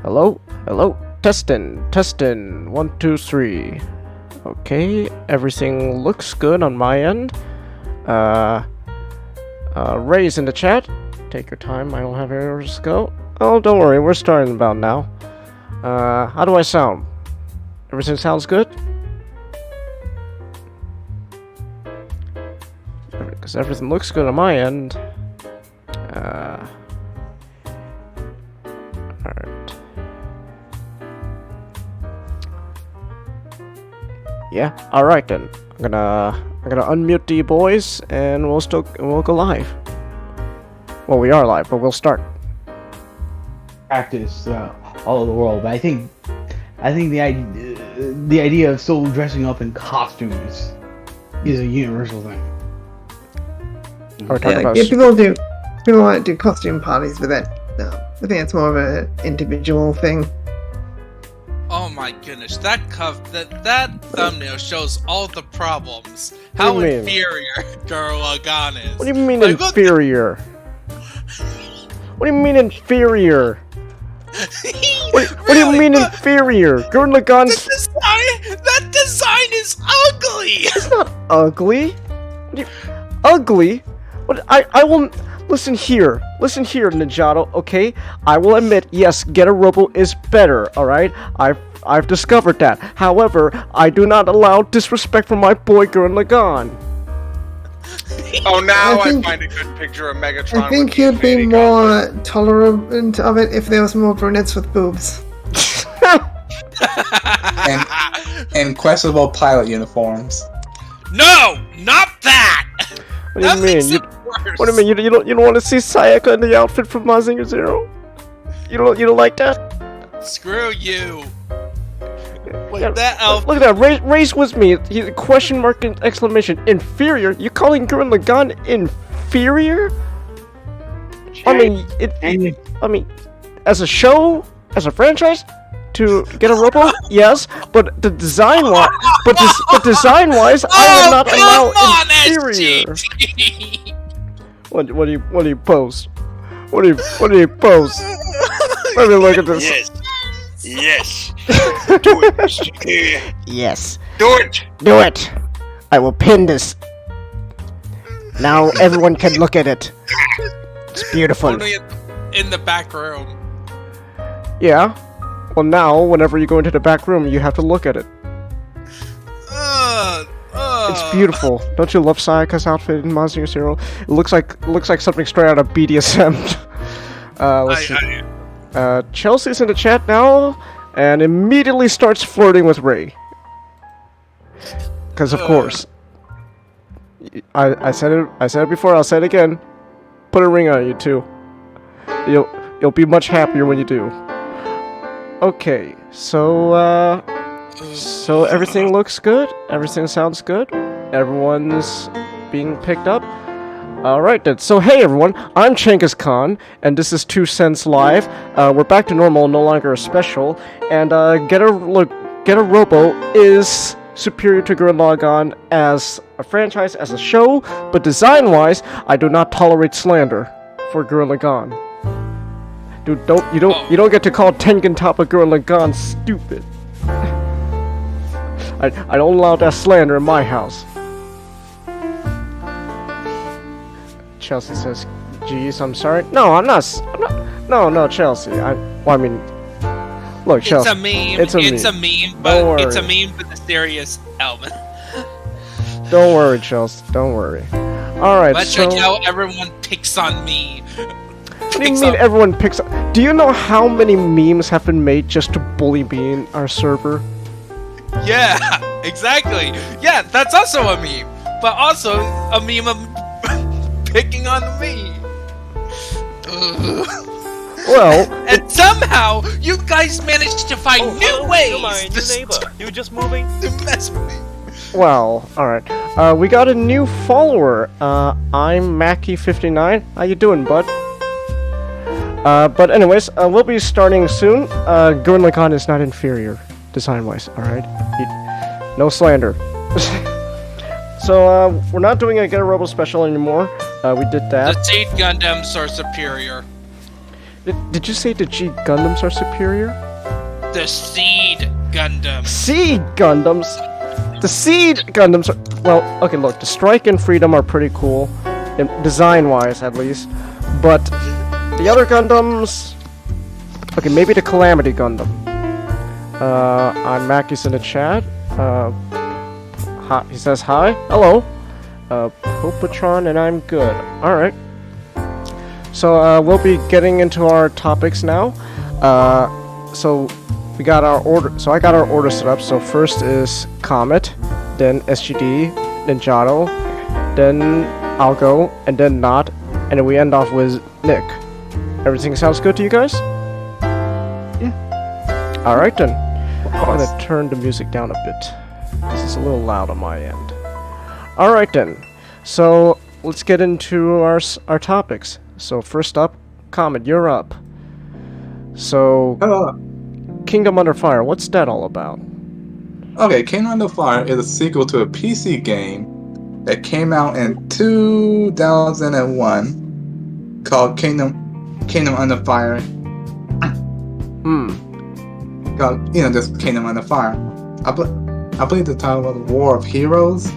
Hello? Hello? Testing. Testing. 1, 2, 3. Okay, everything looks good on my end. Ray's in the chat. Take your time, I don't have anywhere to go. Oh, don't worry, we're starting about now. How do I sound? Everything sounds good? Because everything looks good on my end. Alright. Yeah, alright then. I'm gonna unmute the boys and we'll go live. Well, we are live, but we'll start. Practice all over the world, but I think the idea of still dressing up in costumes is a universal thing. People want to do costume parties, but I think it's more of an individual thing. Oh my goodness, that thumbnail shows all the problems. How inferior Gurren Lagann is. What do you mean inferior? What do you mean inferior? What do you mean inferior? Gurren Lagann's... That design is ugly! It's not ugly. Ugly? What? I will... Listen here, Ninjato, okay? I will admit, yes, Get a Robo is better, alright? I've discovered that. However, I do not allow disrespect from my boy Gurren Lagann. Oh, now I find a good picture of Megatron. I think you'd be more tolerant of it if there was more brunettes with boobs. and questionable pilot uniforms. No, not that. What do you mean? What do you mean? You don't want to see Sayaka in the outfit from Mazinger Zero? You don't like that? Screw you. Yeah, that outfit. Look at that. Ray's with me. Question mark and exclamation. Inferior? You calling Gurren Lagann inferior? I mean, as a show, as a franchise, to Get a Robo, yes, but the design-wise, design-wise, I would not allow inferior. What do you post? What do you post? Let me look at this. Yes. Do it, Mr. Superior. Yes. Do it. Do it. I will pin this. Now everyone can look at it. It's beautiful. Only in the back room. Yeah. Well, now whenever you go into the back room, you have to look at it. It's beautiful. Don't you love Sayaka's outfit in Mazinger Zero? It looks like something straight out of BDSM. Let's see. Chelsea's in the chat now, and immediately starts flirting with Ray. Because of course. I said it before. I'll say it again. Put a ring on you too. You'll be much happier when you do. Okay, so everything looks good, everything sounds good, everyone's being picked up. Alright then, so hey everyone, I'm Chengiz Khan, and this is 2 Cents Live. We're back to normal, no longer a special, and Get a Robo is superior to Gurren Lagann as a franchise, as a show, but design-wise, I do not tolerate slander for Gurren Lagann. Dude, you don't get to call Tengen Toppa Gurren Lagann stupid. I don't allow that slander in my house. Chelsea says, "Geez, I'm sorry." No, I'm not. No, Chelsea. Look, Chelsea. It's a meme, but it's a meme with a serious element. Don't worry, Chelsea. Don't worry. All right. But check out, everyone picks on me. What do you mean everyone picks up? Do you know how many memes have been made just to bully me in our server? Yeah, exactly. Yeah, that's also a meme. But also a meme of picking on me. Well... And somehow, you guys managed to find new ways You're just moving to mess with me. Well, alright. We got a new follower. I'm Mackie59. How you doing, bud? But anyways, we'll be starting soon. Gurren Lagann is not inferior, design-wise, alright? No slander. So, we're not doing a Get a Robo special anymore. We did that. The Seed Gundams are superior. Did you say the G Gundams are superior? The Seed Gundam. Seed Gundams? The Seed Gundams are... Well, okay, look, the Strike and Freedom are pretty cool. Design-wise, at least. But the other Gundams... Okay, maybe the Calamity Gundam. I'm Mackey's in the chat. Hi, he says hi. Hello. Popatron, and I'm good. Alright. So, we'll be getting into our topics now. So, we got our order. So, I got our order set up. So, first is Comet, then SGD, then Jado, then Algo, and then Not, and then we end off with Nick. Everything sounds good to you guys? Yeah. Alright then. I'm gonna turn the music down a bit. This is a little loud on my end. Alright then. So, let's get into our topics. So, first up, Comet, you're up. So, Kingdom Under Fire, what's that all about? Okay, Kingdom Under Fire is a sequel to a PC game that came out in 2001 called Kingdom Under Fire. Called, just Kingdom Under Fire. I believe the title was War of Heroes.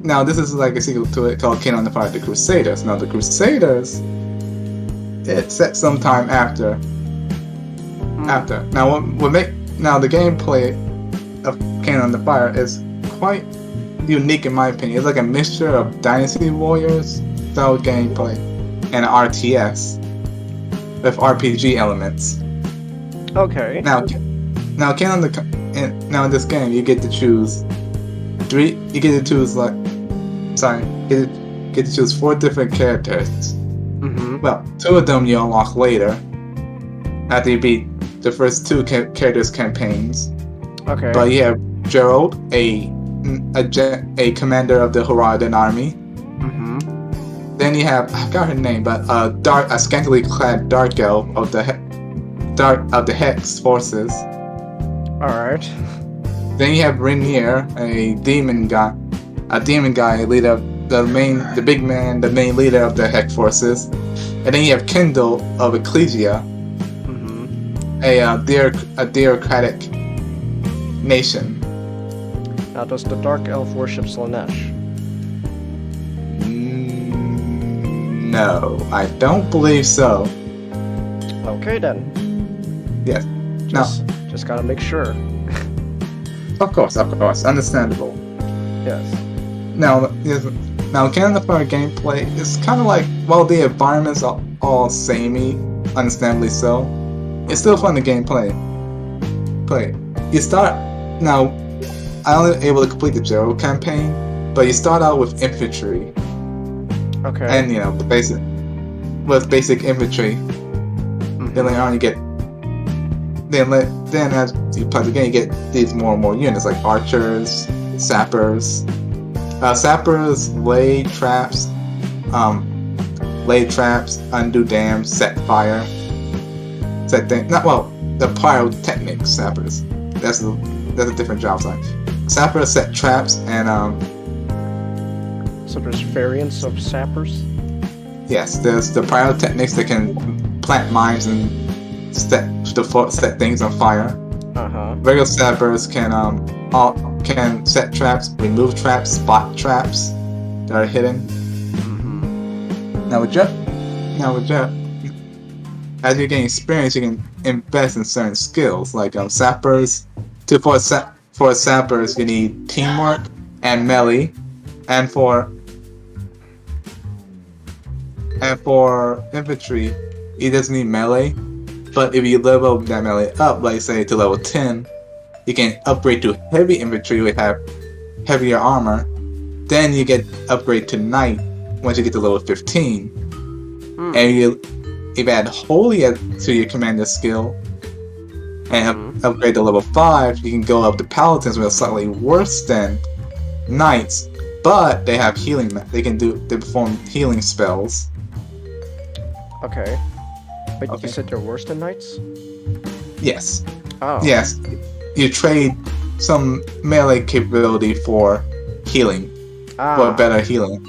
Now this is like a sequel to it called Kingdom Under Fire: The Crusaders. Now the Crusaders, it's set sometime after. Now the gameplay of Kingdom Under Fire is quite unique in my opinion. It's like a mixture of Dynasty Warriors style gameplay and RTS with RPG elements. Okay. Now in this game you get to choose four different characters. Well, two of them you unlock later after you beat the first two characters' campaigns. Okay. But you have Gerald, a commander of the Horadin army. Then you have, I forgot her name, but a scantily clad dark elf of the Hex forces. Alright. Then you have Rainier, a demon guy, leader of the main leader of the Hex forces. And then you have Kendall of Ecclesia, a theocratic nation. Now, does the Dark Elf worship Slanesh? No, I don't believe so. Okay then. Yes. Just gotta make sure. Of course, understandable. Yes. Now, Kingdom of Fire gameplay is kind of like, while the environments are all samey, understandably so, it's still fun to gameplay. You start now. I only able to complete the Gerald campaign, but you start out with infantry. Okay. And basic infantry. Then later on you get. Then as you play the game, you get these more and more units like archers, sappers. Sappers lay traps, undo dams, set fire, set things. The pyrotechnic sappers. That's a different job site. Sappers set traps and So there's variants of sappers? Yes, there's the pyrotechnics that can plant mines and set things on fire. Regular sappers can set traps, remove traps, spot traps that are hidden. Now with Jeff, as you gain experience, you can invest in certain skills like sappers. For sappers, you need teamwork and melee, and for infantry, you just need melee. But if you level that melee up, like say to level 10, you can upgrade to heavy infantry with heavier armor. Then you get upgrade to knight once you get to level 15. And you add holy to your commander skill and upgrade to level 5, you can go up to paladins, which are slightly worse than knights, but they have healing. They perform healing spells. Okay. But Okay. you said they're worse than knights? Yes. Oh. Yes. You trade some melee capability for healing, for better healing,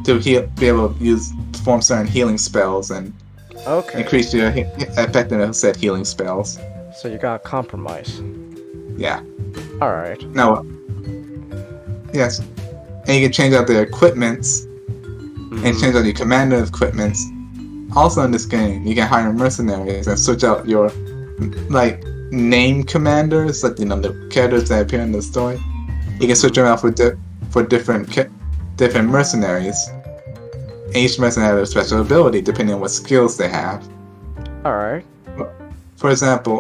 to be able to perform certain healing spells and increase your effectiveness of said healing spells. So you got compromise. Yeah. Alright. Now, yes. And you can change out their equipments and change out your commander equipments. Also in this game, you can hire mercenaries and switch out your like name commanders, like the characters that appear in the story. You can switch them out for different mercenaries. And each mercenary has a special ability depending on what skills they have. Alright. For example,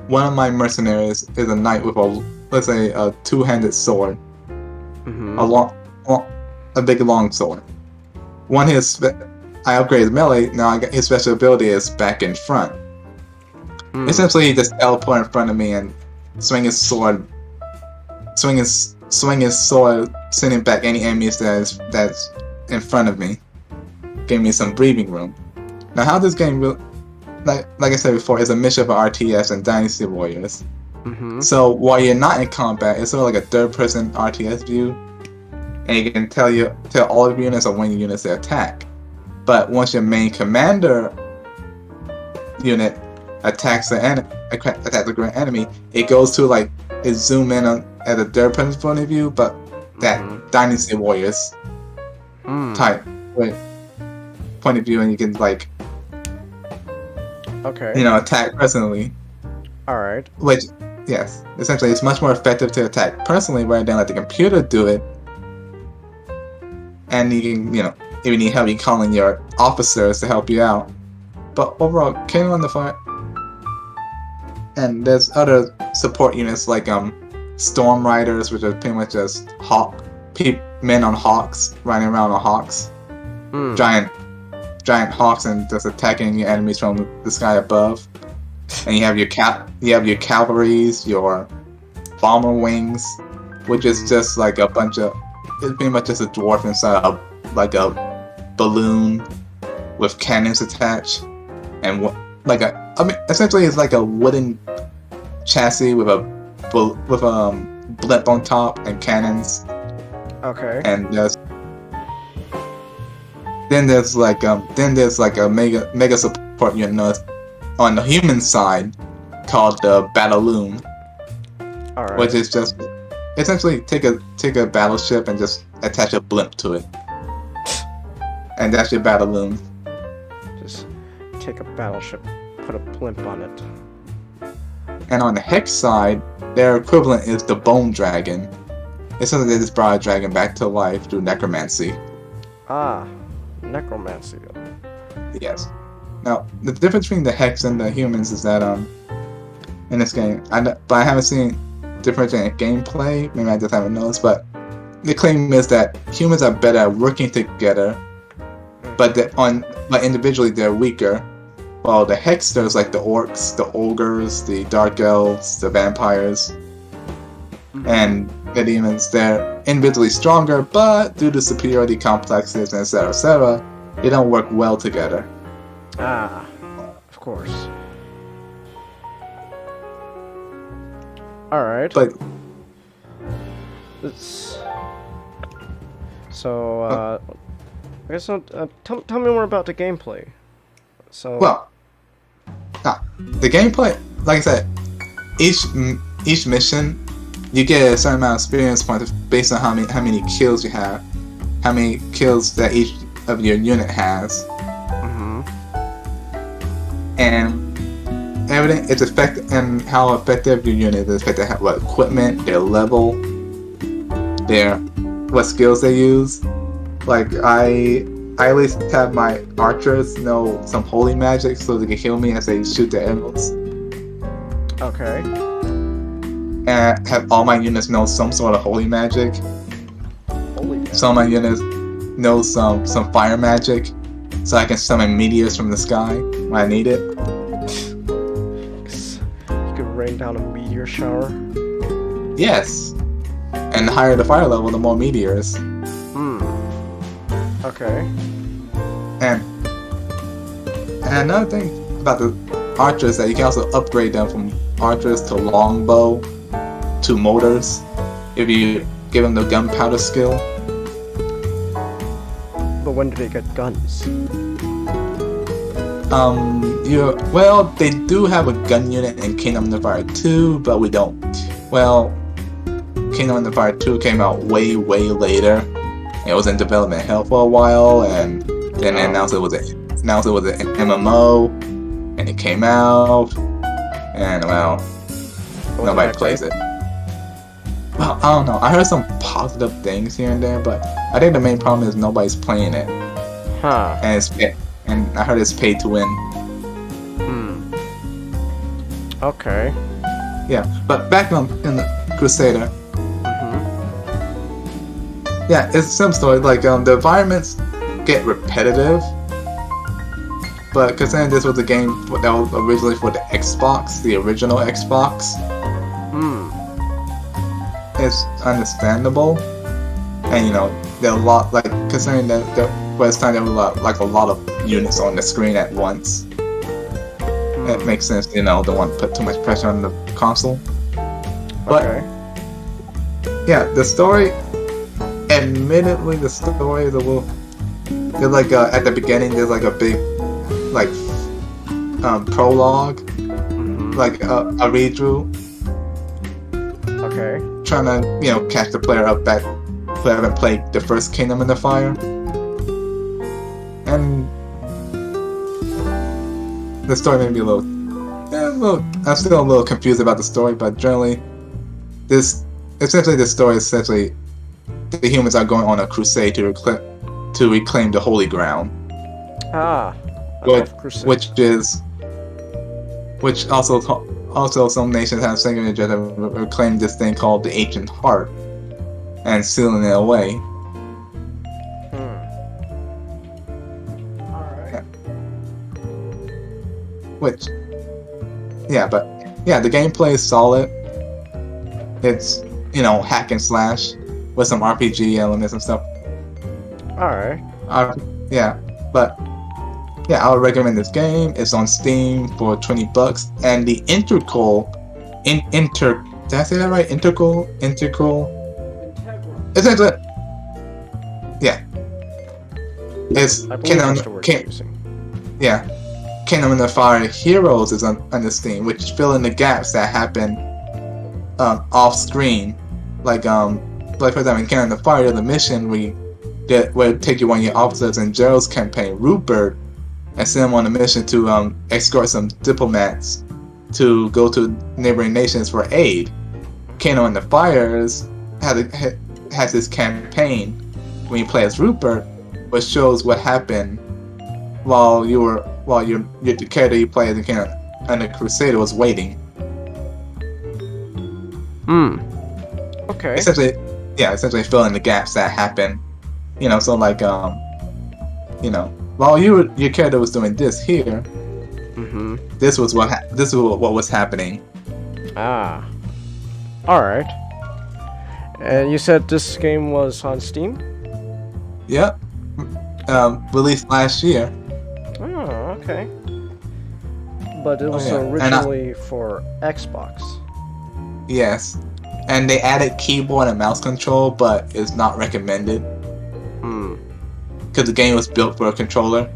one of my mercenaries is a knight with a two-handed sword, a big long sword. I upgraded melee. Now his special ability is back in front. Essentially, he just teleport in front of me and swing his sword, sending back any enemies that's in front of me, giving me some breathing room. Now, how this game like I said before, is a mixture of RTS and Dynasty Warriors. So while you're not in combat, it's sort of like a third-person RTS view, and you can tell all of your units or when your units to attack. But once your main commander unit attacks the enemy, it goes to like it zoom in at a third-person point of view, but that Dynasty Warriors type point of view, and you can like attack personally. Alright. Which, yes, essentially it's much more effective to attack personally rather than let the computer do it. And you can, if you need help, you call in your officers to help you out. But overall, King on the Fire. And there's other support units like Storm Riders, which are pretty much just men on hawks, riding around on hawks. Giant hawks and just attacking your enemies from the sky above. And you have your cavalries, your bomber wings, which is just like a bunch of. It's pretty much just a dwarf inside a balloon with cannons attached, and essentially it's like a wooden chassis with a blimp on top and cannons. Okay. And then there's a mega support unit on the human side called the Battaloon, which is just essentially take a battleship and just attach a blimp to it, and that's your Battaloon. Just take a battleship, put a blimp on it. And on the Hex side, their equivalent is the Bone Dragon. It's something that just brought a dragon back to life through necromancy. Ah, necromancy. Yes. Now, the difference between the Hex and the humans is that in this game, but I haven't seen difference in gameplay. Maybe I just haven't noticed. But the claim is that humans are better at working together, but individually they're weaker. While the Hexters, like the orcs, the ogres, the dark elves, the vampires, and the demons, they're individually stronger, but due to superiority complexes and etc., they don't work well together. Ah, of course. Alright. But I guess tell me more about the gameplay. The gameplay, like I said, each mission you get a certain amount of experience points based on how many kills you have, how many kills that each of your unit has, and everything. It's effective, and how effective your unit is affected. What equipment, their level, what skills they use. Like I at least have my archers know some holy magic so they can heal me as they shoot their arrows. Okay. And have all my units know some sort of holy magic. Holy magic. Some of my units know some fire magic, so I can summon meteors from the sky when I need it. You can rain down a meteor shower. Yes. And the higher the fire level, the more meteors. Okay. And another thing about the archers that you can also upgrade them from archers to longbow to mortars if you give them the gunpowder skill. The when do they get guns? Well, they do have a gun unit in Kingdom of the Fire 2, but we don't. Well, Kingdom of the Fire 2 came out way later. It was in development hell for a while, and then they announced it was an MMO, and it came out, and well, nobody plays it. Well, I don't know. I heard some positive things here and there, but I think the main problem is nobody's playing it. Huh. And I heard it's paid to win. Okay. Yeah, but back in the Crusader. Yeah, it's some story. Like the environments get repetitive, but considering this was a game that was originally for the Xbox, the original Xbox, it's understandable. And there are a lot, like considering that first time there was a lot of units on the screen at once. It makes sense, don't want to put too much pressure on the console. But yeah, the story. Admittedly, the story is a little. There's like at the beginning, there's like a big, like, prologue, like a read through. Okay. Trying to catch the player up that who haven't played the first Kingdom of the Fire, and the story made me a little. I'm still a little confused about the story, but generally, the story essentially. The humans are going on a crusade to reclaim the Holy Ground. Which also some nations have saying that reclaim this thing called the Ancient Heart and sealing it away. Alright. The gameplay is solid. It's hack and slash. With some RPG elements and stuff. Alright. I would recommend this game. It's on Steam for $20, and the did I say that right? Integral. Essentially, yeah. It's Kingdom of the Fire Heroes is on Steam, which fill in the gaps that happen off screen, like for example, in Kingdom of the Fire, the mission where take you one of your officers in Gerald's campaign, Rupert, and send him on a mission to escort some diplomats to go to neighboring nations for aid. Kingdom of the Fires has this campaign when you play as Rupert, which shows what happened while your the character you play as the Crusader was waiting. Okay. Essentially filling the gaps that happen. So like while your character was doing this here, this was what was happening. Alright. And you said this game was on Steam? Yep. Released last year. Oh, okay. But it was originally for Xbox. Yes. And they added keyboard and mouse control, but it's not recommended. Because the game was built for a controller.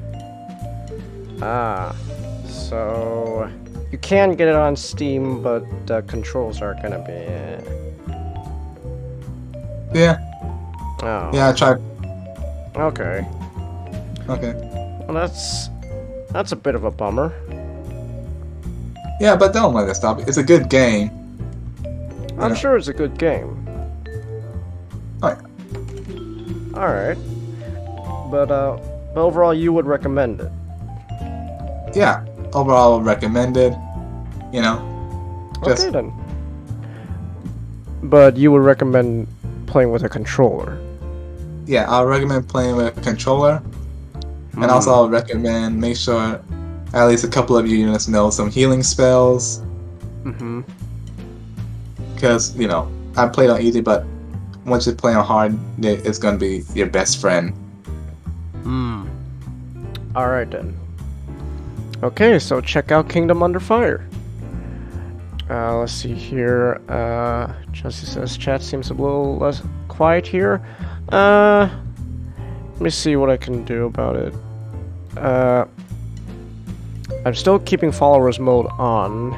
So you can get it on Steam, but the controls are gonna be. Yeah. Oh. Yeah, I tried. Okay. Well, that's a bit of a bummer. Yeah, but don't let it stop. It's a good game. I'm sure it's a good game. Alright. But overall, you would recommend it? Yeah, overall, I would recommend it. Okay then. But you would recommend playing with a controller? Yeah, I would recommend playing with a controller. And also, I would recommend make sure at least a couple of your units know some healing spells. Because, I played on easy, but once you play on hard, it's going to be your best friend. Alright then. Okay, so check out Kingdom Under Fire. Let's see here. Jesse says chat seems a little less quiet here. Let me see what I can do about it. I'm still keeping followers mode on.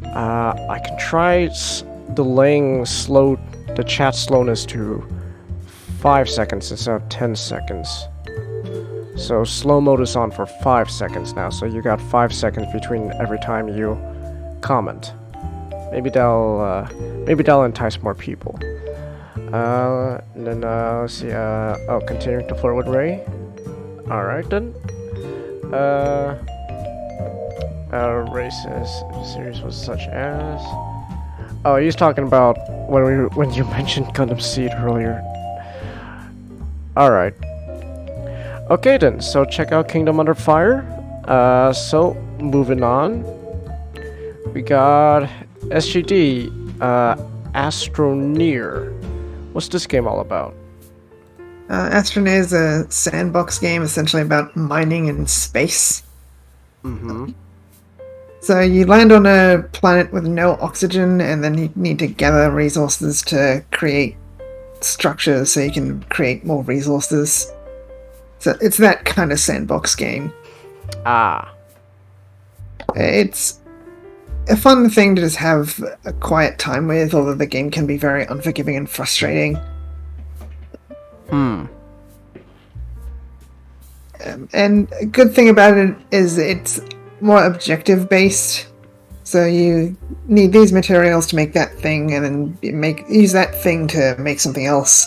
I can try delaying the chat slowness to 5 seconds instead of 10 seconds. So slow mode is on for 5 seconds now, so you got 5 seconds between every time you comment. Maybe that'll entice more people. And then let's see. Continuing to flirt with Ray. All right then. Ray says the series was such as. Oh, he's talking about when you mentioned Gundam Seed earlier. All right. Okay then. So check out Kingdom Under Fire. So moving on. We got SGD. Astroneer. What's this game all about? Astroneer is a sandbox game essentially about mining in space. Mm-hmm. So you land on a planet with no oxygen, and then you need to gather resources to create structures so you can create more resources. So it's that kind of sandbox game. Ah. It's a fun thing to just have a quiet time with, although the game can be very unforgiving and frustrating. And a good thing about it is it's more objective based. So you need these materials to make that thing, and then use that thing to make something else.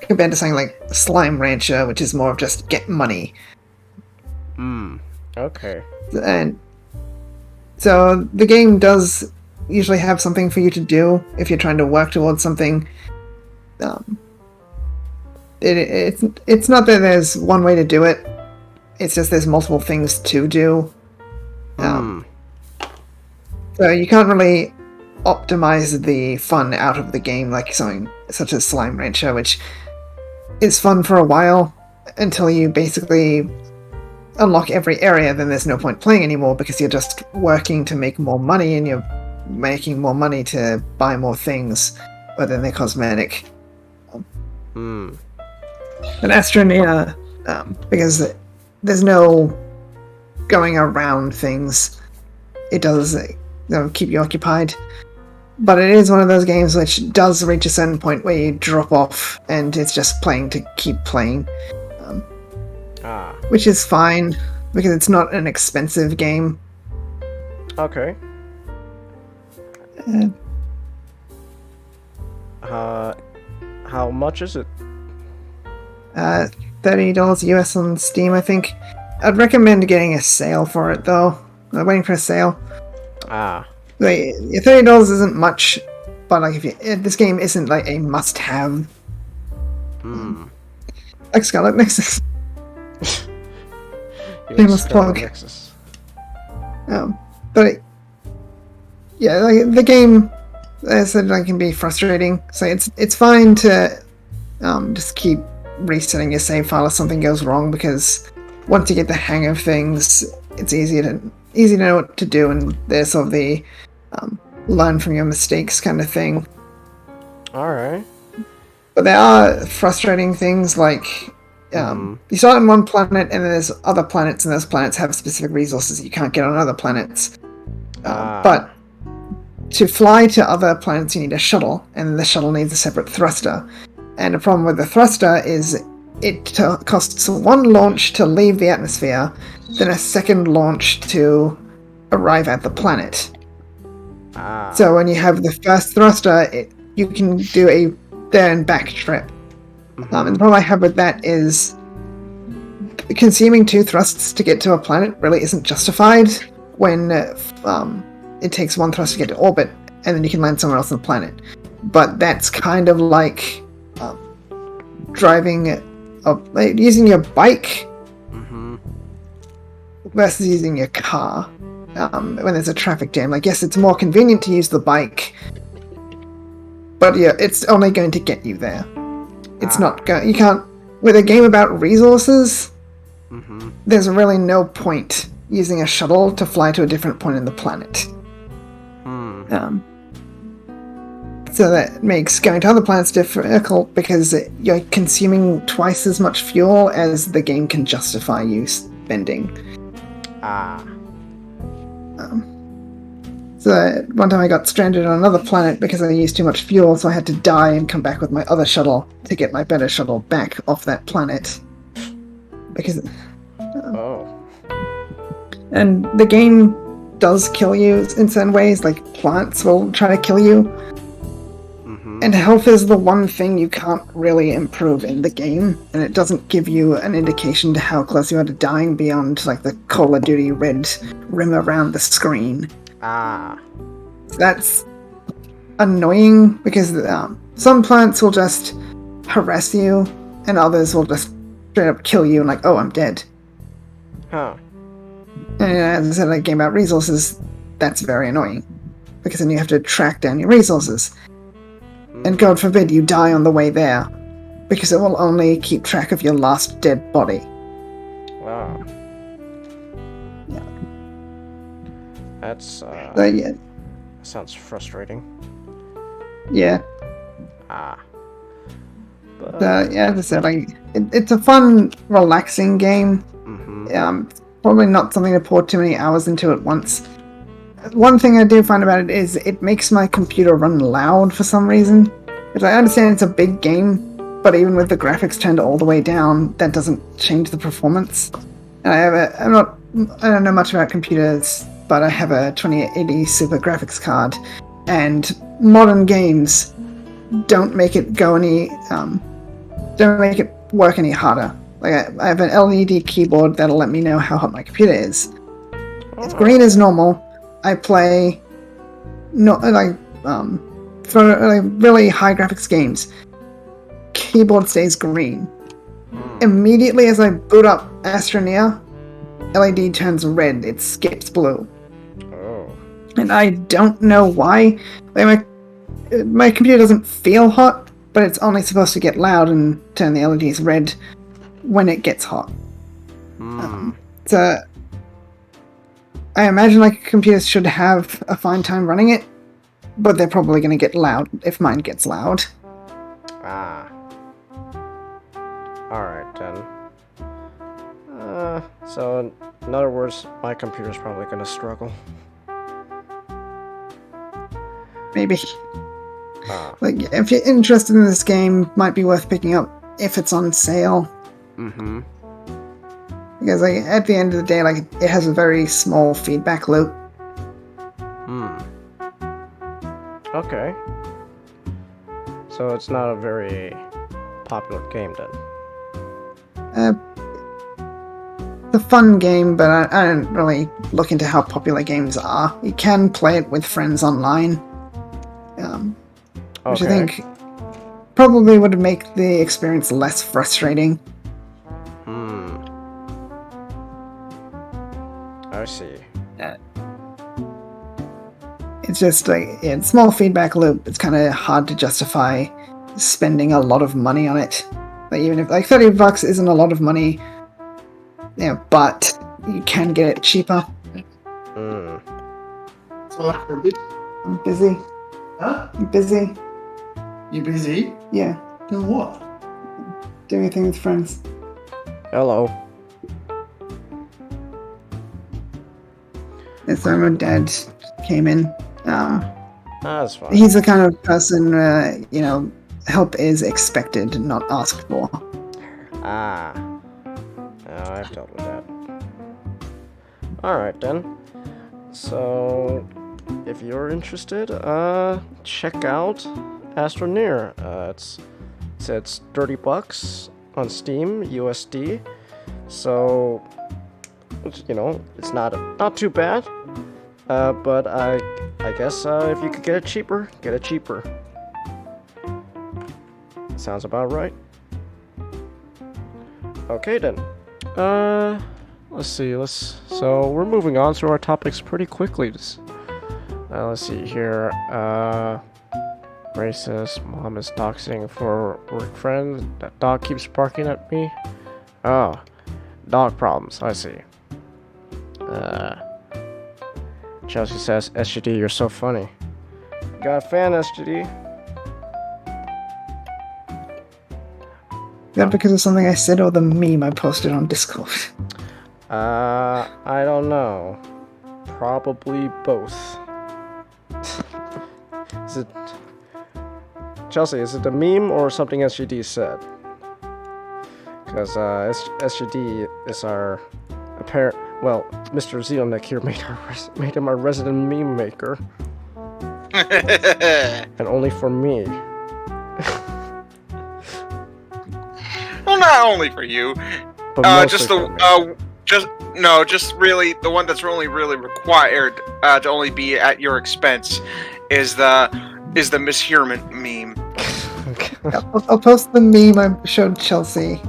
Compared to something like Slime Rancher, which is more of just get money. Okay. And so the game does usually have something for you to do if you're trying to work towards something. It's not that there's one way to do it. It's just there's multiple things to do. So you can't really optimize the fun out of the game like something such as Slime Rancher, which is fun for a while until you basically unlock every area. Then there's no point playing anymore because you're just working to make more money, and you're making more money to buy more things, but then they're cosmetic. But Astroneer, because there's no going around things, it does keep you occupied. But it is one of those games which does reach a certain point where you drop off and it's just playing to keep playing. Which is fine, because it's not an expensive game. Okay. How much is it? $30 US on Steam, I think. I'd recommend getting a sale for it, though. I'm waiting for a sale. Like, $30 isn't much, but like this game isn't like a must-have. Like Scarlet Nexus. Shameless plug. But yeah, like the game, as I said, like, can be frustrating. So it's fine to just keep resetting your save file if something goes wrong, because once you get the hang of things, it's easy to know what to do, and there's sort of the learn from your mistakes kind of thing. Alright. But there are frustrating things like you start on one planet and then there's other planets, and those planets have specific resources you can't get on other planets. But to fly to other planets you need a shuttle, and the shuttle needs a separate thruster. And the problem with the thruster is it costs one launch to leave the atmosphere, then a second launch to arrive at the planet. So when you have the first thruster, you can do a there and back trip. And the problem I have with that is consuming 2 thrusts to get to a planet really isn't justified when it takes 1 thrust to get to orbit, and then you can land somewhere else on the planet. But that's kind of like driving, using your bike versus using your car when there's a traffic jam. Like, yes, it's more convenient to use the bike, but yeah, it's only going to get you there. It's not going. You can't, with a game about resources. There's really no point using a shuttle to fly to a different point in the planet. So that makes going to other planets difficult because you're consuming twice as much fuel as the game can justify you spending. So one time I got stranded on another planet because I used too much fuel, so I had to die and come back with my other shuttle to get my better shuttle back off that planet. Because... And the game does kill you in certain ways, like plants will try to kill you. And health is the one thing you can't really improve in the game, and it doesn't give you an indication to how close you are to dying beyond like the Call of Duty red rim around the screen. That's annoying because some plants will just harass you, and others will just straight up kill you and like, oh, I'm dead. And as I said, like game about resources, that's very annoying because then you have to track down your resources. And God forbid you die on the way there, because it will only keep track of your last dead body. Wow. Yeah. That's, yeah. sounds frustrating. Yeah. But... yeah, as I said, like, it's a fun, relaxing game. Probably not something to pour too many hours into at once. One thing I do find about it is it makes my computer run loud for some reason. Because I understand it's a big game, but even with the graphics turned all the way down, that doesn't change the performance. And I don't know much about computers, but I have a 2080 Super graphics card, and modern games don't make it work any harder. Like I have an LED keyboard that'll let me know how hot my computer is. If green is normal, I play for like really high graphics games. Keyboard stays green. Immediately as I boot up Astroneer, LED turns red. It skips blue. And I don't know why. Like my computer doesn't feel hot, but it's only supposed to get loud and turn the LEDs red when it gets hot. So I imagine like computers should have a fine time running it, but they're probably going to get loud if mine gets loud. Alright then. So in other words, my computer's probably going to struggle. Maybe. Like, if you're interested in this game, might be worth picking up if it's on sale. Because like at the end of the day, like it has a very small feedback loop. Okay. So it's not a very popular game then. It's a fun game, but I don't really look into how popular games are. You can play it with friends online, which I think probably would make the experience less frustrating. I see. It's just like small feedback loop. It's kind of hard to justify spending a lot of money on it. Like even if like $30 isn't a lot of money, but you can get it cheaper. I'm busy. Huh? I'm busy. You busy? Yeah. Doing what? Doing a thing with friends. Hello. And so my dad came in. That's fine. He's the kind of person, help is expected, not asked for. No, I've dealt with that. Alright then. So, if you're interested, check out Astroneer. It's $30 on Steam, USD. So, it's not too bad. But I guess if you could get it cheaper, get it cheaper. Sounds about right. Okay then. Let's see. So we're moving on through our topics pretty quickly. Let's see here. Racist. Mom is doxing for work friends. That dog keeps barking at me. Oh, dog problems. I see. Chelsea says, SGD, you're so funny. Got a fan, SGD. that because of something I said or the meme I posted on Discord? I don't know. Probably both. Is it... Chelsea, is it a meme or something SGD said? Because SGD is our apparent... Well, Mr. Xenoneck here made him our resident meme maker. And only for me. Well, not only for you. But Just mostly for me. just really the one that's really required to only be at your expense is the mishearment meme. Okay. I'll post the meme I showed Chelsea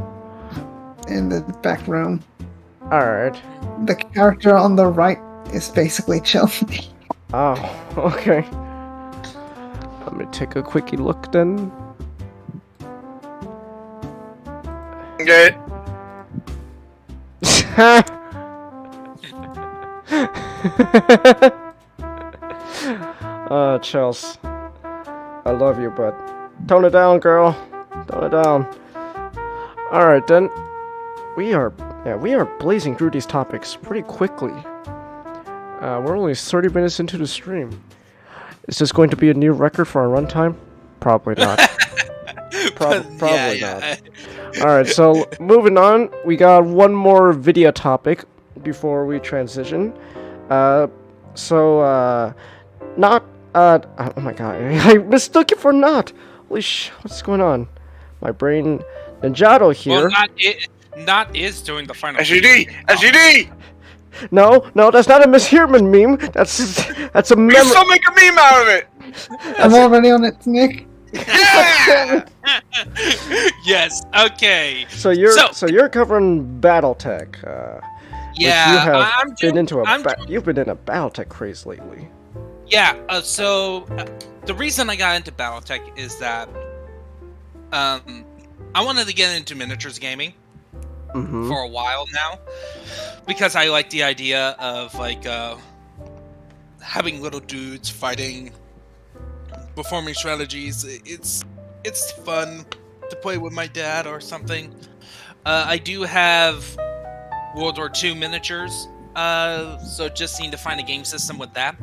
in the back room. Alright. The character on the right is basically Chelsea. Oh, okay. Let me take a quickie look then. Okay. Chels. I love you, but tone it down, girl. Tone it down. Alright then. We are blazing through these topics pretty quickly. We're only 30 minutes into the stream. Is this going to be a new record for our runtime? Probably not. Probably not. Alright, so moving on, we got one more video topic before we transition. Oh my god, I mistook it for not! Holy what's going on? My brain... Ninjato here... Well, not is doing the final... SGD! No, that's not a mishearman meme. That's a We can still make a meme out of it! I'm already on it, Nick. Yeah! Yes. Okay. So you're covering Battletech. Yeah. You've been in a Battletech craze lately. Yeah. The reason I got into Battletech is that I wanted to get into miniatures gaming for a while now because I like the idea of like having little dudes fighting, performing strategies. It's fun to play with my dad or something. I do have World War II miniatures, so just need to find a game system with that.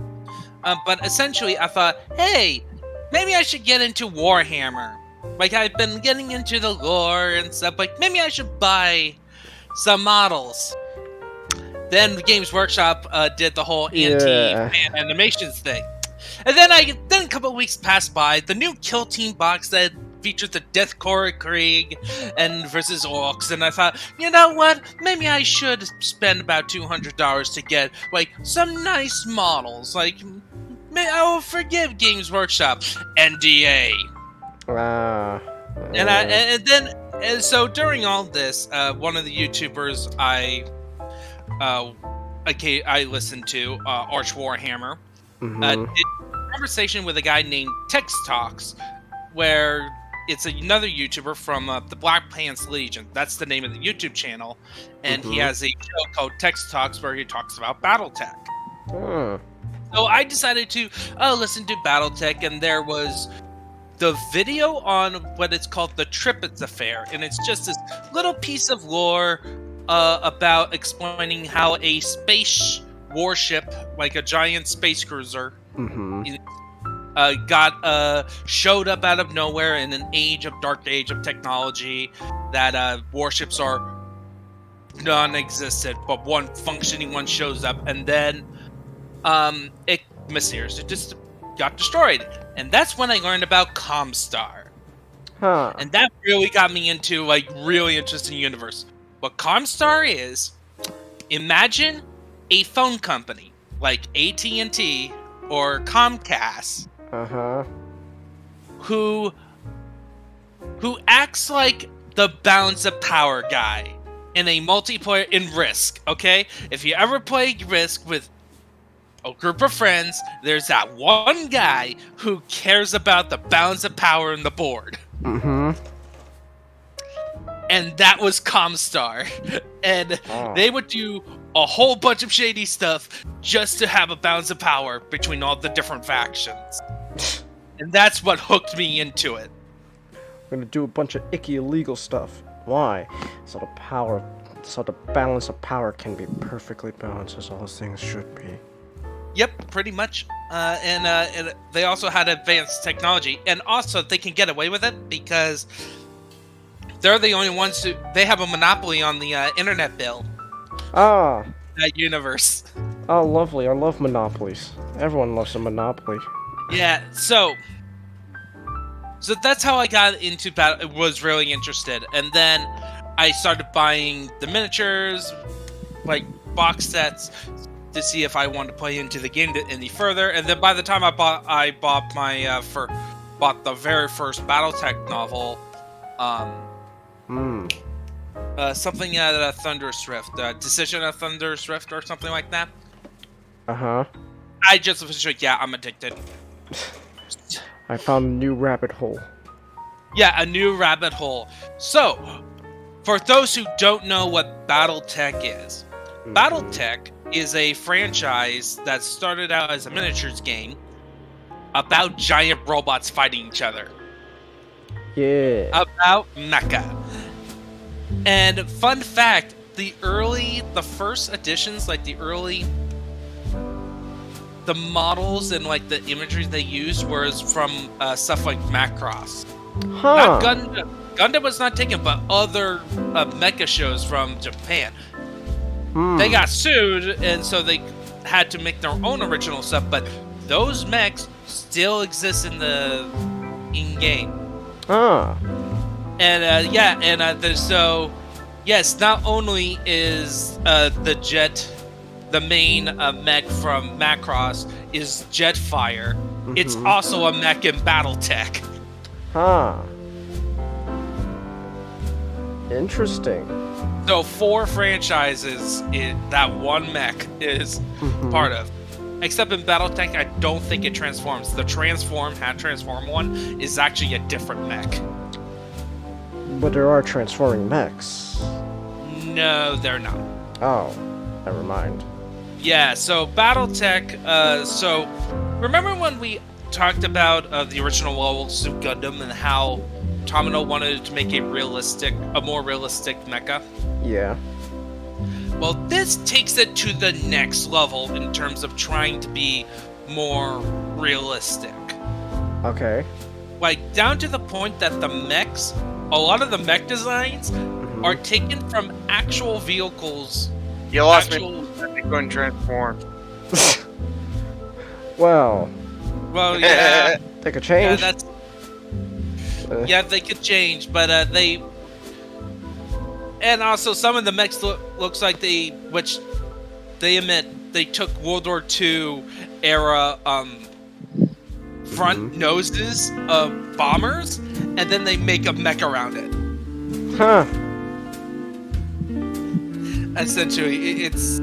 But essentially, I thought, hey, maybe I should get into Warhammer. Like, I've been getting into the lore and stuff. Like, maybe I should buy some models. Then Games Workshop did the whole anti-fan animations thing. And then a couple of weeks passed by. The new Kill Team box that featured the Deathcore Krieg and versus Orcs, and I thought, you know what? Maybe I should spend about $200 to get like some nice models. Like, I will forgive Games Workshop. NDA. And so during all this, one of the YouTubers I listened to, Arch Warhammer, did a conversation with a guy named Text Talks, where it's another YouTuber from the Black Pants Legion. That's the name of the YouTube channel, and he has a show called Text Talks where he talks about Battletech. So I decided to listen to Battletech, and there was the video on what it's called the Tripits Affair, and it's just this little piece of lore about explaining how a space warship, like a giant space cruiser, showed up out of nowhere in an dark age of technology, that warships are non-existent, but one functioning one shows up, and then it mysteriously just got destroyed. And that's when I learned about Comstar. And that really got me into like really interesting universe. What Comstar is, imagine a phone company like AT&T or Comcast, who acts like the balance of power guy in a multiplayer in Risk. Okay, if you ever play Risk with a group of friends, there's that one guy who cares about the balance of power in the board. And that was Comstar. And they would do a whole bunch of shady stuff just to have a balance of power between all the different factions. And that's what hooked me into it. We're gonna do a bunch of icky illegal stuff. Why? So the balance of power can be perfectly balanced as all things should be. Yep, pretty much. And they also had advanced technology, and also they can get away with it because they're the only ones they have a monopoly on the internet bill. Ah. That universe. Oh, lovely. I love monopolies. Everyone loves a monopoly. Yeah, so that's how I got into battle. Was really interested, and then I started buying the miniatures, like box sets, to see if I wanted to play into the game any further. And then by the time I bought my bought the very first BattleTech novel, something out of Thunderous Rift, Decision of Thunderous Rift, or something like that. I just officially, I'm addicted. I found a new rabbit hole. Yeah, a new rabbit hole. So, for those who don't know what Battletech is, Battletech is a franchise that started out as a miniatures game about giant robots fighting each other. Yeah. About Mecha. And fun fact, the first editions, like the models and like the imagery they used was from stuff like Macross. Not Gundam. Gundam was not taken, but other mecha shows from Japan. They got sued, and so they had to make their own original stuff. But those mechs still exist in the in-game. And so yes, not only is the main mech from Macross is Jetfire, it's also a mech in Battletech. Interesting. So 4 franchises that one mech is part of. Except in Battletech, I don't think it transforms. The Transform one is actually a different mech. But there are transforming mechs. No, they're not. Oh, never mind. Yeah, so Battletech, so remember when we talked about the original levels of Gundam and how Tomino wanted to make a more realistic mecha? Yeah. Well, this takes it to the next level in terms of trying to be more realistic. Okay. Like, down to the point that a lot of the mech designs are taken from actual vehicles. You lost me. They couldn't transform. Well, yeah. They could change. Yeah, they could change, but and also some of the mechs looks like which they admit they took World War II era front noses of bombers, and then they make a mech around it. Essentially, it's,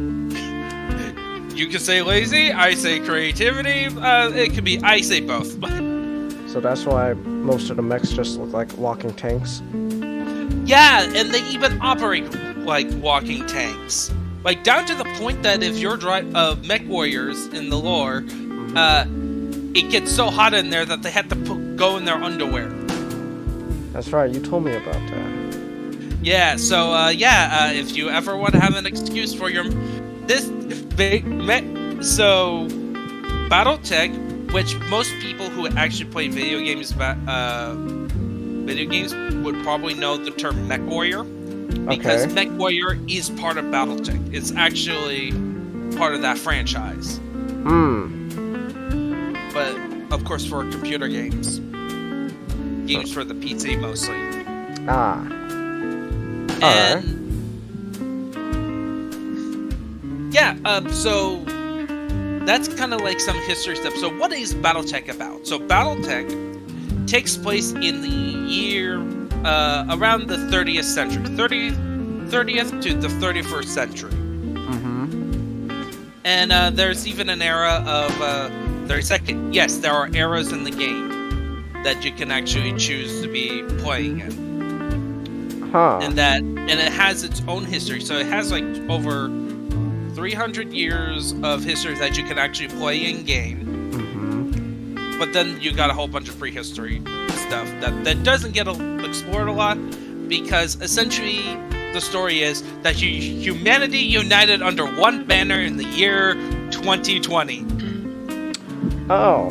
you can say lazy, I say creativity, it could be, I say both. So that's why most of the mechs just look like walking tanks? Yeah, and they even operate like walking tanks. Like, down to the point that if you're mech warriors in the lore, it gets so hot in there that they have to go in their underwear. That's right, you told me about that. Yeah, so, if you ever want to have an excuse for so, Battletech, which most people who actually play video games would probably know the term Mech Warrior, because Mech Warrior is part of Battletech. It's actually part of that franchise. But, of course, for computer games. Games for the PC, mostly. So that's kind of like some history stuff. So what is Battletech about? So Battletech takes place in the year around the 30th century. 30th to the 31st century. And there's even an era of 32nd. Yes, there are eras in the game that you can actually choose to be playing in. And it has its own history. So it has like over 300 years of history that you can actually play in game. But then you got a whole bunch of prehistory stuff that doesn't get explored a lot, because essentially the story is that humanity united under one banner in the year 2020. Oh.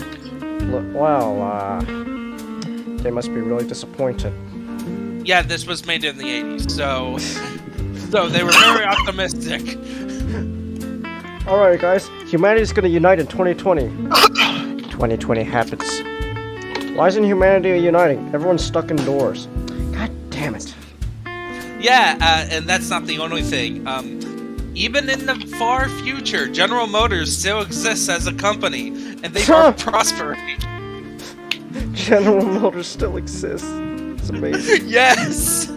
Well, they must be really disappointed. Yeah, this was made in the 80s, so they were very optimistic. Alright, guys. Humanity's gonna unite in 2020. 2020 happens. Why isn't humanity uniting? Everyone's stuck indoors. God damn it. Yeah, and that's not the only thing. Even in the far future, General Motors still exists as a company, and they are prospering. General Motors still exists. It's amazing. Yes!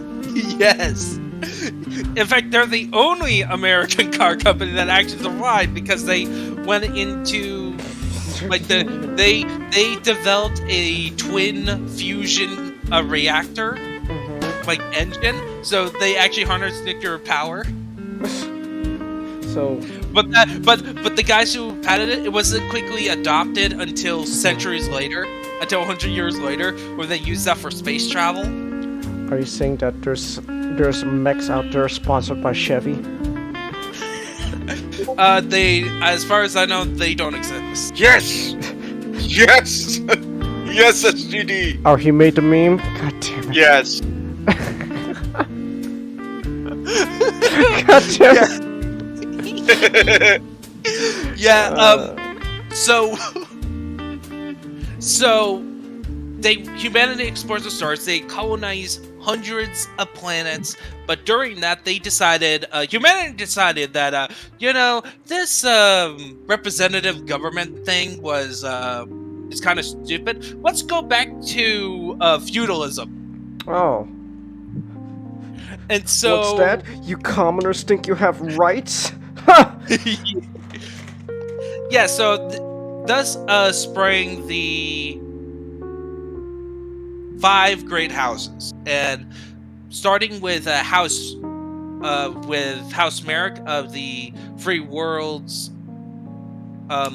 Yes! In fact, they're the only American car company that actually survived because they went into... Like, they developed a twin fusion reactor, like, engine, so they actually harness nuclear power. So... But the guys who patented it wasn't quickly adopted until centuries later, until 100 years later, where they used that for space travel. Are you saying that there's mechs out there sponsored by Chevy? They, as far as I know, they don't exist. Yes! Yes! Yes, SGD! Oh, he made the meme? God damn it. Yes. God damn it. Yeah, humanity explores the stars, they colonize hundreds of planets, but during that humanity decided that, this representative government thing is kind of stupid. Let's go back to feudalism. Oh. And so... What's that? You commoners think you have rights? Ha! Yeah, so thus sprang the 5 great houses, and starting with House Merrick of the Free Worlds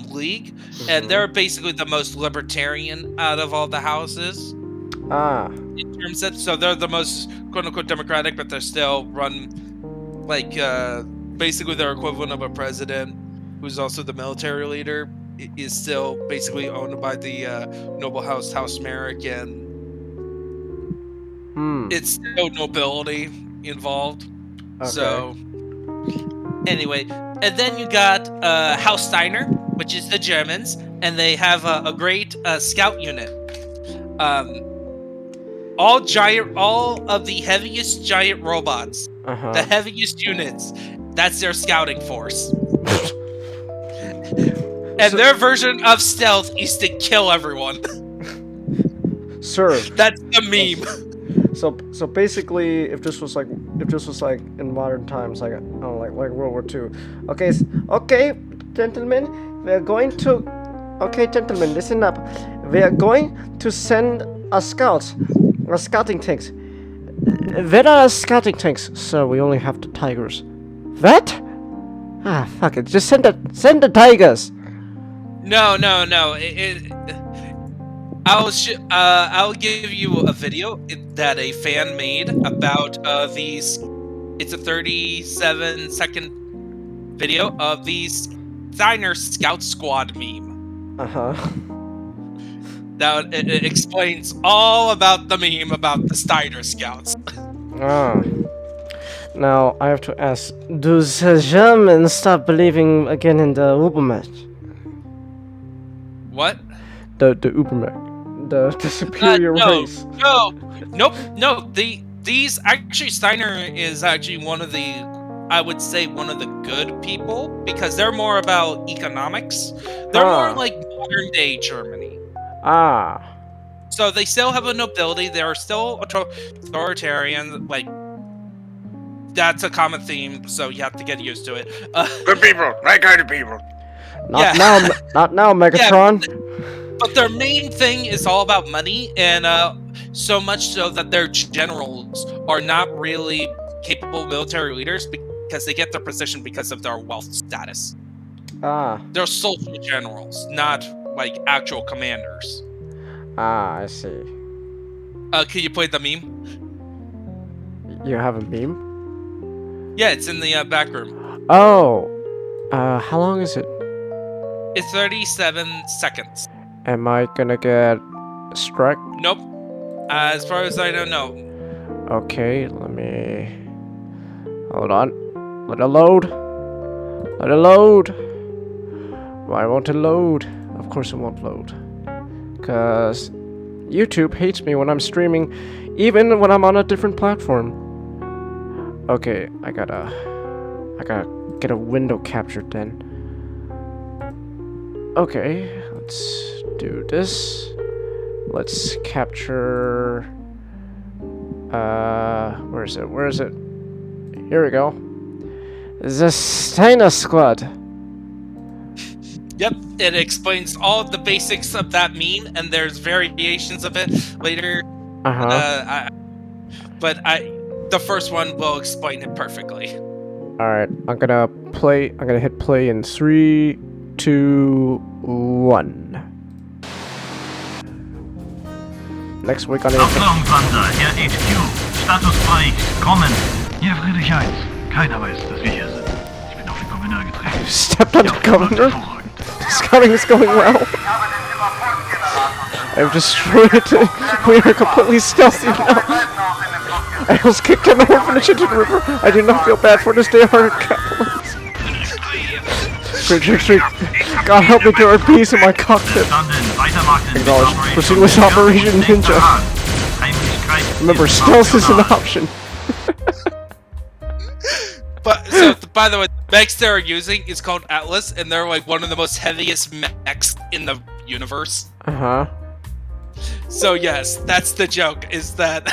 League, and they're basically the most libertarian out of all the houses. In terms of, so they're the most quote unquote democratic, but they're still run like basically their equivalent of a president, who's also the military leader, is still basically owned by the noble House Merrick, and it's still nobility involved. Okay. So anyway, and then you got House Steiner, which is the Germans, and they have a great scout unit. All of the heaviest giant robots, the heaviest units, that's their scouting force. And their version of stealth is to kill everyone. Sir. That's the meme. So basically, if this was like in modern times, like like World War II. Okay, gentlemen, gentlemen, listen up. We are going to send scouting tanks. Where are scouting tanks? Sir, we only have the tigers. What? Ah, fuck it. Just send the tigers. No. I'll give you a video that a fan made about these. It's a 37-second video of these Steiner Scout Squad meme. That it explains all about the meme about the Steiner Scouts. Now I have to ask: do the Germans stop believing again in the Ubermensch? What? The Ubermensch. The superior race. No. These actually, Steiner is actually one of the, I would say, one of the good people, because they're more about economics. They're more like modern day Germany. So they still have a nobility. They're still authoritarian. Like, that's a common theme. So you have to get used to it. Good people, right kind of people. Not now, Megatron. Yeah, but their main thing is all about money, and so much so that their generals are not really capable military leaders because they get their position because of their wealth status. They're social generals, not like actual commanders. I see. Can you play the meme? You have a meme? Yeah, it's in the back room. Oh. How long is it? It's 37 seconds. Am I gonna get struck? Nope. As far as I don't know. Okay, let me... Hold on. Let it load. Let it load. Why won't it load? Of course it won't load. Because YouTube hates me when I'm streaming, even when I'm on a different platform. Okay, I gotta get a window captured then. Okay, let's do this. Let's capture... where is it? Where is it? Here we go. The Steiner Squad. Yep, it explains all of the basics of that meme, and there's variations of it later. But the first one will explain it perfectly. Alright, I'm gonna hit play in 3, 2, 1. Next week on Aufklärungswanda, Herr HQ. Status frei. Kommen. Hier Friedrich 1. Keiner weiß, dass wir hier sind. Ich bin auf den Gouverneur getreten. Stepped on the governor? Scouting is going well. I've destroyed it. We are completely stealthy now. I was kicked in the orphanage into the river. I do not feel bad for this. They are capitalists. God help me to our peace in my cockpit. Acknowledged. Proceed with Operation Ninja. Remember, stealth is an option. But so, by the way, the mechs they're using is called Atlas, and they're like one of the most heaviest mechs in the universe. So yes, that's the joke. Is that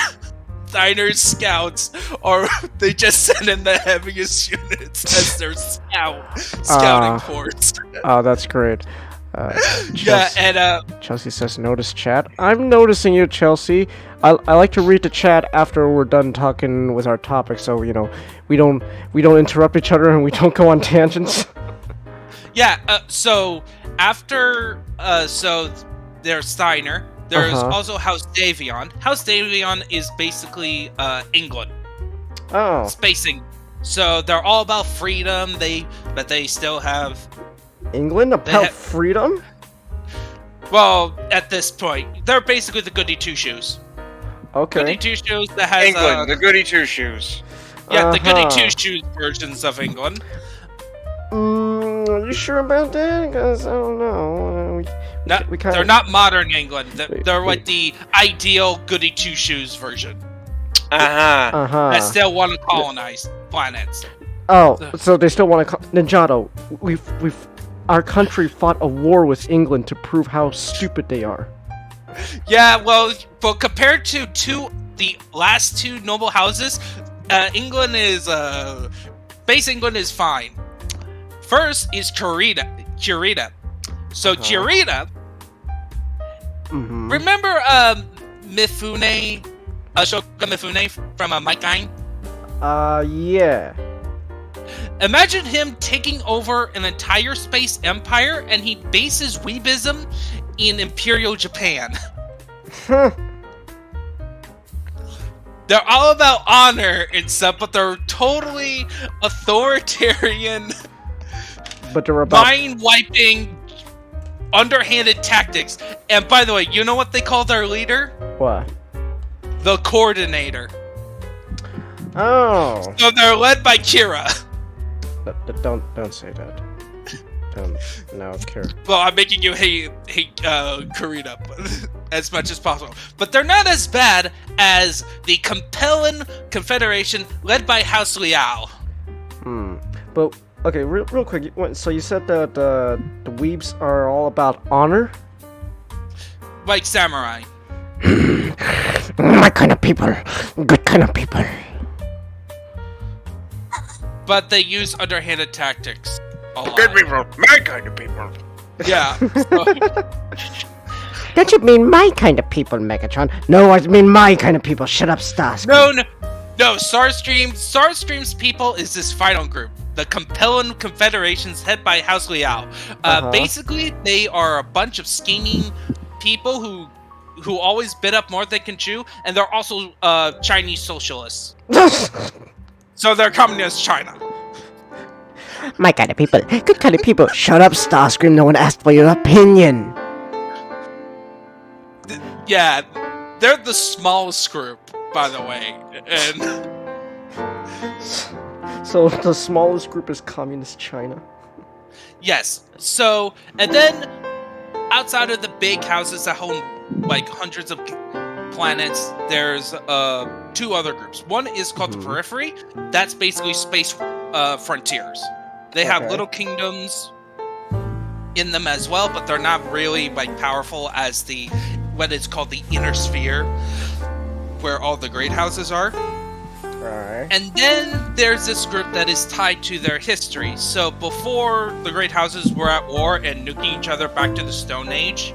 Steiner's scouts, or they just send in the heaviest units as their scouting force. Oh, that's great. Yeah, and Chelsea says, "Notice chat." I'm noticing you, Chelsea. I like to read the chat after we're done talking with our topic, so you know we don't interrupt each other and we don't go on tangents. Yeah. So after so there's Steiner. There's also House Davion. House Davion is basically England. Oh. Spacing. So they're all about freedom. But they still have England about freedom? Well, at this point, they're basically the Goody Two Shoes. Okay. Goody Two Shoes that has England, the Goody Two Shoes. Yeah, the Goody Two Shoes versions of England. Are you sure about that? Because I don't know. They're not modern England. They're like the ideal Goody Two Shoes version. That still want to colonize planets. Oh, so they still want to Ninjato. Our country fought a war with England to prove how stupid they are. Yeah, well, compared to the last two noble houses, England is base England is fine. First is Kurita. So Kurita. Remember Mifune, Shogun Mifune from My Kind? Yeah. Imagine him taking over an entire space empire, and he bases Weebism in Imperial Japan. They're all about honor and stuff, but they're totally authoritarian, but they're about mind-wiping, underhanded tactics. And by the way, you know what they call their leader? What? The Coordinator. Oh. So they're led by Kira. Don't say that. No, Kira. Well, I'm making you hate Kurita as much as possible. But they're not as bad as the compelling Confederation led by House Liao. But okay, real quick. So you said that the weebs are all about honor, like samurai. My kind of people, good kind of people. But they use underhanded tactics. Good people, my kind of people. Yeah. Don't you mean my kind of people, Megatron? No, I mean my kind of people. Shut up, Starscream. No. Starstream's people is this final group, the Compelling Confederations, head by House Liao. Basically, they are a bunch of scheming people who who always bit up more than they can chew, and they're also Chinese socialists. So they're communist China. My kind of people. Good kind of people. Shut up, Starscream. No one asked for your opinion. Yeah, they're the smallest group, by the way. And so the smallest group is communist China. yes. So, and then outside of the big houses that hold like hundreds of planets, there's 2 other groups. One is called the Periphery. That's basically space frontiers. They have little kingdoms in them as well, but they're not really like powerful as the what is called the Inner Sphere, where all the great houses are. Alright. And then there's this group that is tied to their history. So before the great houses were at war and nuking each other back to the Stone Age,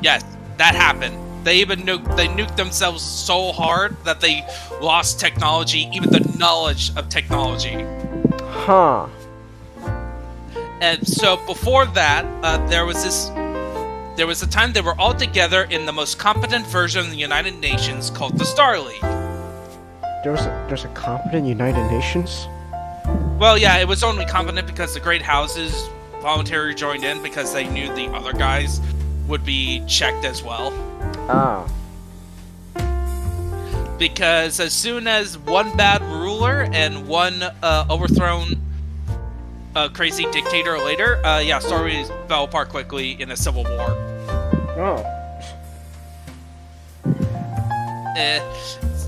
yes, that happened. They even nuked themselves so hard that they lost technology, even the knowledge of technology. Huh. And so before that, there was a time they were all together in the most competent version of the United Nations called the Star League. There's a competent United Nations? Well, yeah, it was only competent because the great houses voluntarily joined in because they knew the other guys would be checked as well. Ah. Because as soon as one bad ruler and one overthrown crazy dictator later, Star Wars fell apart quickly in a civil war. Oh.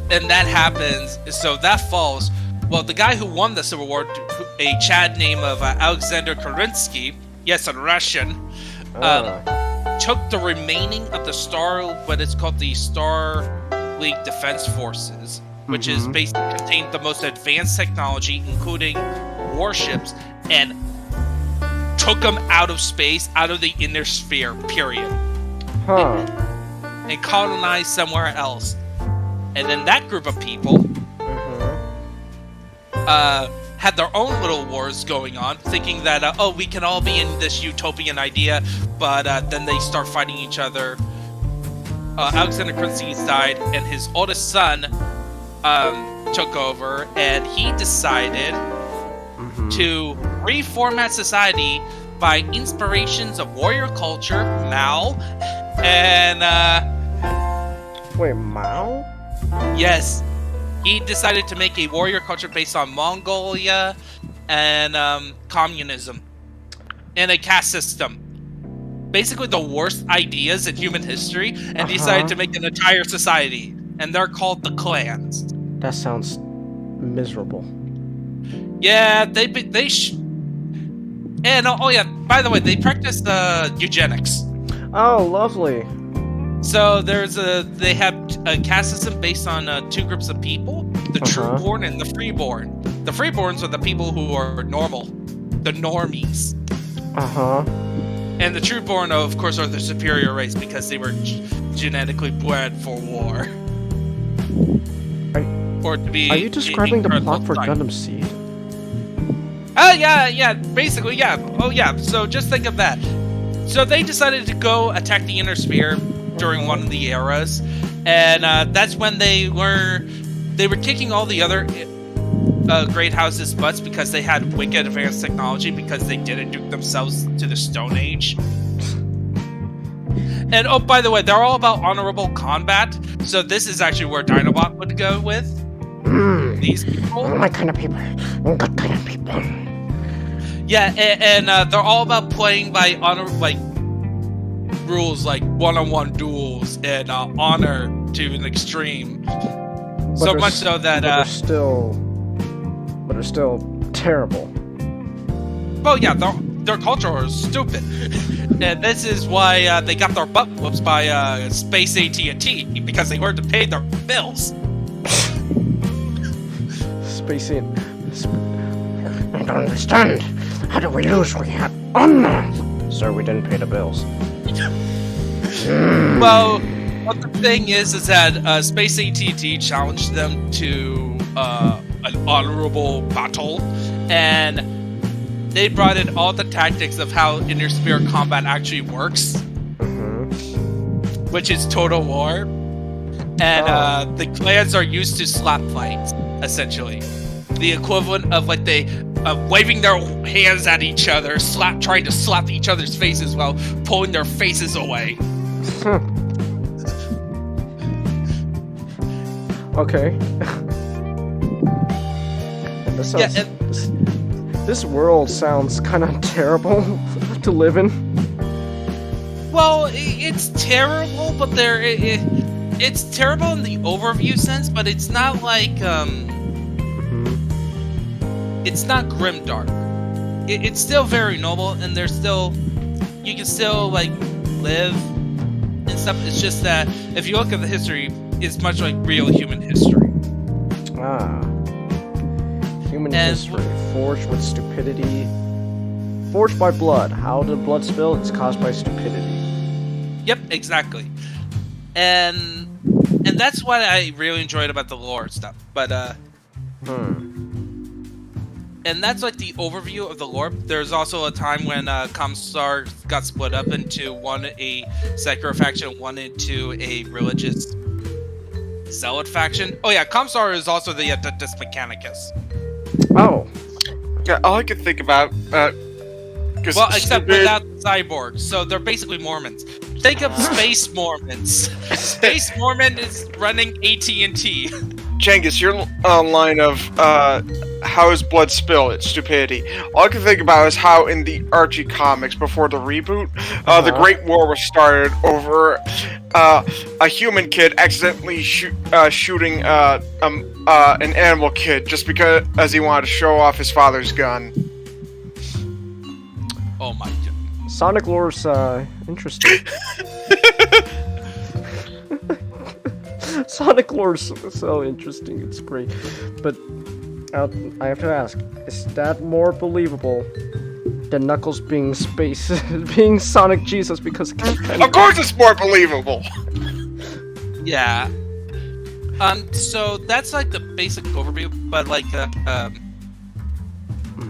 And that happens, so that falls. Well, the guy who won the civil war, a Chad named of Alexander Kerensky, yes, a Russian, took the remaining of the what is called the Star League Defense Forces, which is basically contained the most advanced technology, including warships, and took them out of space, out of the Inner Sphere, period. Huh. And colonized somewhere else. And then that group of people had their own little wars going on, thinking that, we can all be in this utopian idea, but then they start fighting each other. Alexander Kerensky died, and his oldest son took over, and he decided to reformat society by inspirations of warrior culture, Mao, and Wait, Mao? Yes, he decided to make a warrior culture based on Mongolia and communism and a caste system. Basically the worst ideas in human history, and decided to make an entire society, and they're called the clans. That sounds miserable. Yeah, and oh yeah, by the way, they practice eugenics. Oh, lovely. So they have a caste system based on 2 groups of people, the trueborn and the freeborn. The freeborns are the people who are normal, the normies. And the trueborn, of course, are the superior race because they were genetically bred for war. Are you describing the plot for Gundam Seed? Oh, yeah, basically, yeah. Oh, yeah, so just think of that. So they decided to go attack the Inner Sphere during one of the eras, and that's when they were kicking all the other great houses' butts because they had wicked advanced technology because they didn't nuke themselves to the Stone Age. And oh, by the way, they're all about honorable combat, so this is actually where Dinobot would go with these people. My kind of people. Good kind of people. Yeah, and they're all about playing by honor, like rules like one-on-one duels and honor to an extreme. So much so that they're still terrible. Oh yeah, their culture is stupid, and this is why they got their butt whooped by Space AT&T because they weren't to pay their bills. Space I don't understand. How do we lose? We had honor. Sir, we didn't pay the bills. Well, what the thing is that Space AT&T challenged them to an honorable battle, and they brought in all the tactics of how Inner Sphere combat actually works. which is Total War. And the clans are used to slap fights, essentially. The equivalent of like waving their hands at each other, trying to slap each other's faces while pulling their faces away. Okay. This world sounds kind of terrible to live in. Well, it's terrible, but it's terrible in the overview sense, but it's not like it's not grimdark. It's still very noble, and you can still like live and stuff. It's just that if you look at the history, it's much like real human history. Human history, forged with stupidity. Forged by blood. How did blood spill? It's caused by stupidity. Yep, exactly. And that's what I really enjoyed about the lore stuff. But and that's like the overview of the lore. There's also a time when Comstar got split up into one a secular faction, one into a religious zealot faction. Oh yeah, Comstar is also the Adeptus Mechanicus. Oh. Yeah, all I could think about. Well, except without the cyborgs, so they're basically Mormons. Think of Space Mormons. Space Mormon is running AT&T. Cengiz, your line of how is blood spilled? It's stupidity. All I can think about is how in the Archie comics before the reboot, the Great War was started over a human kid accidentally shooting an animal kid just because he wanted to show off his father's gun. Oh my god. Sonic lore's interesting. Sonic lore's so interesting, it's great. But I have to ask, is that more believable than Knuckles being being Sonic Jesus because Of course it's more believable! Yeah. So that's like the basic overview, but like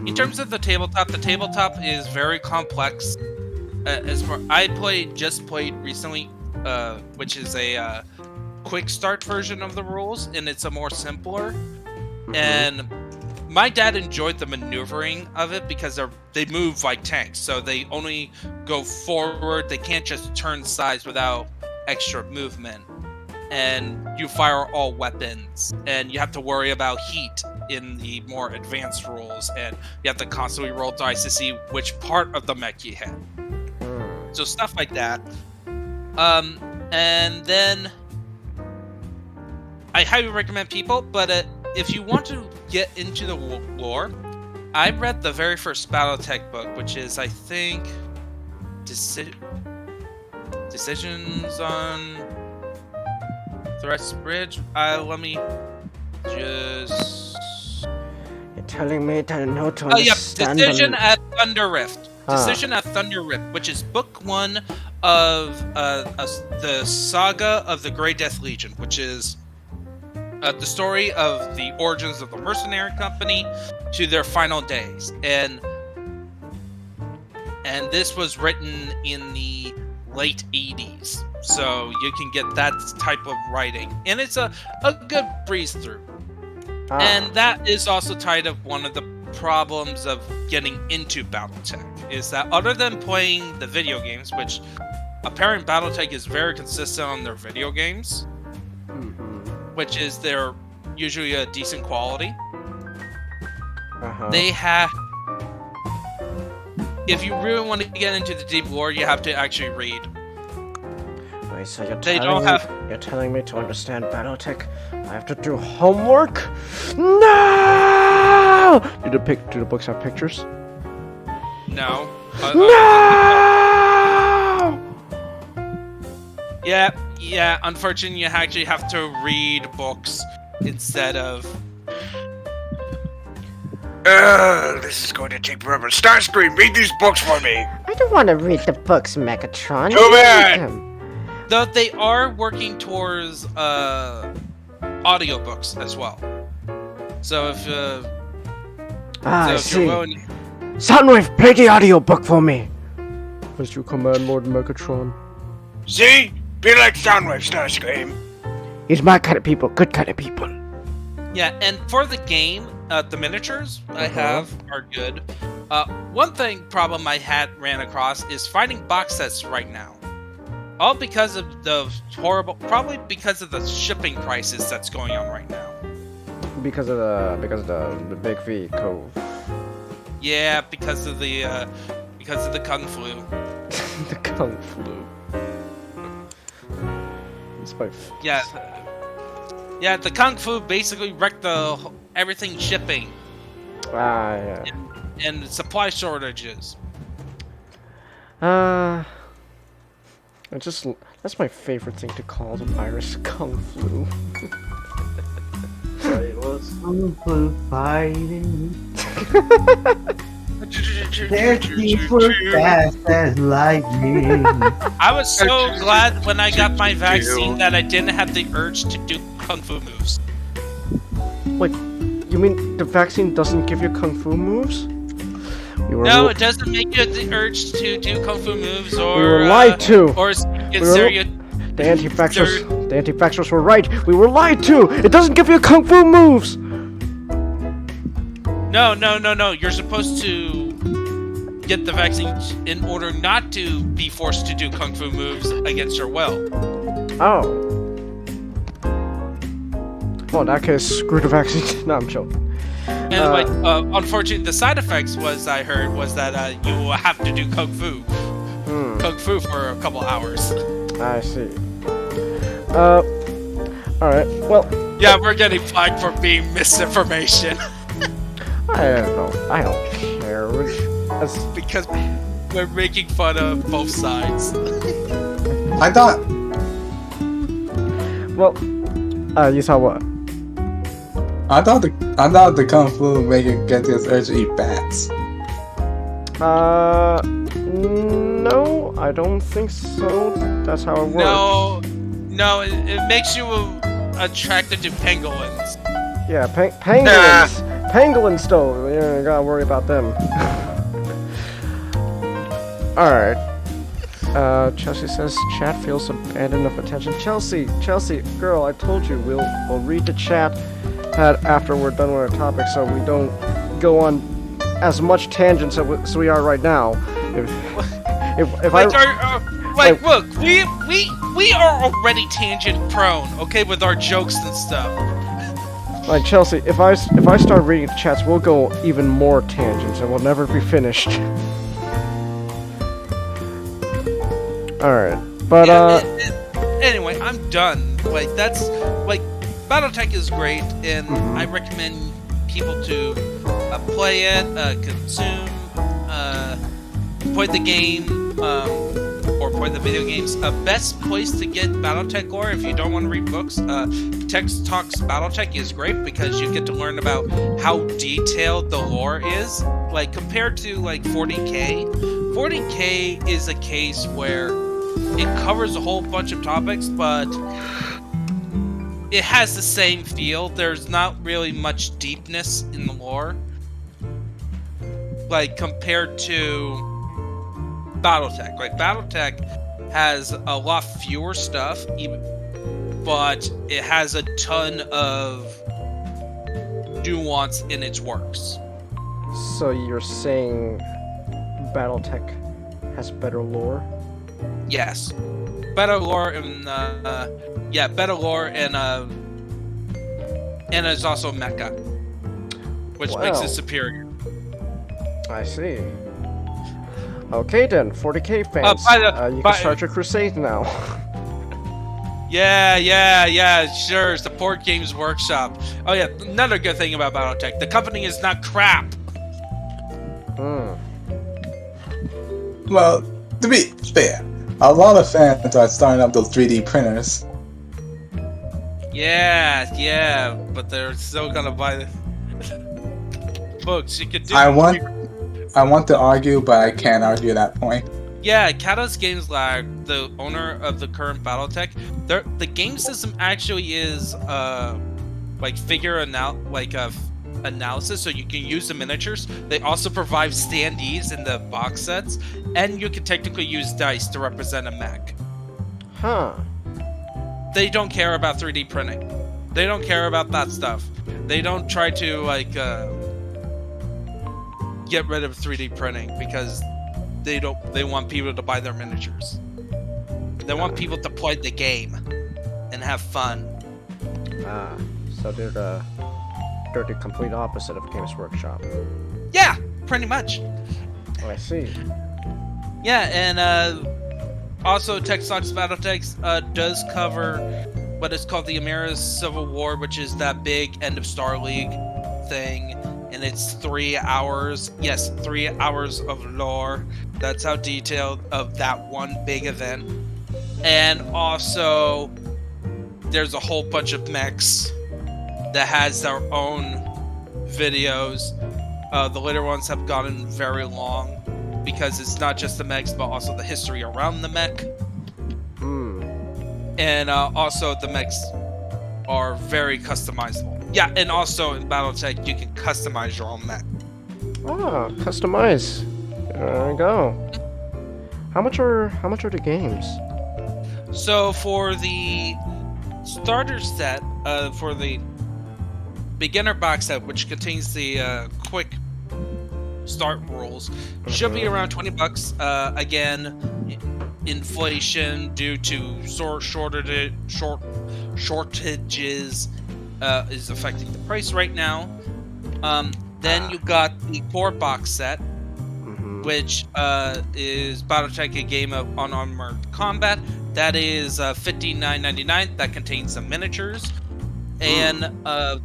in terms of the tabletop is very complex. I just played recently, which is a quick start version of the rules, and it's a more simpler. And my dad enjoyed the maneuvering of it because they move like tanks, so they only go forward. They can't just turn sides without extra movement. And you fire all weapons, and you have to worry about heat in the more advanced rules, and you have to constantly roll dice to see which part of the mech you hit. So stuff like that. And then I highly recommend people, but if you want to get into the lore, I read the very first Battletech book, which is, I think, Decisions on Threats Bridge. Let me just... You're telling me that I know to understand Decision at Thunder Rift. Decision at Thunder Rift, which is book 1 of the saga of the Grey Death Legion, which is the story of the origins of the mercenary company to their final days. And this was written in the late 80s. So you can get that type of writing. And it's a good breeze through. And that is also tied up one of the problems of getting into Battletech, is that other than playing the video games, which apparently Battletech is very consistent on their video games, which is they're usually a decent quality. They have... If you really want to get into the deep lore, you have to actually read. Wait, so you're telling me to understand Battletech, I have to do homework? No! Do the books have pictures? No. No! Yeah, unfortunately you actually have to read books instead of... This is going to take forever. Starscream, read these books for me! I don't want to read the books, Megatron. Too bad! Though they are working towards audiobooks as well. So if I see. You're willing... Soundwave, play the audiobook for me! As you command, Lord Megatron. See? We like Soundwave Starscream. He's my kind of people, good kind of people. Yeah, and for the game, the miniatures I have are good. One problem I ran across is finding box sets right now. All because of the probably because of the shipping crisis that's going on right now. Because of the Big V Cove. Yeah, because of the Kung Flu. The Kung Flu. It's my Yeah, the Kung Fu basically wrecked everything shipping. Yeah. And supply shortages. That's my favorite thing to call the virus, Kung Flu. It was Kung Fu fighting. Their teeth were fast as lightning. I was so glad when I got my vaccine that I didn't have the urge to do Kung Fu moves. Wait, you mean the vaccine doesn't give you Kung Fu moves? No, it doesn't make you the urge to do Kung Fu moves or... We were lied to! Or the anti-vaxxers were right! We were lied to! It doesn't give you Kung Fu moves! No. You're supposed to get the vaccine in order not to be forced to do Kung Fu moves against your will. Oh. Well, in that case, screw the vaccine. No, I'm joking. And unfortunately, the side effects I heard was that you will have to do Kung Fu. Kung Fu for a couple hours. I see. Alright, well... Yeah, we're getting flagged for being misinformation. I don't know. I don't care. That's because we're making fun of both sides. I thought... Well, you saw what? I thought the Kung Fu make you get this urge to eat bats. No, I don't think so. That's how it works. No, it makes you attracted to pangolins. Yeah, pangolins. Pangolins, though. You gotta worry about them. Alright. Chelsea says chat feels abandoned of attention. Chelsea, girl, I told you we'll read the chat after we're done with our topic, so we don't go on as much tangents as we are right now. Look, we are already tangent prone, okay, with our jokes and stuff. Like Chelsea, if I start reading chats, we'll go even more tangents and we'll never be finished. Alright, but anyway, I'm done. Battletech is great, and I recommend people to play it, consume, play the game, or play the video games. Best place to get Battletech lore if you don't want to read books. Text Talks Battletech is great because you get to learn about how detailed the lore is. Like compared to 40K, 40K is a case where it covers a whole bunch of topics, but it has the same feel. There's not really much deepness in the lore, compared to Battletech. Battletech has a lot fewer stuff, but it has a ton of nuance in its works. So you're saying Battletech has better lore? Yes. Better lore and better lore and it's also Mecha, which makes it superior. I see. Okay then, 40K fans, you can start your crusade now. Yeah, sure, support Games Workshop. Oh yeah, another good thing about Battletech, the company is not crap. Well, to be fair, a lot of fans are starting up those 3D printers. Yeah, but they're still gonna buy the books. You could do. I want to argue, but I can't argue that point. Yeah, Kados Games Lab, the owner of the current Battletech, the game system actually is figure analysis, so you can use the miniatures. They also provide standees in the box sets, and you can technically use dice to represent a mech. Huh. they don't care about 3D printing. They don't care about that stuff. They don't try to like get rid of 3D printing because they want people to buy their miniatures. They want people to play the game and have fun. So they're the complete opposite of Games Workshop. Yeah, pretty much. Oh, I see. Yeah, and also Tech Talks Battletech does cover what is called the America's Civil War, which is that big end of Star League thing, and it's 3 hours. Yes, 3 hours of lore. That's how detailed of that one big event. And also, there's a whole bunch of mechs that has their own videos. The later ones have gotten very long because it's not just the mechs, but also the history around the mech. And also the mechs are very customizable. Yeah, and also in Battletech you can customize your own mech. Ah, customize. There we go. How much are the games? So for the starter set, for the beginner box set, which contains the quick start rules, should be around $20. Again, inflation due to shortages is affecting the price right now. Then you got the core box set, which is Battletech, a game of unarmored combat. That is $59.99. That contains some miniatures and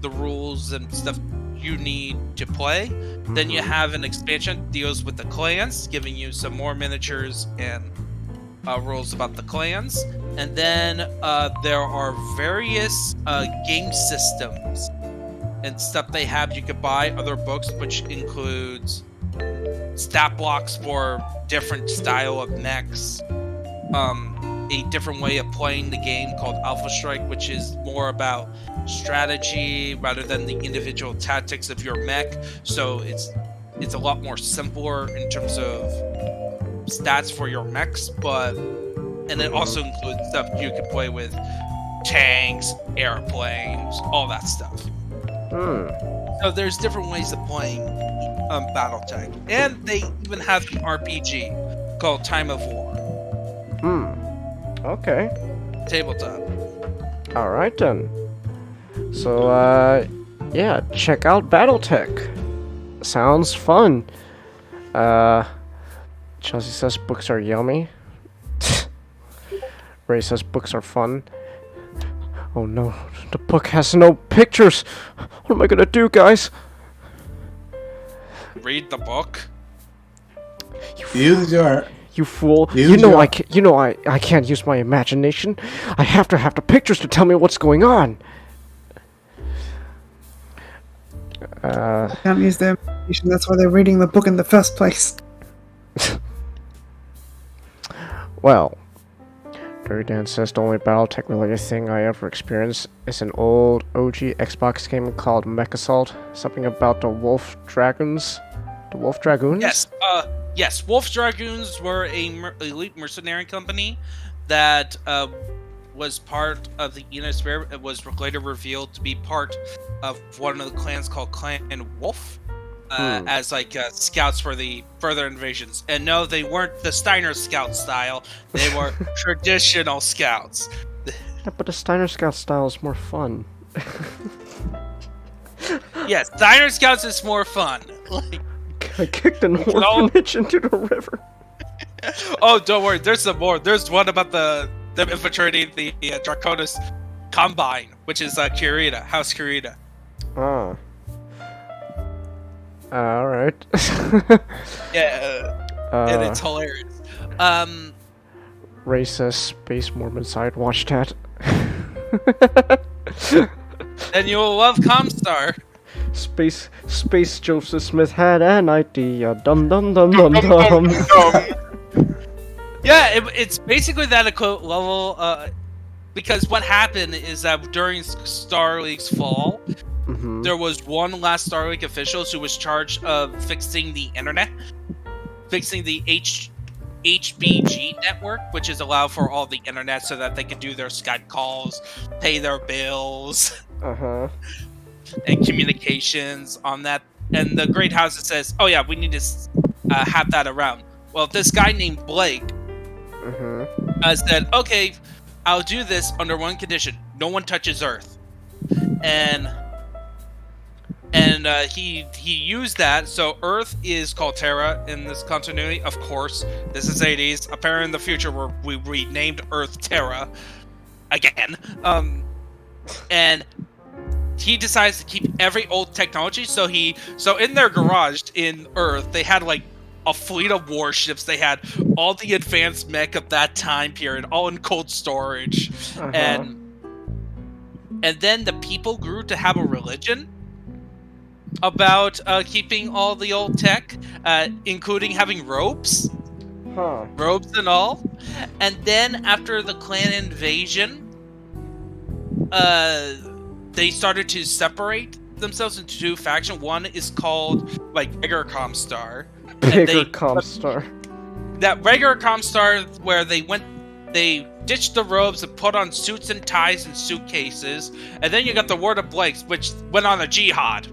the rules and stuff you need to play. Then you have an expansion that deals with the clans, giving you some more miniatures and rules about the clans. And then there are various game systems and stuff they have. You could buy other books, which includes stat blocks for different style of mechs, a different way of playing the game called Alpha Strike, which is more about strategy rather than the individual tactics of your mech. So it's a lot more simpler in terms of stats for your mechs, and it also includes stuff you can play with tanks, airplanes, all that stuff. So there's different ways of playing Battletech, and they even have an RPG called Time of War. Okay. Tabletop. All right then. So yeah, check out Battletech. Sounds fun. Chelsea says books are yummy. Ray says books are fun. Oh no, the book has no pictures. What am I gonna do, guys? Read the book. You fool! You know I can't use my imagination. I have to have the pictures to tell me what's going on. Can't use their imagination. That's why they're reading the book in the first place. Well, Dirty Dan says the only Battletech related thing I ever experienced is an old OG Xbox game called Mecha Assault. Something about the Wolf Dragoons. The Wolf Dragoons? Yes, Wolf Dragoons were a elite mercenary company that was part of the Enosphere. It was later revealed to be part of one of the clans called Clan Wolf, as like scouts for the further invasions. And no, they weren't the Steiner Scout style. They were traditional scouts. Yeah, but the Steiner Scout style is more fun. Yes, Steiner Scouts is more fun. Like, I kicked an orphanage into the river. Oh, don't worry. There's some more. There's one about them infiltrating the Draconis Combine, which is Kurita, House Kurita. Oh. Alright. Yeah, and it's hilarious. Ray says Space Mormon side watch that. And you'll love Comstar. Space Joseph Smith had an idea. Dum dum dum dum dum. Yeah, it's basically that level. Because what happened is that during Star League's fall, there was one last Star League official who was charged of fixing the internet, fixing the HBG network, which is allowed for all the internet so that they can do their Skype calls, pay their bills, and communications on that. And the Great House says, "Oh yeah, we need to have that around." Well, this guy named Blake said, "Okay, I'll do this under one condition: no one touches Earth." And he used that, so Earth is called Terra in this continuity. Of course, this is 80s. Apparently, in the future, we renamed Earth Terra again. And he decides to keep every old technology. So in their garage in Earth, they had like a fleet of warships. They had all the advanced mech of that time period, all in cold storage, and then the people grew to have a religion about keeping all the old tech, including having robes and all. And then after the clan invasion, they started to separate themselves into two factions. One is called like Bigger Comstar. Bigger Comstar. That regular Comstar where they ditched the robes and put on suits and ties and suitcases. And then you got the Word of Blakes, which went on a jihad.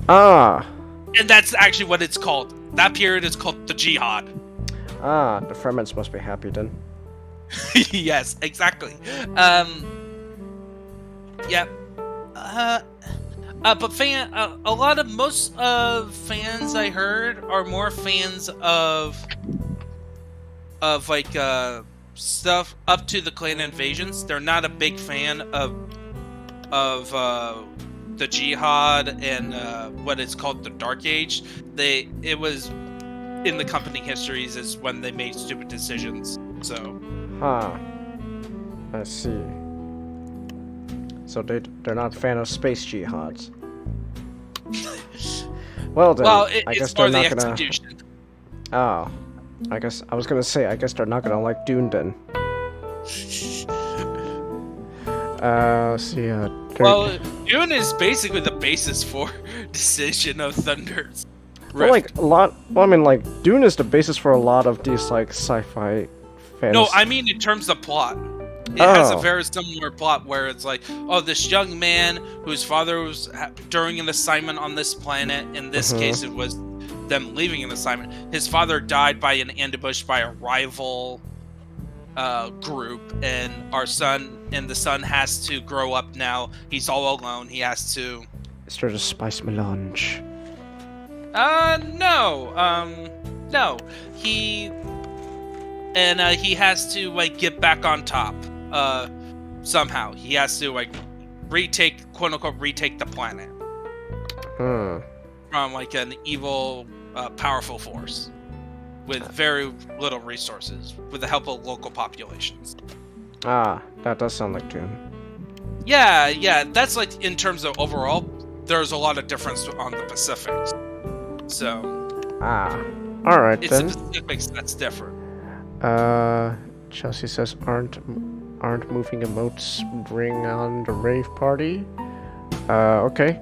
And that's actually what it's called. That period is called the jihad. The Fremens must be happy then. Yes, exactly. Yeah. But most fans I heard are more fans of like stuff up to the clan invasions. They're not a big fan of the jihad and what is called the Dark Age. It was in the company histories is when they made stupid decisions. So. I see. So they're not a fan of space jihads. Well then, I guess they're not gonna. Execution. Oh, I guess I was gonna say I guess they're not gonna like Dune then. See. Well, Dune is basically the basis for Decision of Thunder's Rift. Well, like a lot. Well, I mean, like Dune is the basis for a lot of these like sci-fi fantasy. No, I mean in terms of plot. It has a very similar plot where it's like, oh, this young man whose father was during an assignment on this planet. In this case, it was them leaving an assignment. His father died by an ambush by a rival group, and the son has to grow up now. He's all alone. He has to. Is there a spice melange? No. He has to like get back on top. Somehow he has to like quote unquote retake the planet from like an evil, powerful force with very little resources, with the help of local populations. That does sound like Dune. Yeah. That's like in terms of overall, there's a lot of difference on the Pacifics. So. All right it's then. It's the Pacifics that's different. Chelsea says aren't moving emotes bring on the rave party? Okay.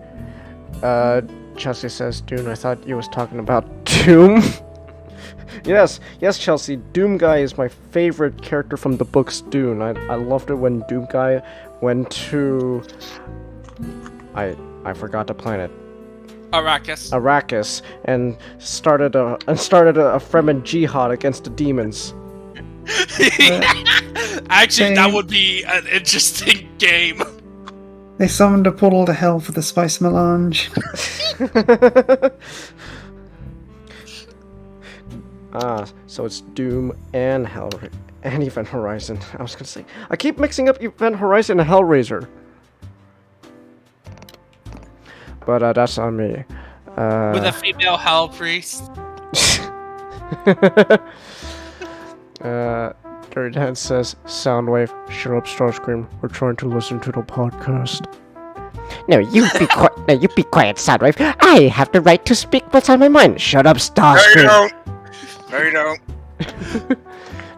Chelsea says, Dune, I thought you was talking about Doom. Yes, Chelsea, Doom Guy is my favorite character from the books Dune. I loved it when Doom Guy went to... I forgot the planet. Arrakis, and started a Fremen jihad against the demons. Actually, that would be an interesting game. They summoned a portal to hell for the spice melange. So it's Doom and and Event Horizon. I was gonna say, I keep mixing up Event Horizon and Hellraiser. But that's on me. With a female hell priest. Dirty Dan says, Soundwave, shut up, Starscream. We're trying to listen to the podcast. No, you be quiet. No, you be quiet, Soundwave. I have the right to speak what's on my mind. Shut up, Starscream. No, you don't.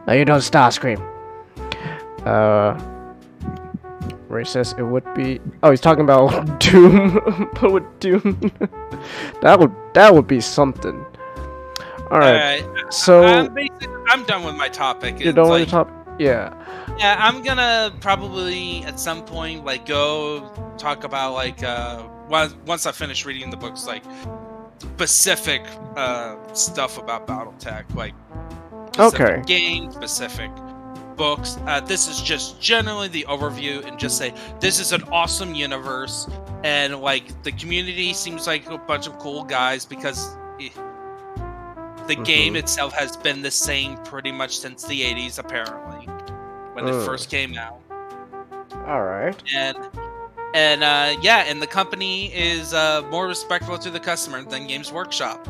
No, you don't, Starscream. Ray says it would be. Oh, he's talking about Doom. But with Doom, that would be something. All right. So I'm done with my topic. You're done with the top. Yeah. Yeah, I'm gonna probably at some point like go talk about like once I finish reading the books, like specific stuff about BattleTech, like specific game, specific books. This is just generally the overview, and just say this is an awesome universe, and like the community seems like a bunch of cool guys because the game itself has been the same pretty much since the 80s, apparently, when it first came out. All right. And the company is more respectful to the customer than Games Workshop.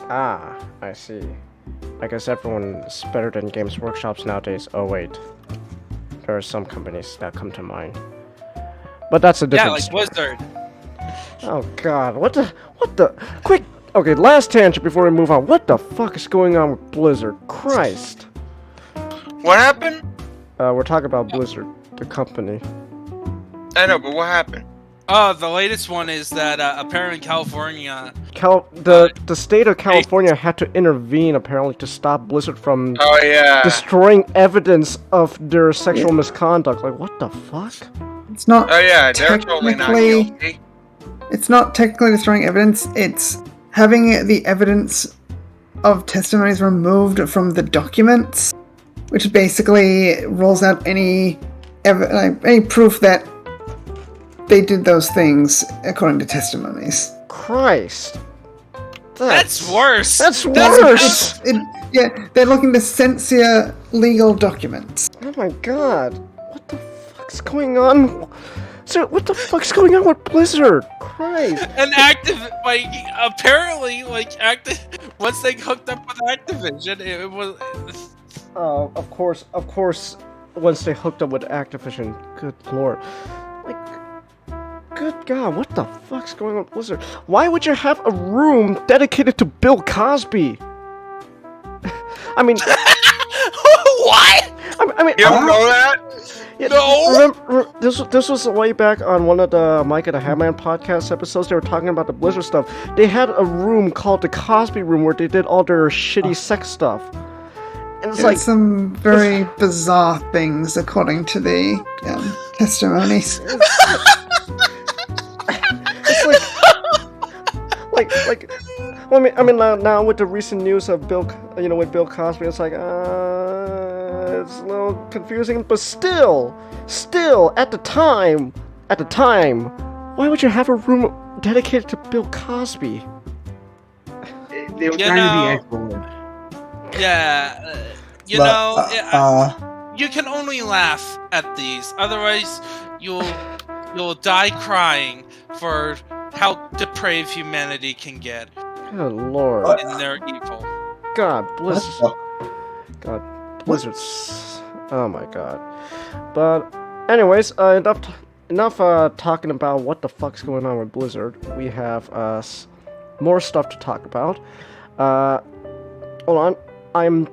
Ah, I see. I guess everyone's better than Games Workshops nowadays. Oh wait, there are some companies that come to mind, but that's a different. Yeah, like Blizzard. Oh God, what the? Quick. Okay, last tangent before we move on. What the fuck is going on with Blizzard? Christ. What happened? We're talking about Blizzard, the company. I know, but what happened? Oh, the latest one is that apparently California... The state of California had to intervene, apparently, to stop Blizzard from destroying evidence of their sexual misconduct. Like, what the fuck? It's not they're totally not guilty. It's not technically destroying evidence, it's having the evidence of testimonies removed from the documents, which basically rules out any proof that they did those things according to testimonies. Christ. That's worse. That's worse. They're looking to censor legal documents. Oh my God. What the fuck's going on? So, what the fuck's going on with Blizzard? Christ. And apparently, once they hooked up with Activision, it was... Oh, of course, once they hooked up with Activision, good lord. Like, good God, what the fuck's going on with Blizzard? Why would you have a room dedicated to Bill Cosby? I mean... What? I mean, you don't know that? Yeah, no. Remember, this was way back on one of the Mike and the Hamman podcast episodes. They were talking about the Blizzard stuff. They had a room called the Cosby Room where they did all their shitty sex stuff. And it's like some very bizarre things according to the testimonies. It's like. Well, I mean, now with the recent news of with Bill Cosby, it's like, it's a little confusing, but still, at the time, why would you have a room dedicated to Bill Cosby? They were trying to be expert. Yeah, you can only laugh at these. Otherwise, you'll die crying for how depraved humanity can get. Good lord. In their evil. God, Blizzard. God, Blizzard's. Oh my God. But, anyways, enough talking about what the fuck's going on with Blizzard. We have more stuff to talk about. Hold on.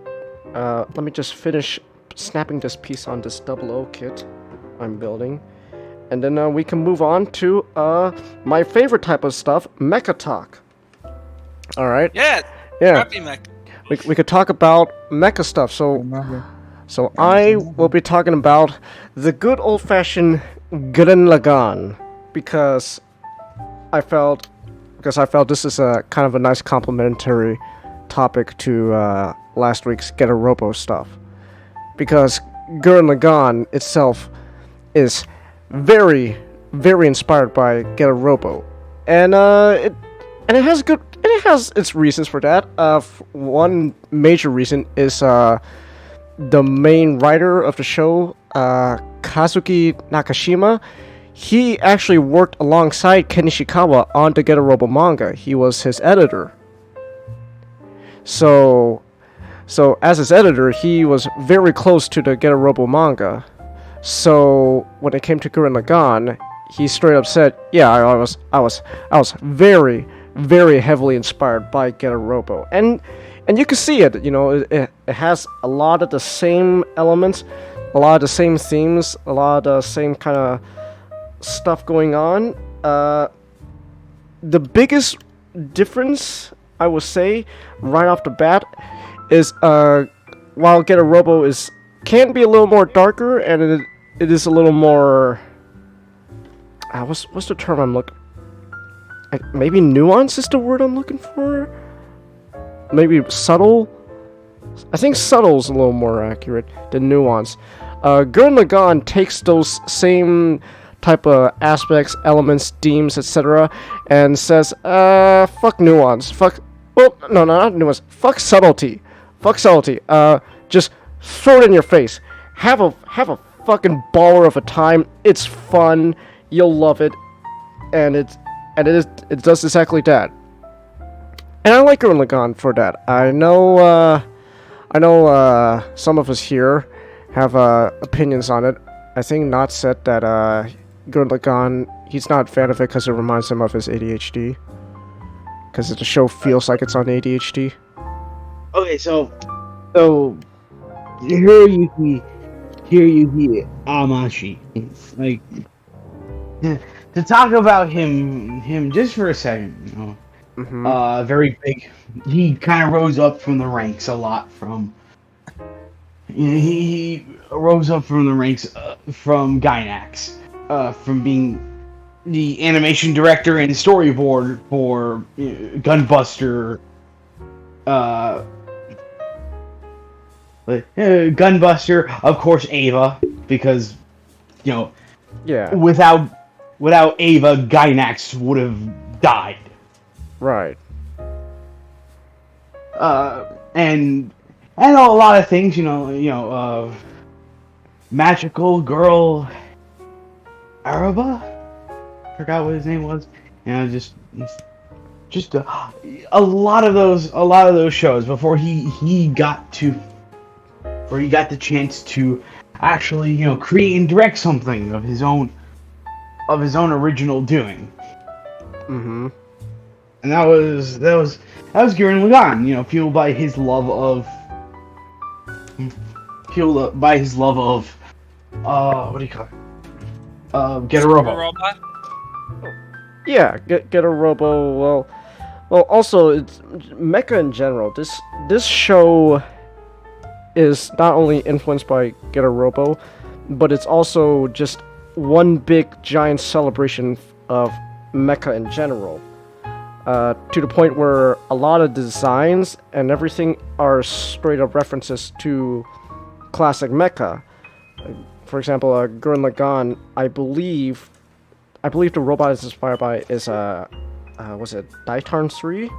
Let me just finish snapping this piece on this 00 kit I'm building. And then we can move on to my favorite type of stuff, Mecha Talk. All right. Yeah. Happy Mecha. We could talk about mecha stuff. So I will be talking about the good old-fashioned Gurren Lagann because I felt this is a kind of a nice complementary topic to last week's Get a Robo stuff, because Gurren Lagann itself is very, very inspired by Get a Robo, and it has its reasons for that. One major reason is the main writer of the show, Kazuki Nakashima. He actually worked alongside Ken Ishikawa on the Get a Robo manga. He was his editor. So as his editor, he was very close to the Get a Robo manga. So when it came to Gurren Lagann, he straight up said, "Yeah, I was very, very heavily inspired by Get a Robo," and you can see it. You know, it has a lot of the same elements, a lot of the same themes, a lot of the same kind of stuff going on. The biggest difference, I would say, right off the bat is while Get a Robo can be a little more darker, and it is a little more what's the term I'm looking? Maybe nuance is the word I'm looking for. Maybe subtle. I think subtle is a little more accurate than nuance. Gurren Lagann takes those same type of aspects, elements, themes, etc., and says, fuck nuance. No, not nuance. Fuck subtlety. Fuck subtlety. Just throw it in your face. Have a fucking baller of a time. It's fun. You'll love it, and it does exactly that. And I like Gurren Lagann for that. I know some of us here have opinions on it. I think Not said that Gurren Lagann, he's not a fan of it because it reminds him of his ADHD. Because the show feels like it's on ADHD. Okay, so here you hear Amashi. Like, to talk about him just for a second, you know. Mm-hmm. Very big. He kind of rose up from the ranks a lot from. He rose up from the ranks from Gainax, from being the animation director and storyboard for Gunbuster. Gunbuster, of course, Ava, because Yeah. without Ava, Gainax would have died. Right. And a lot of things, Magical Girl Araba? Forgot what his name was. Just a lot of those shows before he got the chance to actually, create and direct something of his own original doing. Mm-hmm. And that was Gurren Lagann, fueled by his love of what do you call it? Get a Robo. Yeah, get a Robo. Well, also it's Mecha in general. This show is not only influenced by Get a Robo, but it's also just one big giant celebration of Mecha in general. To the point where a lot of designs and everything are straight up references to classic Mecha. For example, Gurren Lagann, I believe the robot is inspired by was it Daitarn 3?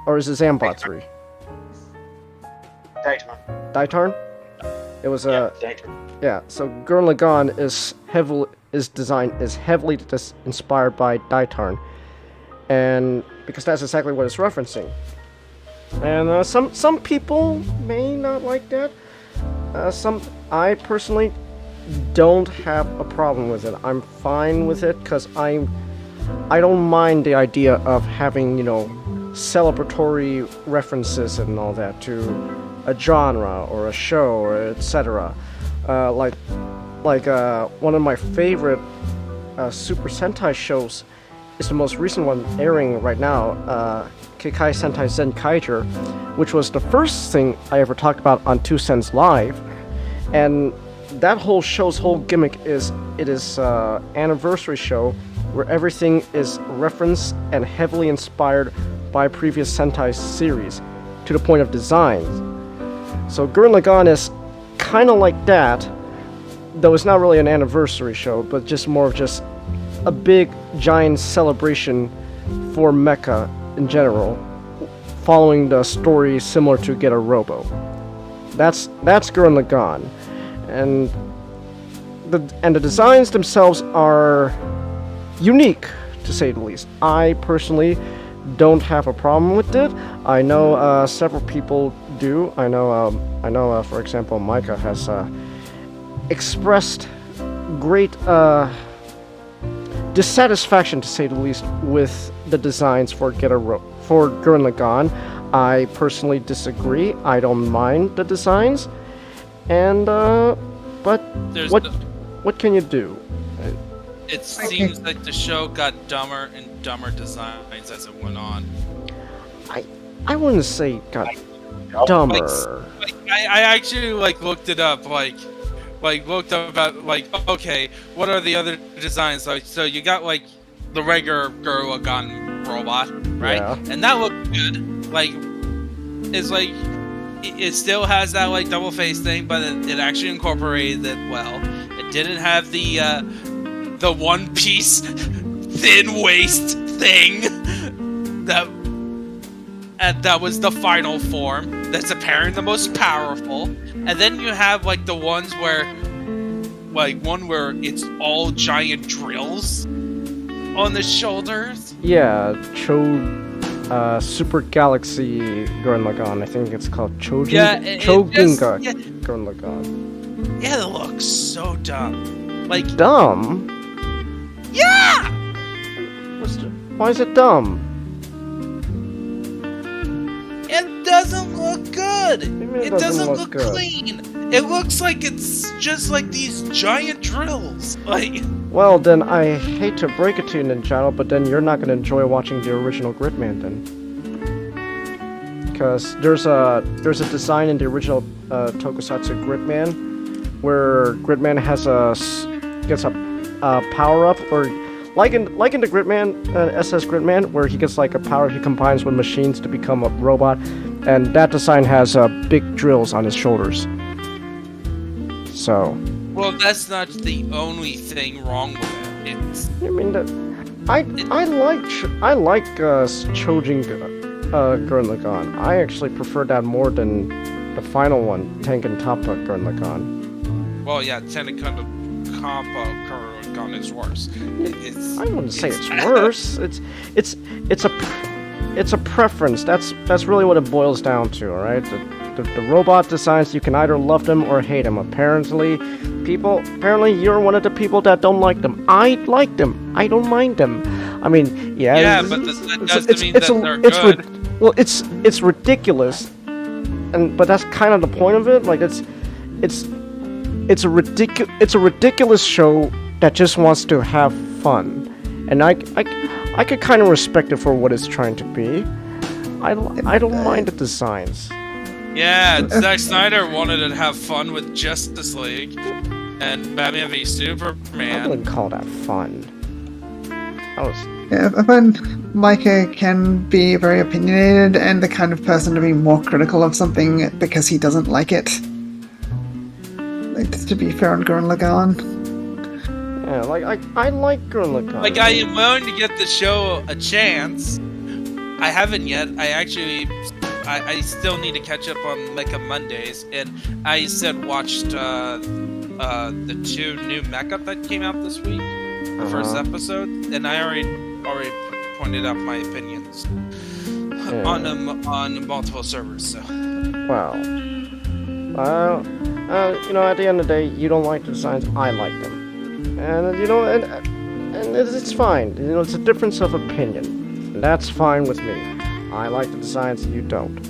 Or is it Zambot 3? Daitarn? It was yeah, so Gurren Lagann is heavily inspired by Daitarn. And because that's exactly what it's referencing. And some people may not like that. I personally don't have a problem with it. I'm fine with it because I don't mind the idea of having, celebratory references and all that to a genre or a show or etc. Like one of my favorite Super Sentai shows is the most recent one airing right now, Kekai Sentai Zenkaiger, which was the first thing I ever talked about on 2 Cents Live. And that whole show's whole gimmick is it is an anniversary show where everything is referenced and heavily inspired by previous Sentai series to the point of designs. So Gurren Lagann is kind of like that, though it's not really an anniversary show, but just more of just a big giant celebration for Mecha in general, following the story similar to Get a Robo. That's Gurren Lagann, and the designs themselves are unique, to say the least. I personally don't have a problem with it. I know several people do. I know, for example, Mecha has expressed great dissatisfaction, to say the least, with the designs for Gurren Lagann. I personally disagree. I don't mind the designs, and but what can you do? It seems like the show got dumber and dumber designs as it went on. I wouldn't say it got dumber. I actually looked it up, looked up about okay, what are the other designs? So you got the regular Gurren Lagann robot, right? Yeah. And that looked good. It's it still has that double face thing, but it actually incorporated it well. It didn't have the One Piece thin waist thing that was the final form. That's apparently the most powerful. And then you have the ones where one where it's all giant drills on the shoulders. Yeah, Super Galaxy Gurren Lagann. I think it's called Choginga Gurren Lagann. Yeah, it looks so dumb. Dumb? Yeah! Why is it dumb? It doesn't look good. It doesn't look good? clean. It looks like it's just these giant drills. Well, then I hate to break it to you, Ninjato, but then you're not gonna enjoy watching the original Gridman then. Because there's a design in the original Tokusatsu Gridman where Gridman gets a power up, or like in the Gridman SS Gridman, where he gets a power he combines with machines to become a robot, and that design has big drills on his shoulders. So. Well, that's not the only thing wrong with it. I like Chojin Gurren Lagann. I actually prefer that more than the final one, Tengen Toppa Gurren Lagann. Well, yeah, Tengen Toppa Gurren Lagann is worse. I wouldn't say it's worse. It's a preference. That's really what it boils down to, all right? The robot designs, you can either love them or hate them. Apparently you're one of the people that don't like them. I like them. I don't mind them. I mean, yeah. Yeah, but that doesn't mean that they're good. Well, it's ridiculous, but that's kind of the point of it. It's a ridiculous show that just wants to have fun, and I could kind of respect it for what it's trying to be. I don't mind the designs. Yeah, Zack Snyder wanted to have fun with Justice League and Batman v Superman. I wouldn't call that fun. Yeah, I find Micah can be very opinionated and the kind of person to be more critical of something because he doesn't like it. To be fair on Gurren Lagann. Yeah, I like Gurren Lagann. I am willing to get the show a chance. I haven't yet. I still need to catch up on Mecha Mondays, and I watched the 2 new Mecha that came out this week, the first episode, and I already pointed out my opinions on multiple servers. So. Wow. At the end of the day, you don't like the designs. I like them, and it's fine. It's a difference of opinion. And that's fine with me. I like the designs, you don't.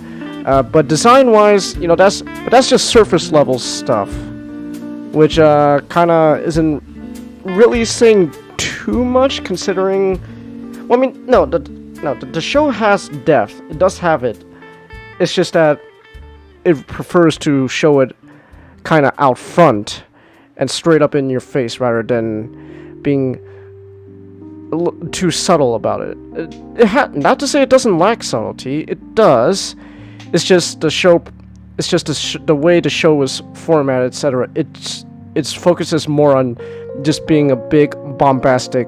But design-wise, that's just surface level stuff, which kind of isn't really saying too much, considering. Well, I mean, the show has depth. It does have it. It's just that it prefers to show it kind of out front and straight up in your face, rather than being too subtle about it. Not to say it doesn't lack subtlety. It does. It's just the show. It's just the way the show is formatted, etc. It focuses more on just being a big bombastic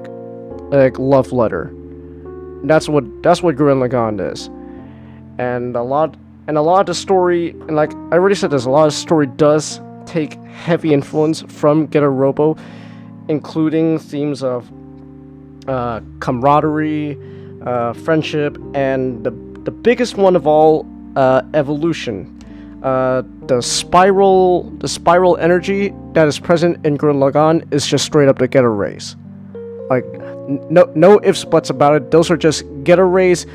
love letter. That's what Gurren Lagann is, and a lot of the story, and I already said, there's a lot of story does take heavy influence from Getter Robo, including themes of camaraderie, friendship, and the biggest one of all, evolution. The spiral energy that is present in Gurren Lagann is just straight up the Getter rays. No ifs buts about it. Those are just Getter rays.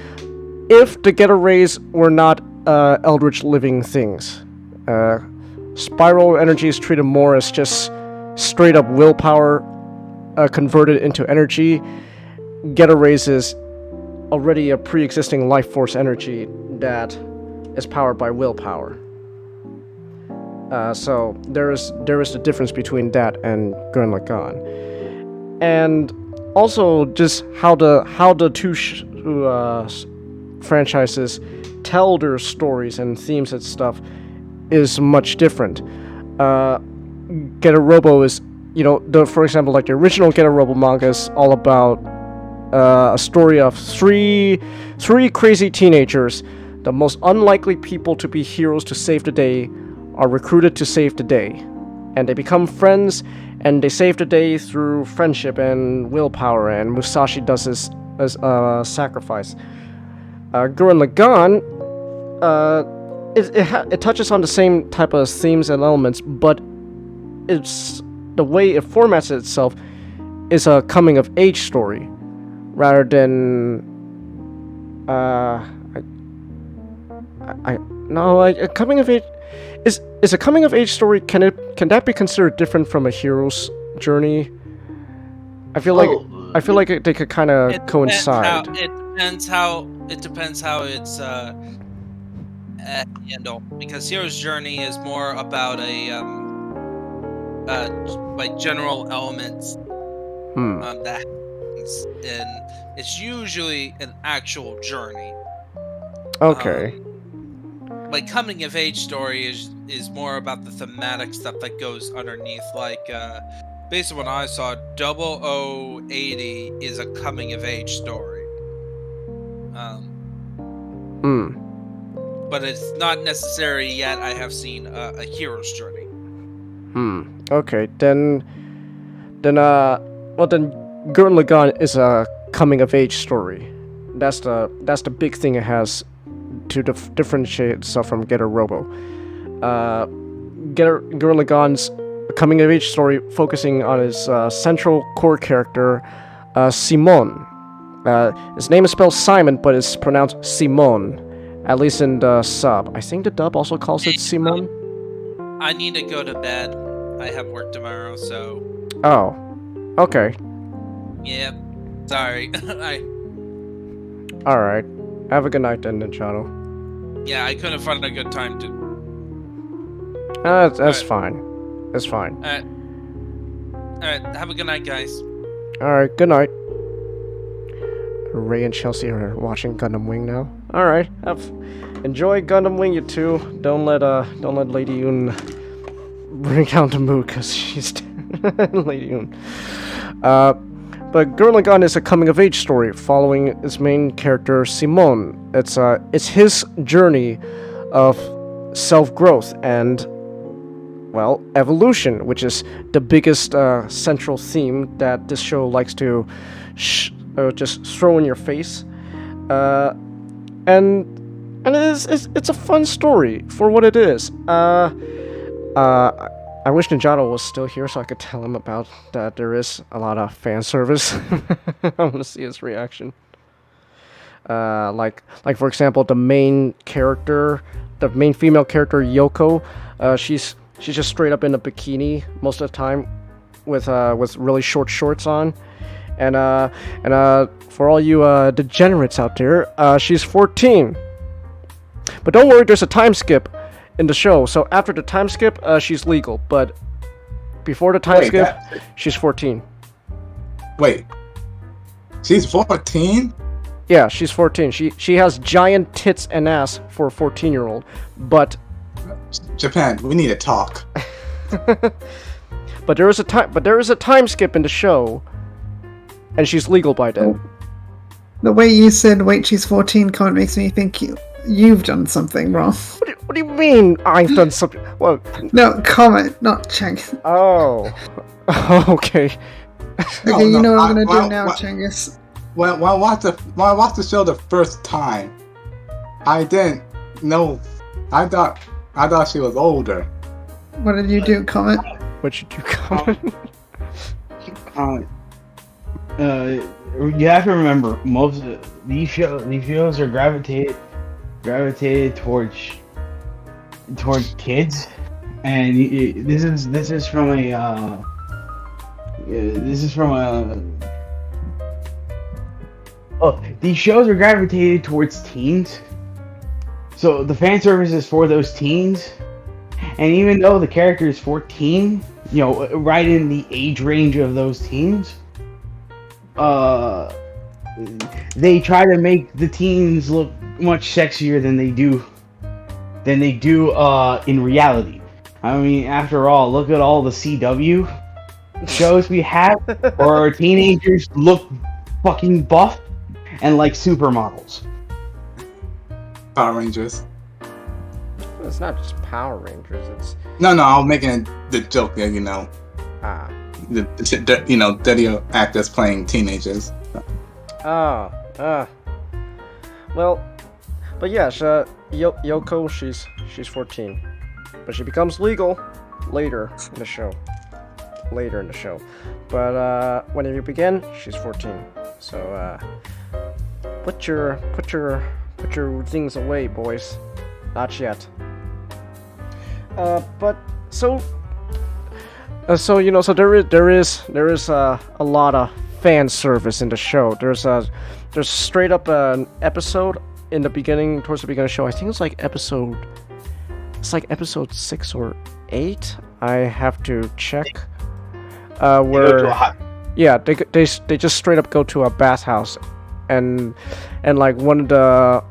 If the Getter rays were not eldritch living things, spiral energy is treated more as just straight up willpower converted into energy. Getter rays is already a pre-existing life force energy that is powered by willpower. So there is the difference between that and Gurren Lagann, and also just how the two franchises tell their stories and themes and stuff is much different. Getter Robo is, for example, like the original Getter Robo manga is all about a story of three crazy teenagers, the most unlikely people to be heroes to save the day, are recruited to save the day, and they become friends, and they save the day through friendship and willpower, and Musashi does his sacrifice. Gurren Lagann, it touches on the same type of themes and elements, but it's the way it formats itself is a coming of age story rather than a coming of age is a coming of age story. Can that be considered different from a hero's journey? I feel like they could kind of coincide. It depends how it's handled, because hero's journey is more about a like general elements that happens, and it's usually an actual journey. Okay. Like coming of age story is more about the thematic stuff that goes underneath. Like based on what I saw, 0080 is a coming of age story. But it's not necessary yet. I have seen a hero's journey. Okay, then Gurren Lagann is a coming of age story. That's the big thing it has to differentiate itself from Getter Robo. Gurren Lagann's coming of age story focusing on his central core character, Simon. His name is spelled Simon, but it's pronounced Simon, at least in the sub. I think the dub also calls it Simon. I need to go to bed. I have work tomorrow, so... Oh. Okay. Yep. Sorry. Alright. Have a good night then, Ninjato. Yeah, I couldn't find a good time to... That's Alright. fine. It's fine. Alright, have a good night, guys. Alright, good night. Ray and Chelsea are watching Gundam Wing now. Alright, enjoy Gundam Wing, you two. Don't let Lady Yoon bring down the mood, cause she's Lady Yoon. But Gurren Lagann is a coming-of-age story following its main character Simon. It's his journey of self-growth and, well, evolution, which is the biggest central theme that this show likes to just throw in your face. And it's a fun story for what it is. I wish Ninjato was still here so I could tell him about that there is a lot of fan service. I want to see his reaction. Like for example, the main female character Yoko, she's just straight up in a bikini most of the time with really short shorts on. And for all you degenerates out there, she's 14. But don't worry, there's a time skip in the show. So after the time skip, she's legal. But before the time skip, she's 14. Wait. She's 14? Yeah, she's 14. She has giant tits and ass for a 14-year-old. But Japan, we need to talk. But there is a time skip in the show. And she's legal by then. The way you said, wait, she's 14, kind of makes me think you've done something wrong. What do you mean I've done something? Well, no, comment, not Cheng. Oh. Okay. Okay, you know what I'm gonna do now, Chengus. When I watched the show the first time, I didn't know. I thought she was older. What did you do, comment? What did you comment? You have to remember, most of these shows are gravitated towards kids, and this is from a these shows are gravitated towards teens. So the fan service is for those teens. And even though the character is 14, you know, right in the age range of those teens, they try to make the teens look much sexier than they do in reality. I mean, after all, look at all the CW shows we have where our teenagers look fucking buff and like supermodels. Power Rangers. It's not just Power Rangers. It's No, I'm making the joke that the video actors playing teenagers. Well, but yeah, Yoko, she's 14, but she becomes legal later in the show. But when you begin, she's 14. So put your things away, boys. Not yet. But so there is a lot of fan service in the show. There's straight up an episode in the beginning, towards the beginning of the show. I think it's like episode 6 or 8. I have to check. Where they just straight up go to a bathhouse, and like one of the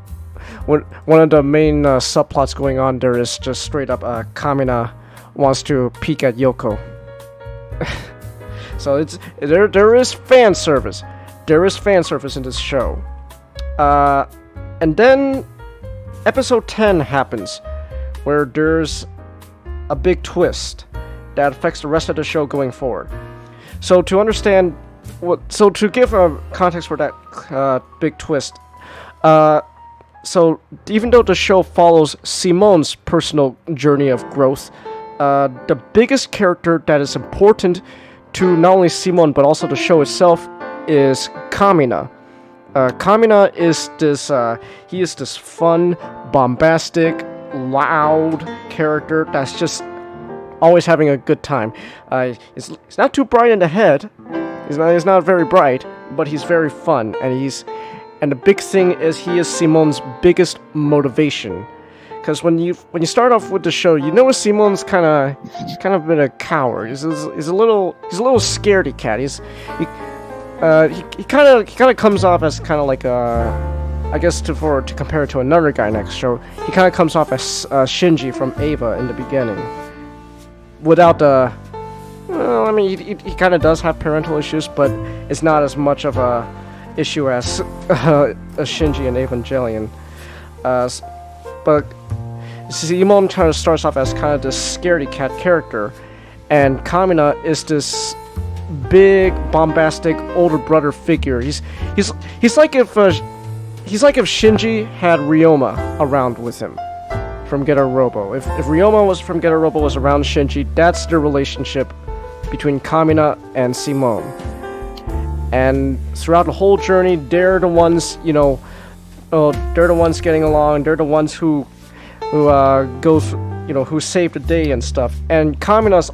main subplots going on there is just straight up Kamina wants to peek at Yoko. So there is fan service. There is fan service in this show. And then episode 10 happens, where there's a big twist that affects the rest of the show going forward. So to understand to give a context for that big twist, so even though the show follows Simone's personal journey of growth, the biggest character that is important to not only Simone but also the show itself is Kamina. Kamina is this fun, bombastic, loud character that's just always having a good time. He's not too bright in the head. He's not very bright, but he's very fun, and the big thing is he is Simone's biggest motivation. Because when you start off with the show, you notice Simone's kind of been a coward. He's a little scaredy cat. He kind of comes off as kind of like I guess to compare it to another guy next show, he kind of comes off as Shinji from Eva in the beginning. Without the, well, I mean, he kind of does have parental issues, but it's not as much of a issue as Shinji in Evangelion. But Simone kind of starts off as kind of this scaredy cat character, and Kamina is this big, bombastic older brother figure. He's like if Shinji had Ryoma around with him from Getter Robo. If Ryoma from Getter Robo was around Shinji, that's the relationship between Kamina and Simone. And throughout the whole journey, they're the ones, they're the ones getting along. They're the ones who save the day and stuff. And Kamina's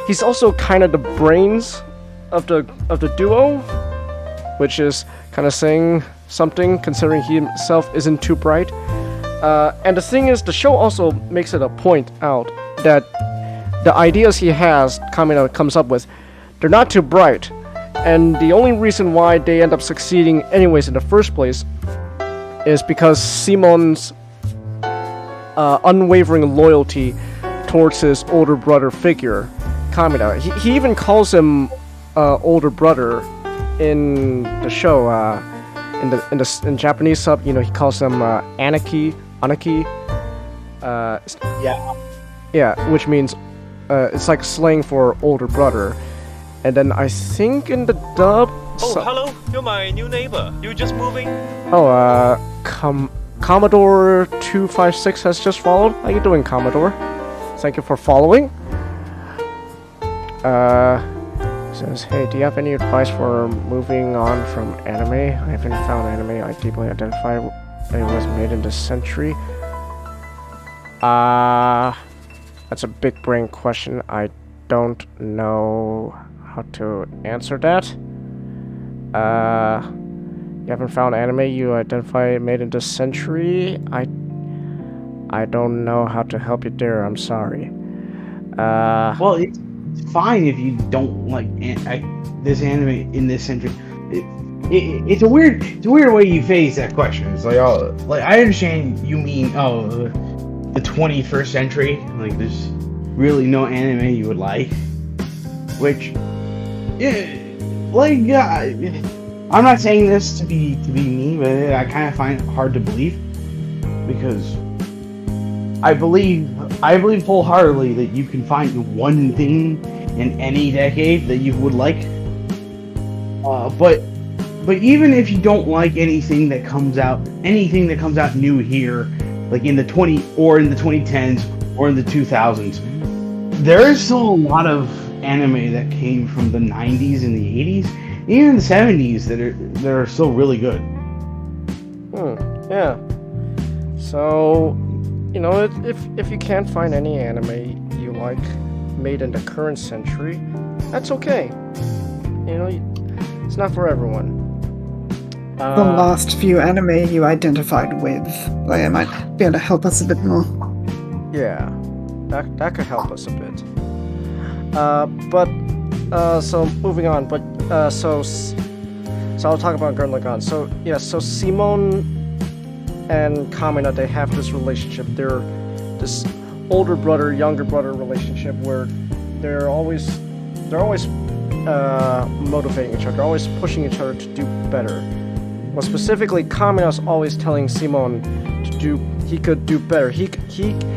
he's also kind of the brains of the duo, which is kind of saying something considering he himself isn't too bright. And the thing is, the show also makes it a point out that the ideas Kamina comes up with, they're not too bright. And the only reason why they end up succeeding anyways in the first place is because Simone's unwavering loyalty towards his older brother figure, Kamina. He even calls him older brother in the show. In Japanese sub, he calls him Anaki. Yeah, which means it's like slang for older brother. And then I think in the dub. Hello, you're my new neighbor. You just moving? Commodore 256 has just followed. How you doing, Commodore? Thank you for following. Says, hey, do you have any advice for moving on from anime? I haven't found anime I deeply identify that it was made in this century. That's a big brain question. I don't know how to answer that. You haven't found anime you identify made in this century? I don't know how to help you there. I'm sorry. Well, it's fine if you don't like this anime in this century. It's a weird way you face that question. It's like, oh, like I understand you mean the 21st century. Like there's really no anime you would like, which, yeah, like I'm not saying this to be mean, but I kind of find it hard to believe because I believe wholeheartedly that you can find one thing in any decade that you would like. But even if you don't like anything that comes out new here, like in the 2010s or in the 2000s, there is still a lot of anime that came from the 90s and the 80s, even the 70s that are still really good. Yeah. So, you know, if you can't find any anime you like made in the current century, that's okay. You know, it's not for everyone. The last few anime you identified with, like, it might be able to help us a bit more. Yeah, that could help us a bit. So moving on. So I'll talk about Gurren Lagann. So yeah, so Simon and Kamina, they have this relationship. They're this older brother, younger brother relationship where they're always motivating each other, always pushing each other to do better. Well, specifically, Kamina's always telling Simon he could do better. He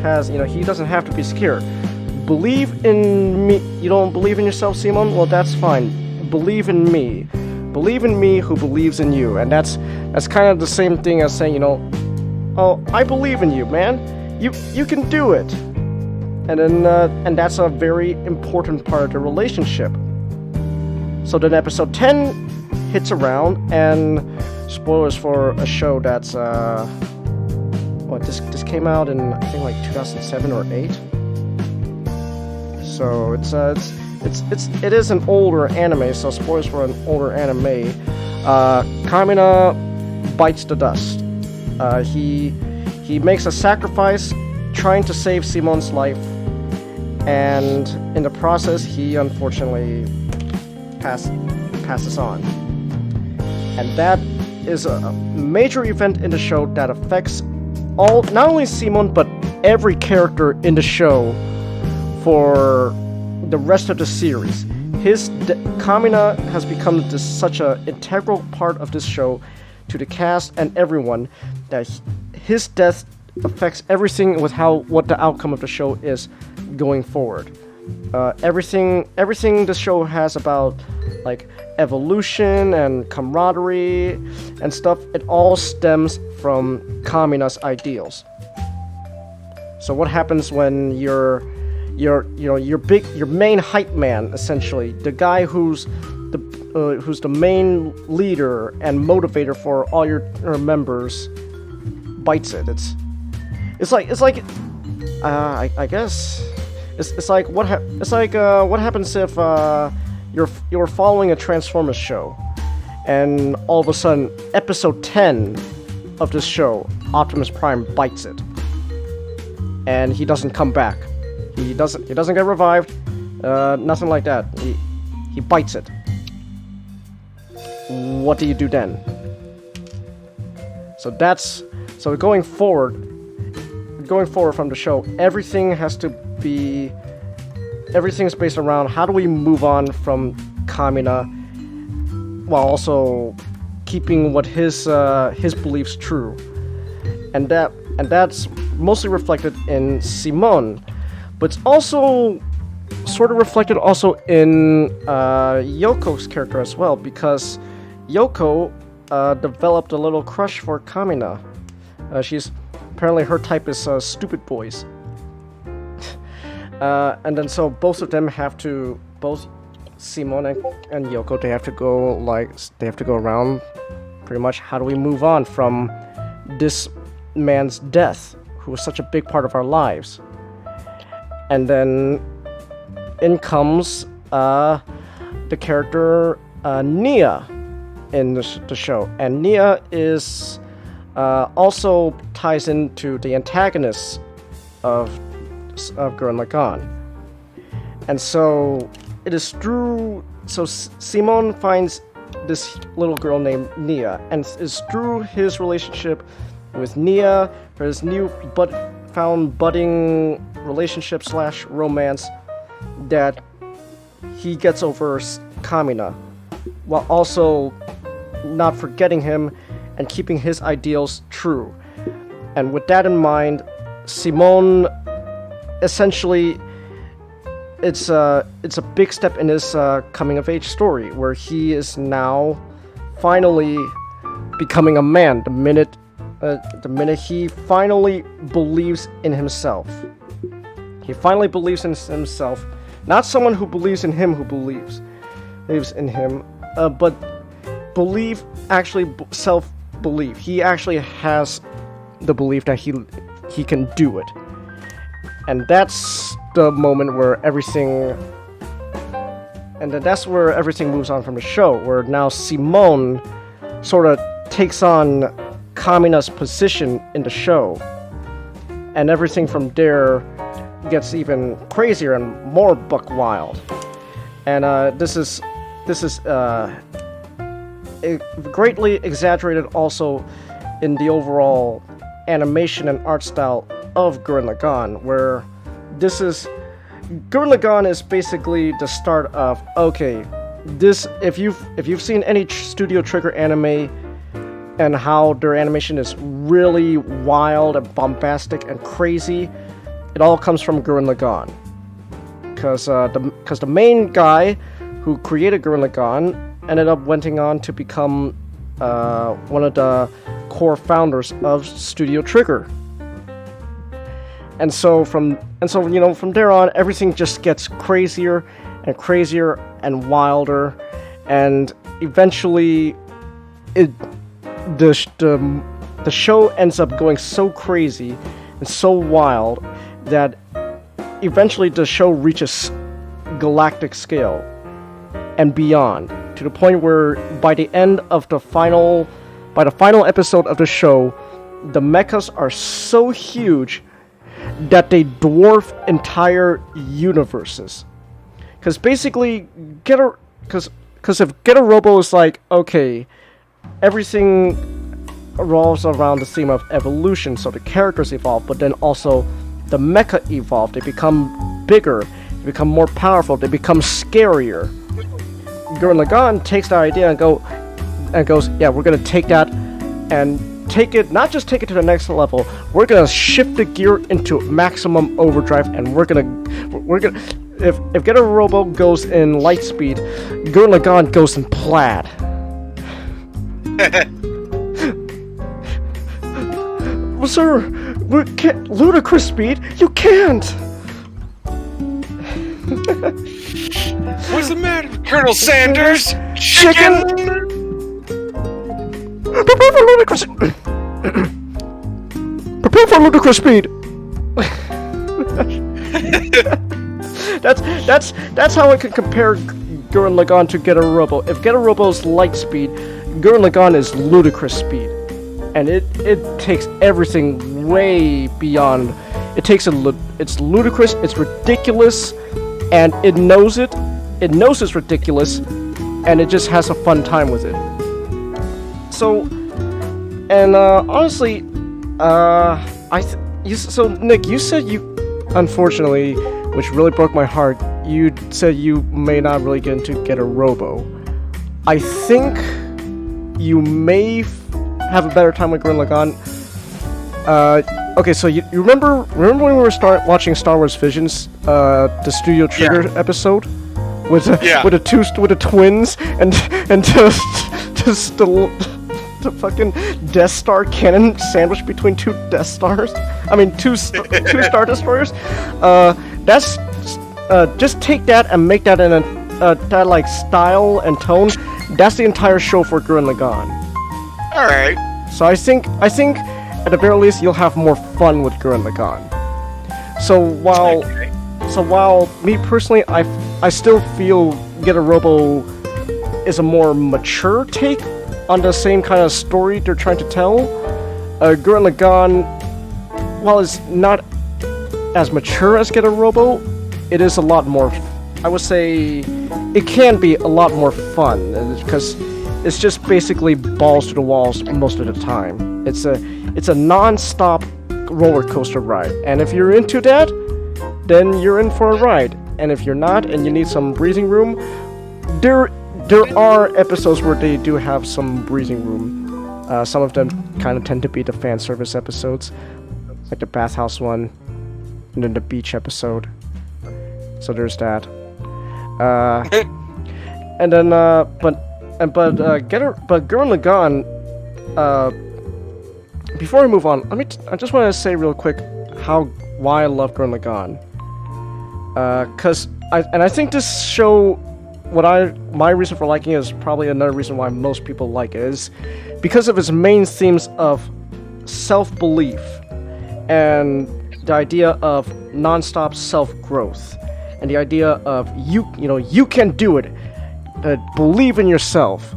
has, you know, he doesn't have to be scared. Believe in me. You don't believe in yourself, Simon? Well, that's fine. Believe in me. Believe in me who believes in you. And that's kind of the same thing as saying, you know, oh, I believe in you, man. You can do it. And then and that's a very important part of the relationship. So then episode 10 hits around, and spoilers for a show that's this came out in, I think, like 2007 or 8. So it is an older anime, so spoilers for an older anime. Kamina bites the dust. He makes a sacrifice trying to save Simon's life, and in the process he unfortunately passes on. And that is a major event in the show that affects not only Simon but every character in the show for the rest of the series. Kamina has become such an integral part of this show to the cast and everyone that his death affects everything with what the outcome of the show is going forward. Everything the show has about, like, evolution and camaraderie and stuff, it all stems from Kamina's ideals. So what happens when your main hype man, essentially, the guy who's the main leader and motivator for all your members, bites it? I guess it's like what happens if you're following a Transformers show, and all of a sudden episode 10 of this show, Optimus Prime bites it, and he doesn't come back. He doesn't get revived. Nothing like that. He bites it. What do you do then? So going forward from the show, everything's based around how do we move on from Kamina while also keeping what his beliefs true, and that's mostly reflected in Simon, but it's also sort of reflected also in Yoko's character as well, because Yoko developed a little crush for Kamina. Apparently her type is stupid boys. And then so both of them both Simon and Yoko, they have to go around pretty much, how do we move on from this man's death, who was such a big part of our lives. And then in comes the character Nia, in the show, and Nia is also ties into the antagonists of Gurren Lagann. And so it is through Simon finds this little girl named Nia, and it's through his relationship with Nia, his new budding relationship / romance, that he gets over Kamina, while also not forgetting him and keeping his ideals true. And with that in mind, Simon essentially it's a big step in his coming of age story, where he is now finally becoming a man the minute he finally believes in himself. He finally believes in himself, not someone who believes in him who believes in him, but self-belief. He actually has the belief that he can do it. And that's the moment where everything moves on from the show, where now Simone sort of takes on Kamina's position in the show, and everything from there gets even crazier and more buck wild. And this is greatly exaggerated also in the overall animation and art style of Gurren Lagann, where Gurren Lagann is basically the start of, okay, this, if you've seen any Studio Trigger anime and how their animation is really wild and bombastic and crazy, it all comes from Gurren Lagann. Because the main guy who created Gurren Lagann ended up went on to become one of the core founders of Studio Trigger. And so from there on, everything just gets crazier and wilder, and eventually the show ends up going so crazy and so wild that eventually the show reaches galactic scale and beyond, to the point where by the final episode of the show, the mechas are so huge that they dwarf entire universes. Because basically, because if Get a Robo is like, okay, everything revolves around the theme of evolution, so the characters evolve, but then also the mecha evolve. They become bigger, they become more powerful, they become scarier. Gurren Lagann takes that idea and goes, yeah, we're gonna take that and not just take it to the next level, we're gonna shift the gear into maximum overdrive, and we're gonna if Get a Robo goes in light speed, Gurren Lagann goes in plaid. Well, sir, we can't ludicrous speed. You can't. What's the matter, Colonel Sanders? Chicken? Prepare for ludicrous. Prepare for ludicrous speed. That's how I could compare Gurren Lagann to Get a Robo. If Get a Robo's light speed, Gurren Lagann is ludicrous speed, and it takes everything way beyond. It's ludicrous. It's ridiculous, and it knows it. It knows it's ridiculous, and it just has a fun time with it. So, and honestly, so Nick, you said unfortunately, which really broke my heart, you said you may not really get into Get a Robo. I think you may have a better time with Gurren Lagann. Okay, so you remember when we were watching Star Wars Visions, the Studio Trigger episode with the twins and just the fucking Death Star cannon sandwiched between two Death Stars. I mean, two Star Destroyers. That's just take that and make that in that like style and tone. That's the entire show for Gurren Lagann. All right. So I think at the very least you'll have more fun with Gurren Lagann. So while me personally, I still feel Get a Robo is a more mature take on the same kind of story they're trying to tell. Gurren Lagann, while it's not as mature as Get a Robo, it is a lot more. I would say it can be a lot more fun because it's just basically balls to the walls most of the time. It's a non-stop roller coaster ride, and if you're into that, then you're in for a ride. And if you're not, and you need some breathing room, there are episodes where they do have some breathing room. Some of them kind of tend to be the fan service episodes, like the bathhouse one, and then the beach episode. So there's that. And then but Gurren Lagann. Before we move on, I just want to say real quick why I love Gurren Lagann. I think this show, my reason for liking it is probably another reason why most people like it, is because of its main themes of self-belief and the idea of non-stop self-growth, and the idea of you can do it, believe in yourself.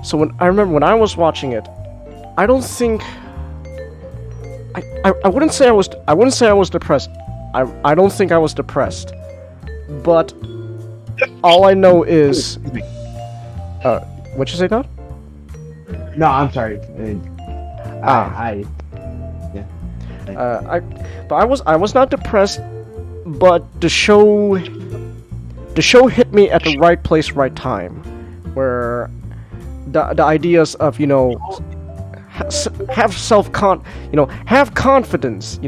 So I remember when I was watching it, I don't think I wouldn't say I was depressed. I don't think I was depressed, but all I know is what'd you say, Don? No, I'm sorry. I was not depressed, but the show hit me at the right place, right time, where the ideas of have have confidence,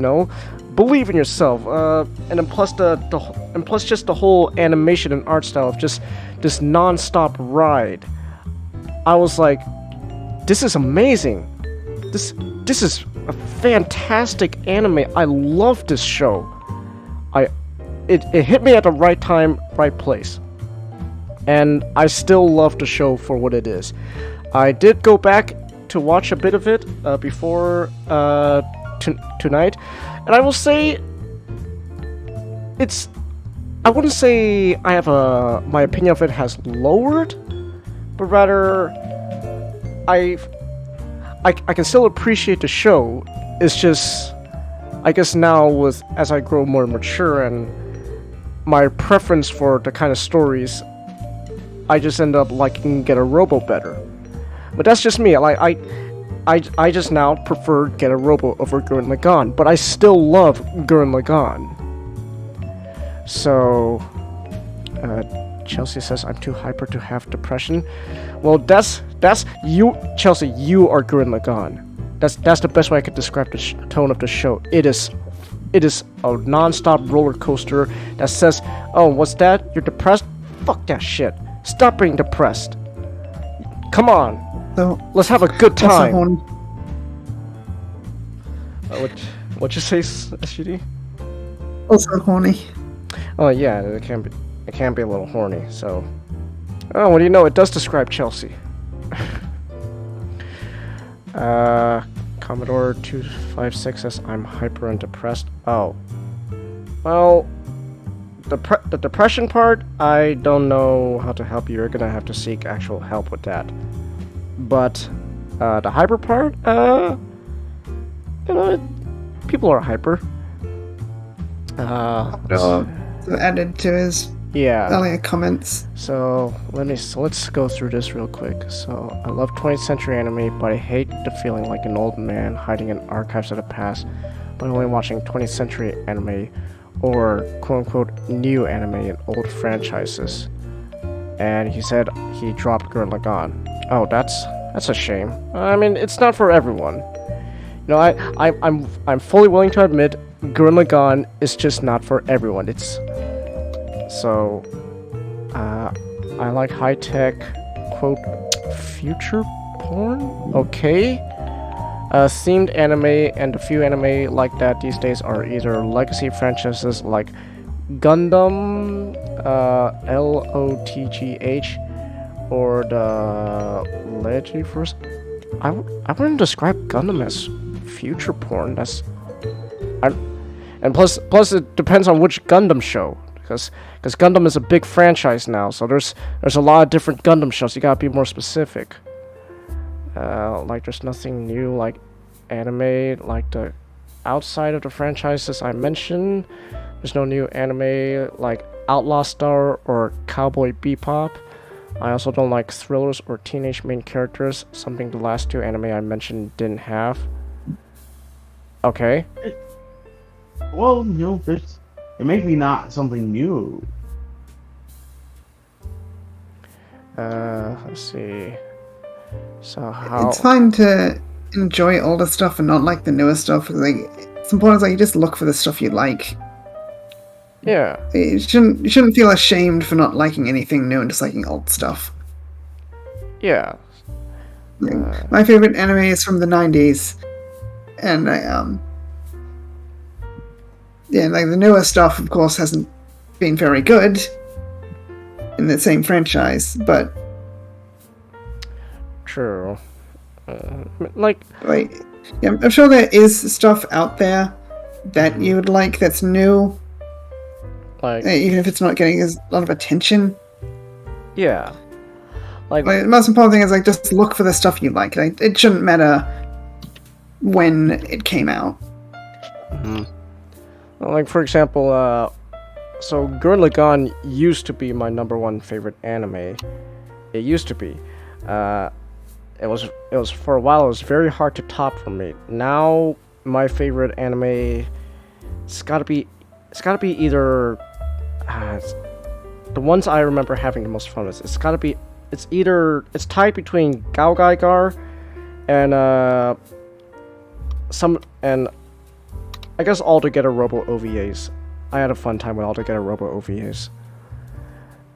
believe in yourself, and then plus just the whole animation and art style of just this non-stop ride. I was like, this is amazing. This is a fantastic anime. I love this show. It hit me at the right time, right place. And I still love the show for what it is. I did go back to watch a bit of it before tonight, and I will say I wouldn't say I have my opinion of it has lowered, but rather I can still appreciate the show. It's just, I guess now as I grow more mature and my preference for the kind of stories, I just end up liking Get a Robo better. But that's just me. I just now prefer Get a Robo over Gurren Lagann, but I still love Gurren Lagann. So, Chelsea says I'm too hyper to have depression. Well, that's you, Chelsea. You are Gurren Lagann. That's the best way I could describe the tone of the show. It is a non-stop roller coaster that says, "Oh, what's that? You're depressed? Fuck that shit. Stop being depressed. Come on, let's have a good time." What'd you say, SGD? Also horny. Oh yeah, it can be a little horny. So, oh, what do you know? It does describe Chelsea. Commodore 256 says I'm hyper and depressed. Oh, well, the depression part, I don't know how to help you. You're gonna have to seek actual help with that. But the hyper part, people are hyper. Added to his earlier comments. So let's go through this real quick. So I love 20th century anime, but I hate the feeling like an old man hiding in archives of the past, but only watching 20th century anime or quote-unquote new anime in old franchises. And he said he dropped Gurren Lagann. Oh, that's a shame. I mean, it's not for everyone. I'm fully willing to admit Gurren Lagann is just not for everyone. I like high-tech, quote, future porn? Okay. Themed anime, and the few anime like that these days are either legacy franchises like Gundam, LOTGH, or the Legendary First. I wouldn't describe Gundam as future porn. And plus it depends on which Gundam show. because Gundam is a big franchise now, so there's a lot of different Gundam shows. You gotta be more specific. Like there's nothing new like anime like the outside of the franchises I mentioned. There's no new anime like Outlaw Star or Cowboy Bebop. I also don't like thrillers or teenage main characters, something the last two anime I mentioned didn't have. Okay. Well, it may be not something new. Let's see. So how... It's fine to enjoy older stuff and not like the newer stuff. Like, it's important that you just look for the stuff you like. Yeah. You shouldn't feel ashamed for not liking anything new and just liking old stuff. Yeah. My favorite anime is from the 90s. And like the newer stuff, of course, hasn't been very good in the same franchise, but true. Yeah, I'm sure there is stuff out there that you would like that's new, like even if it's not getting a lot of attention. Yeah. Like the most important thing is like just look for the stuff you like. It shouldn't matter when it came out. Like for example, so Gurren Lagann used to be my #1 favorite anime. It used to be. It was for a while. It was very hard to top for me. Now my favorite anime, it's gotta be either the ones I remember having the most fun with. It's tied between Gao Gaigar and I guess Altogether Robo OVAs. I had a fun time with Altogether Robo OVAs.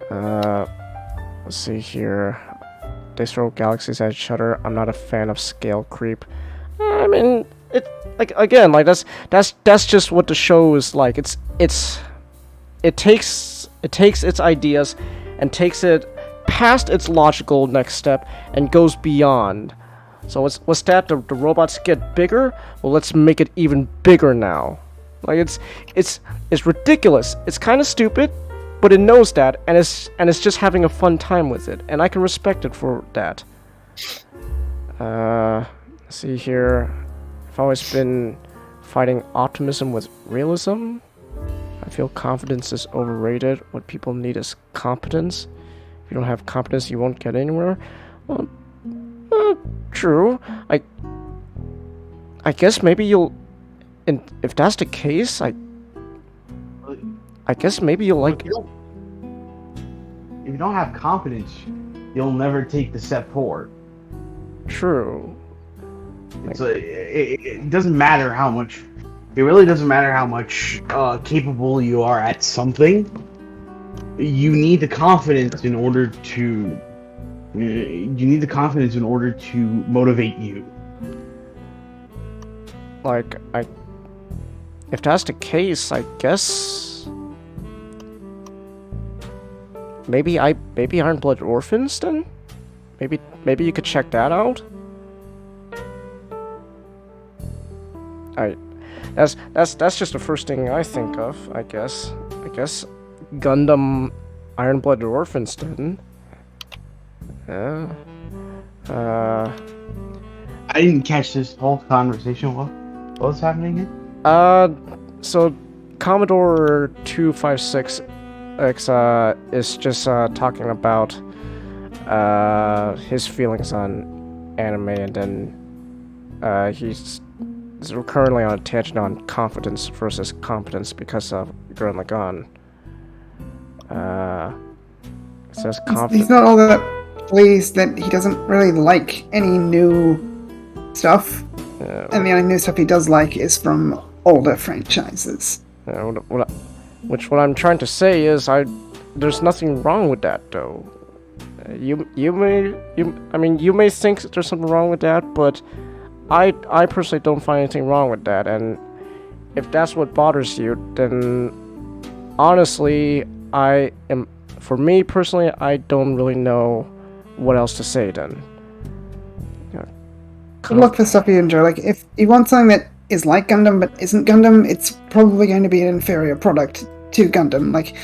Let's see here. They throw galaxies at each other. I'm not a fan of scale creep. I mean, that's just what the show is like. It takes its ideas and takes it past its logical next step and goes beyond. So what's that? The robots get bigger? Well, let's make it even bigger now. Like it's ridiculous. It's kind of stupid, but it knows that, and it's just having a fun time with it, and I can respect it for that. Let's see here. I've always been fighting optimism with realism. I feel confidence is overrated. What people need is competence. If you don't have competence, you won't get anywhere. Well, true. I guess maybe you'll... And if that's the case, I guess maybe you'll like... If you don't have confidence, you'll never take the step forward. True. So it doesn't matter how much... It really doesn't matter how much capable you are at something. You need the confidence in order to... You need the confidence in order to motivate you. Like, if that's the case, I guess... Maybe Iron Blood Orphans, then? Maybe you could check that out? That's just the first thing I think of, I guess. Gundam Iron Blood Orphans, then. Yeah. I didn't catch this whole conversation. What was happening here? So Commodore 256X is just talking about his feelings on anime, and then he's currently on a tangent on confidence versus competence because of Gurren Lagann. It says confidence. He's not all that pleased that he doesn't really like any new stuff, and the only new stuff he does like is from older franchises. What I'm trying to say is, there's nothing wrong with that, though. You may think there's something wrong with that, but I personally don't find anything wrong with that. And if that's what bothers you, then honestly, for me personally, I don't really know what else to say then. Look for stuff you enjoy. Like, if you want something that is like Gundam but isn't Gundam, it's probably going to be an inferior product to Gundam. Like,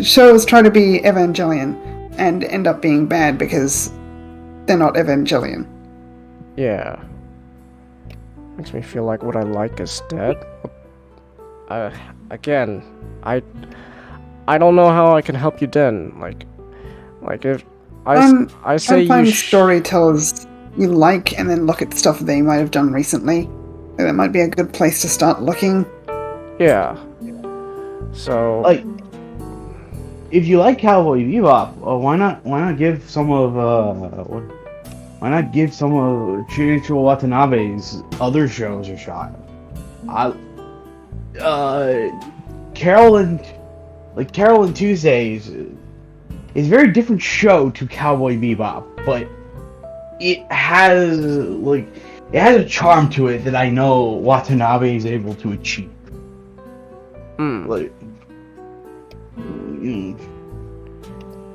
shows try to be Evangelion and end up being bad because they're not Evangelion. Yeah. Makes me feel like what I like is dead. Again, I don't know how I can help you then. Like if I say you find storytellers you like, and then look at stuff they might have done recently. That might be a good place to start looking. Yeah. So like, if you like Cowboy Bebop, why not give some of Shinichiro Watanabe's other shows a shot? Carol and Tuesdays is a very different show to Cowboy Bebop, but it has a charm to it that I know Watanabe is able to achieve.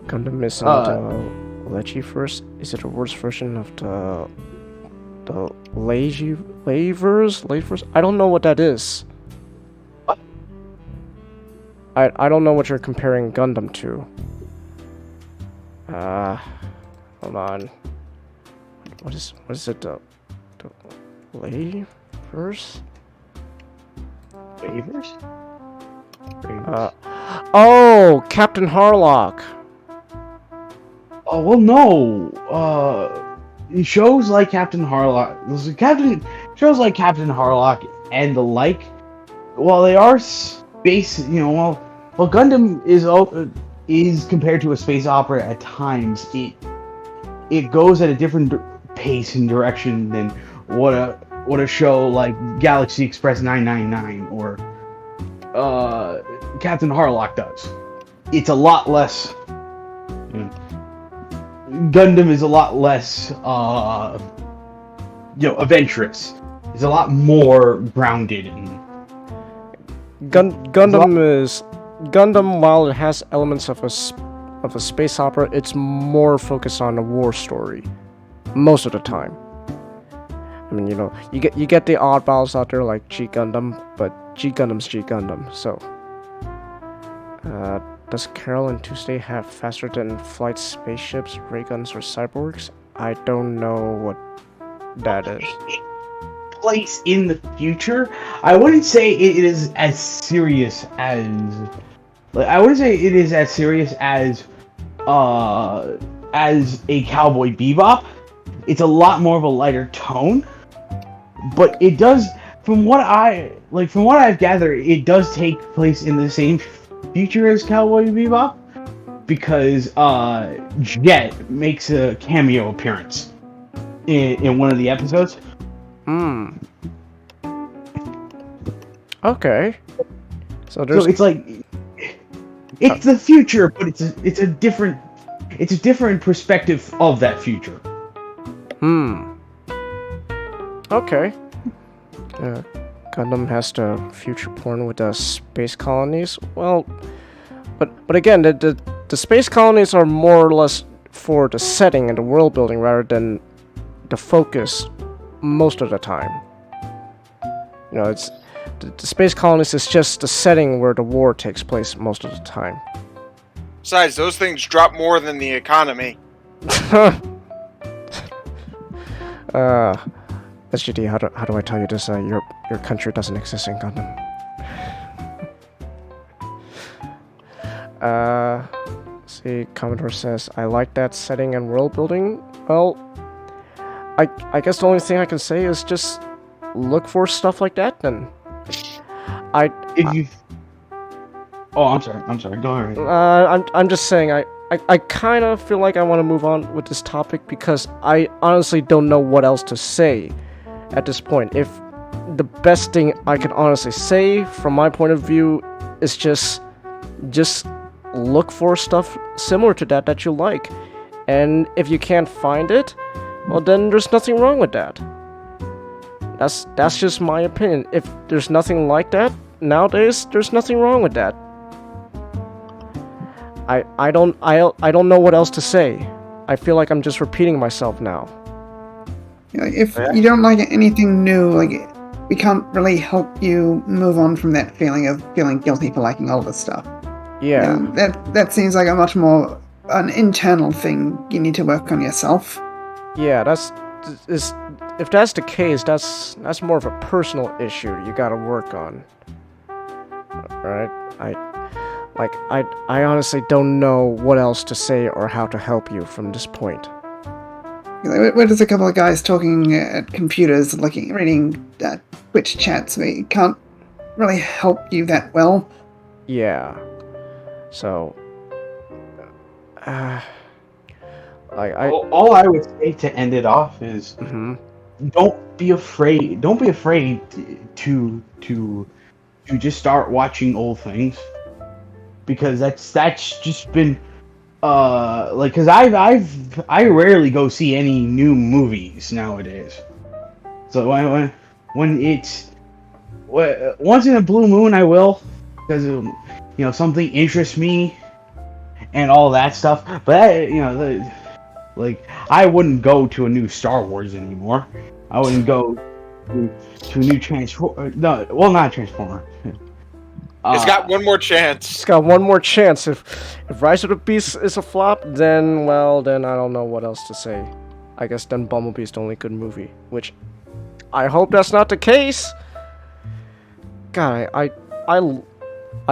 Gundam isn't Lechi first. Is it a worse version of the Lavers? I don't know what that is. What? I don't know what you're comparing Gundam to. Hold on. What is it? The Lavers? Favors? Oh, Captain Harlock. Oh well, no. Shows like Captain Harlock, and the like. While they are space, while Gundam is compared to a space opera at times, it goes at a different pace and direction than what a show like Galaxy Express 999 or Captain Harlock does. It's a lot less. Gundam is a lot less, adventurous. It's a lot more grounded. Gundam, while it has elements of a space opera, it's more focused on a war story, most of the time. I mean, you get the oddballs out there like G Gundam, but G Gundam's G Gundam. So, does Carol and Tuesday have faster than flight spaceships, ray guns, or cyborgs? I don't know what that is. Place in the future, I wouldn't say it is as serious as. I wouldn't say it is as serious as a Cowboy Bebop. It's a lot more of a lighter tone, but it does, from what I've gathered, it does take place in the same future as Cowboy Bebop, because Jet makes a cameo appearance in one of the episodes. Okay. So it's like it's the future, but it's a different perspective of that future. Okay. Gundam has the future porn with the space colonies. Well, but again, the space colonies are more or less for the setting and the world building rather than the focus most of the time. It's the space colonies is just the setting where the war takes place most of the time. Besides, those things drop more than the economy. SGD, how do I tell you this? Your country doesn't exist in Gundam. See, Commodore says, I like that setting and world building. Well, I guess the only thing I can say is just look for stuff like that then. I'm sorry. Go ahead. I'm just saying, I kind of feel like I want to move on with this topic because I honestly don't know what else to say at this point. If the best thing I can honestly say from my point of view is just look for stuff similar to that you like. And if you can't find it, well then there's nothing wrong with that. That's just my opinion. If there's nothing like that nowadays, there's nothing wrong with that. I don't know what else to say. I feel like I'm just repeating myself now. If you don't like anything new, we can't really help you move on from that feeling of feeling guilty for liking all this stuff. Yeah. That seems like a much more an internal thing you need to work on yourself. Yeah, if that's the case, that's more of a personal issue you gotta work on. Alright? I honestly don't know what else to say or how to help you from this point. We're just a couple of guys talking at computers, reading Twitch chats. We can't really help you that well. Yeah. So, All I would say to end it off is, don't be afraid. Don't be afraid to just start watching old things, because that's just been because I rarely go see any new movies nowadays. So when it's once in a blue moon I will, because something interests me and all that stuff. But I wouldn't go to a new Star Wars anymore. I wouldn't go to a new Transformer. No, well, not Transformer. It's got one more chance. It's got one more chance. If Rise of the Beast is a flop, then I don't know what else to say. I guess then Bumblebee's the only good movie, which I hope that's not the case. God, I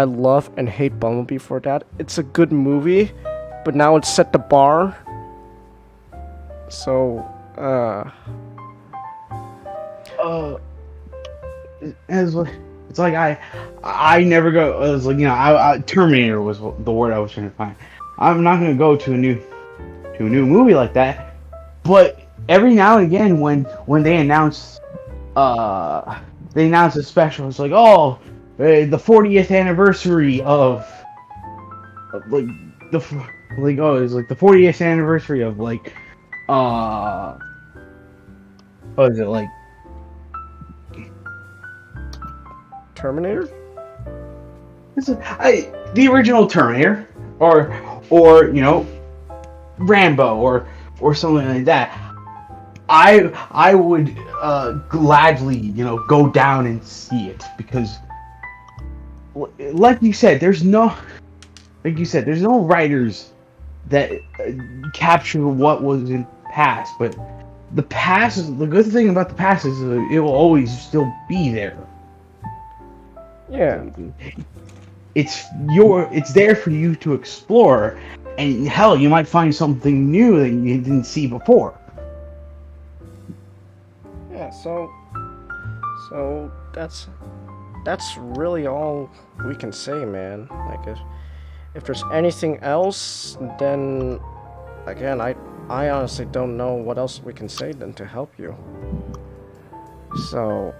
love and hate Bumblebee for that. It's a good movie, but now it's set the bar. So, it's like I never go. It was like Terminator was the word I was trying to find. I'm not gonna go to a new movie like that. But every now and again, when they announce a special, it's like, oh, the 40th anniversary of it's like the 40th anniversary of what is it, like Terminator? The original Terminator, or Rambo, or something like that. I would gladly go down and see it, because like you said, there's no writers that capture what was in the past. But the good thing about the past is it will always still be there. Yeah. It's there for you to explore, and hell, you might find something new that you didn't see before. Yeah, so that's really all we can say, man. Like, if there's anything else, then again, I honestly don't know what else we can say then to help you. So,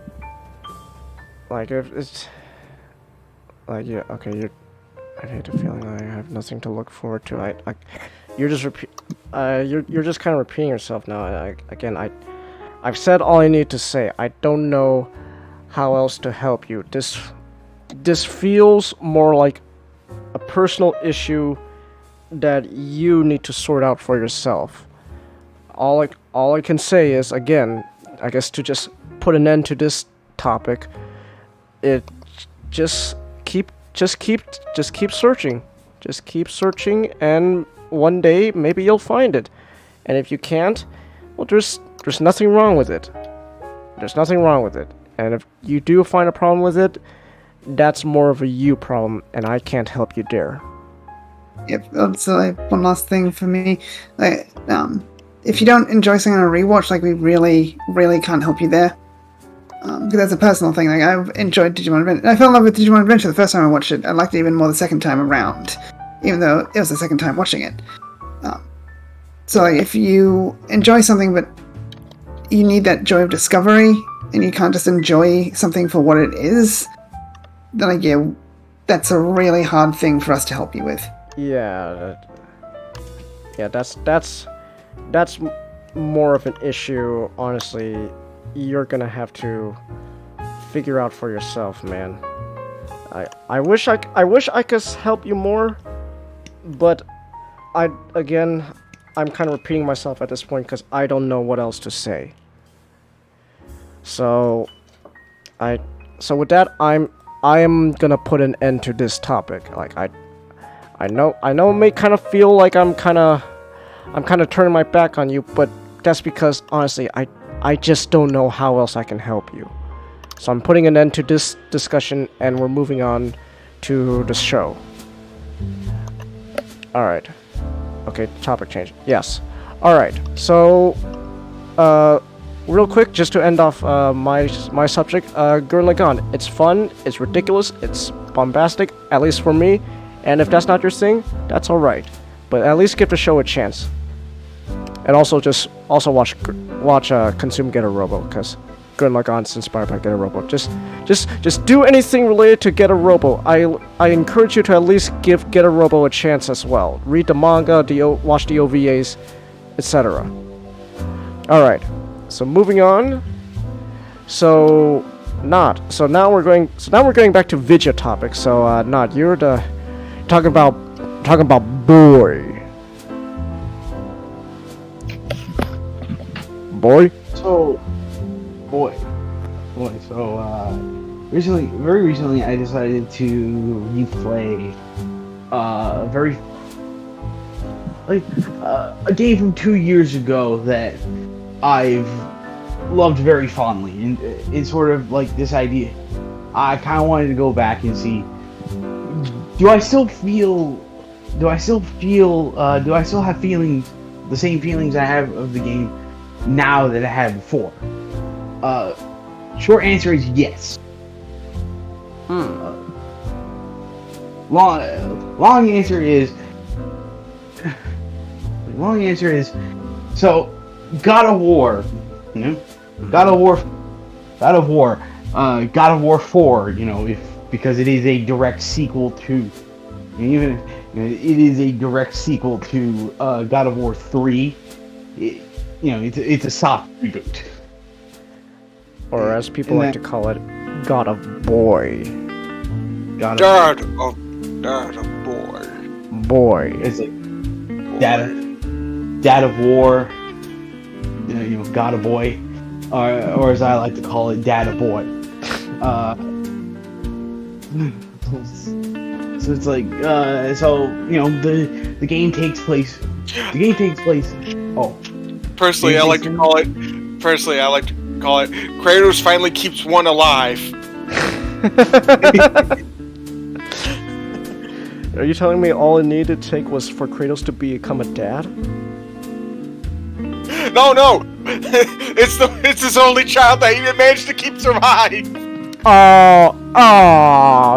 like, if it's like, yeah, okay, I hate the feeling I have nothing to look forward to. You're just you're just kind of repeating yourself now. I've said all I need to say. I don't know how else to help you. This feels more like a personal issue that you need to sort out for yourself. All I can say is, again, I guess to just put an end to this topic, just keep searching. Just keep searching, and one day maybe you'll find it. And if you can't, well, there's nothing wrong with it. There's nothing wrong with it. And if you do find a problem with it, that's more of a you problem, and I can't help you there. Yep, that's one last thing for me. If you don't enjoy something on a rewatch, we really, really can't help you there. Because that's a personal thing. I've enjoyed Digimon Adventure. I fell in love with Digimon Adventure the first time I watched it. I liked it even more the second time around, even though it was the second time watching it. So if you enjoy something but you need that joy of discovery, and you can't just enjoy something for what it is, then that's a really hard thing for us to help you with. Yeah, that's more of an issue. Honestly, you're gonna have to figure out for yourself, man. I wish I could help you more, but I'm kind of repeating myself at this point because I don't know what else to say. So, So with that, I am gonna put an end to this topic. Like I know it may kind of feel like I'm kind of turning my back on you, but that's because honestly, I just don't know how else I can help you. So I'm putting an end to this discussion, and we're moving on to the show. All right. Okay, topic change. Yes. All right. So, real quick, just to end off my subject, Gurren Lagann. It's fun. It's ridiculous. It's bombastic. At least for me. And if that's not your thing, that's all right. But at least give the show a chance. And also watch Consume Get a Robo, because Gurren Lagann's inspired by Get a Robo. Just do anything related to Get a Robo. I encourage you to at least give Get a Robo a chance as well. Read the manga, watch the OVAs, etc. All right. So moving on. So now we're going back to video topics. So Nod, you're the talking about boy. So, very recently, I decided to replay a game from 2 years ago that I've loved very fondly, and it's sort of like this idea. I kind of wanted to go back and see, do I still have feelings, the same feelings I have of the game now that I had before? Short answer is yes. Long answer is so God of War, God of War 4, because it is a direct sequel to, even it is a direct sequel to God of War 3. It's a soft reboot. Or as people like to call it, God of Boy. God of Boy. Boy. It's like Dad of War, God of Boy, or as I like to call it, Dad of Boy. So it's like, the game takes place. Oh. Personally, I like to call it. Kratos finally keeps one alive. Are you telling me all it needed to take was for Kratos to become a dad? No. It's his only child that he managed to keep survive. Oh,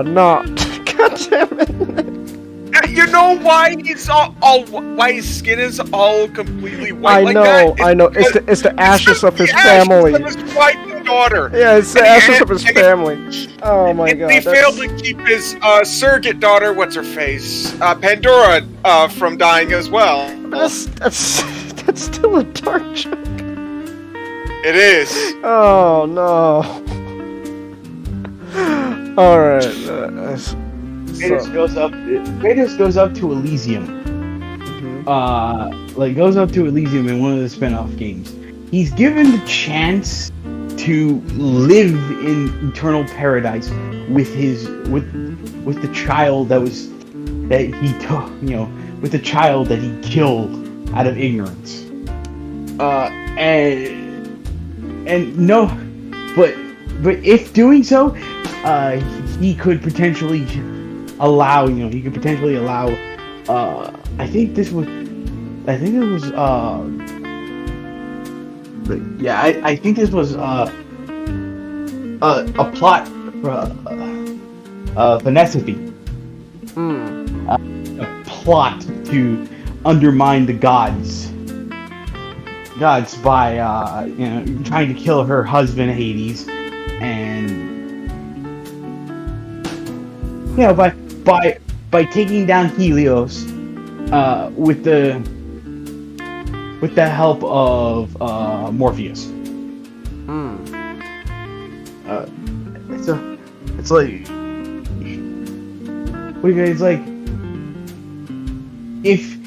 no. God damn it. You know why he's why his skin is all completely white like that? I know. It's the ashes of his family. Of his wife daughter. Yeah, it's the ashes of his family. Oh my god. He failed to keep his surrogate daughter, what's her face, Pandora, from dying as well. That's still a dark joke. It is. Oh no. All right. Kratos goes up to Elysium. Goes up to Elysium in one of the spin-off games. He's given the chance to live in eternal paradise with the child that he took, with the child that he killed out of ignorance. But if doing so, he could potentially allow, I think it was a plot for Philosophy. A plot to undermine the gods by trying to kill her husband Hades, and by taking down Helios with the help of Morpheus. It's like if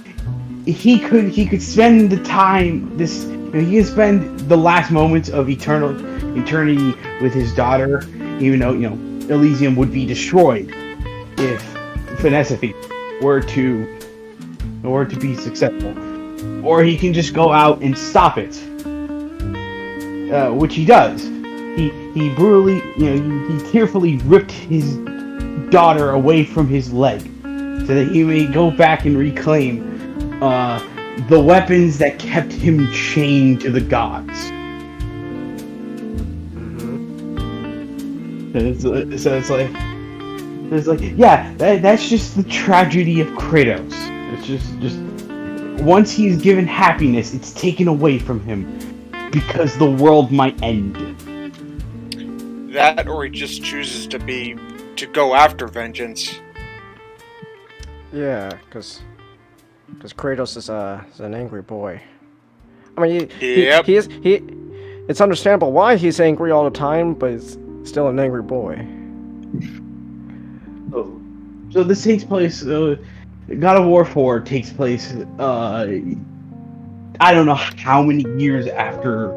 he could spend the time he could spend the last moments of eternity with his daughter even though Elysium would be destroyed if Finessife were to be successful, or he can just go out and stop it, which he does. He brutally, he tearfully ripped his daughter away from his leg, so that he may go back and reclaim the weapons that kept him chained to the gods. So it's like, yeah, that's just the tragedy of Kratos. It's just once he's given happiness, it's taken away from him because the world might end. That, or he just chooses to go after vengeance. Yeah, because Kratos is an angry boy. I mean, Yep. he is. It's understandable why he's angry all the time, but he's still an angry boy. So this takes place. God of War 4 takes place. I don't know how many years after,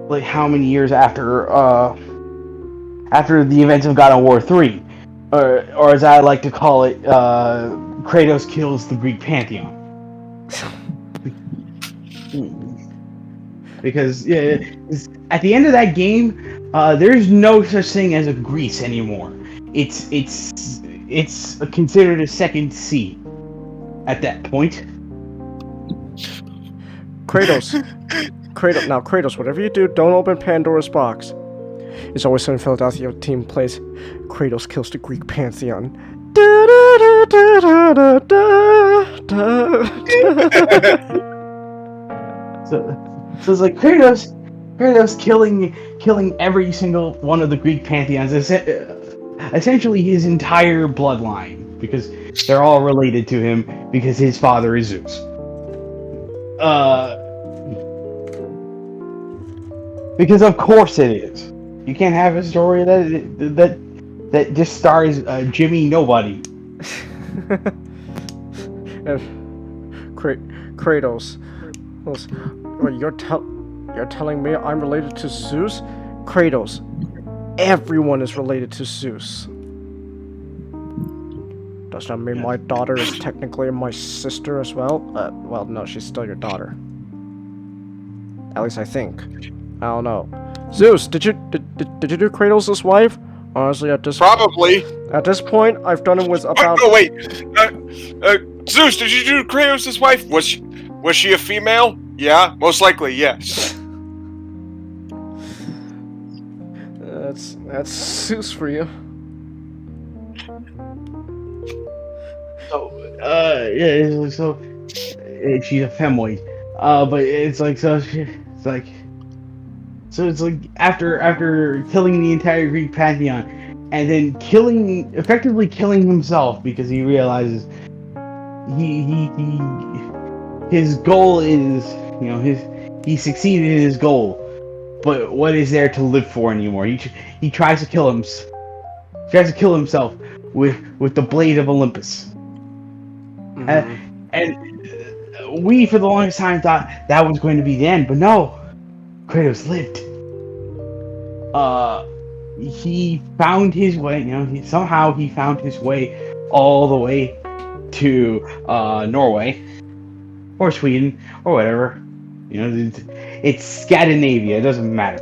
like how many years after the events of God of War 3, or as I like to call it, Kratos kills the Greek pantheon. Because at the end of that game, there's no such thing as a Greece anymore. It's considered a second sea at that point. Kratos, whatever you do, don't open Pandora's box. It's always in Philadelphia team plays Kratos kills the Greek pantheon. So it's like Kratos killing every single one of the Greek pantheons, essentially his entire bloodline, because they're all related to him because his father is Zeus. Because of course it is. You can't have a story that just stars Jimmy Nobody. Kratos. Wait, you're telling me I'm related to Zeus? Kratos. Everyone is related to Zeus. Does that mean my daughter is technically my sister as well? Well, no, she's still your daughter. At least I think. I don't know. Zeus, did you do Kratos' wife? Honestly, at this point, I've done it with about. Oh wait, Zeus, did you do Kratos' wife? Was she a female? Yeah, most likely, yes. That's Zeus for you. So, she's a femoid. But it's like after killing the entire Greek pantheon, and then effectively killing himself because he realizes his goal is, he succeeded in his goal, but what is there to live for anymore? He tries to kill himself. With the blade of Olympus. Mm-hmm. And we, for the longest time, thought that was going to be the end, but no, Kratos lived. He found his way. He found his way all the way to Norway or Sweden or whatever. It's Scandinavia. It doesn't matter.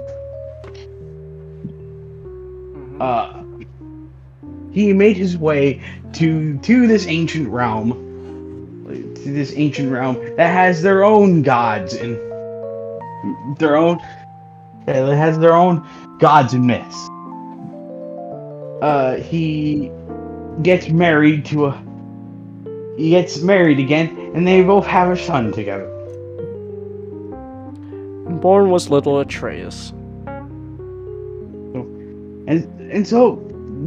He made his way to this ancient realm. That has their own gods and myths. He gets married again, and they both have a son together. Born was little Atreus. And so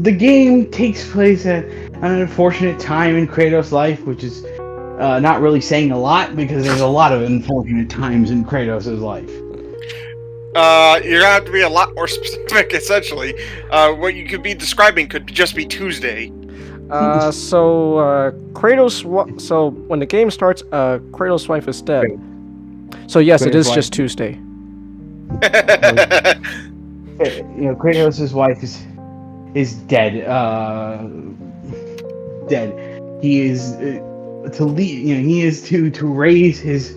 the game takes place at an unfortunate time in Kratos' life, which is not really saying a lot because there's a lot of unfortunate times in Kratos' life. You're gonna have to be a lot more specific, essentially. What you could be describing could just be Tuesday. So when the game starts, Kratos' wife is dead. So yes, it is just Tuesday. Kratos' wife is dead. Dead. He is to lead. He is to raise his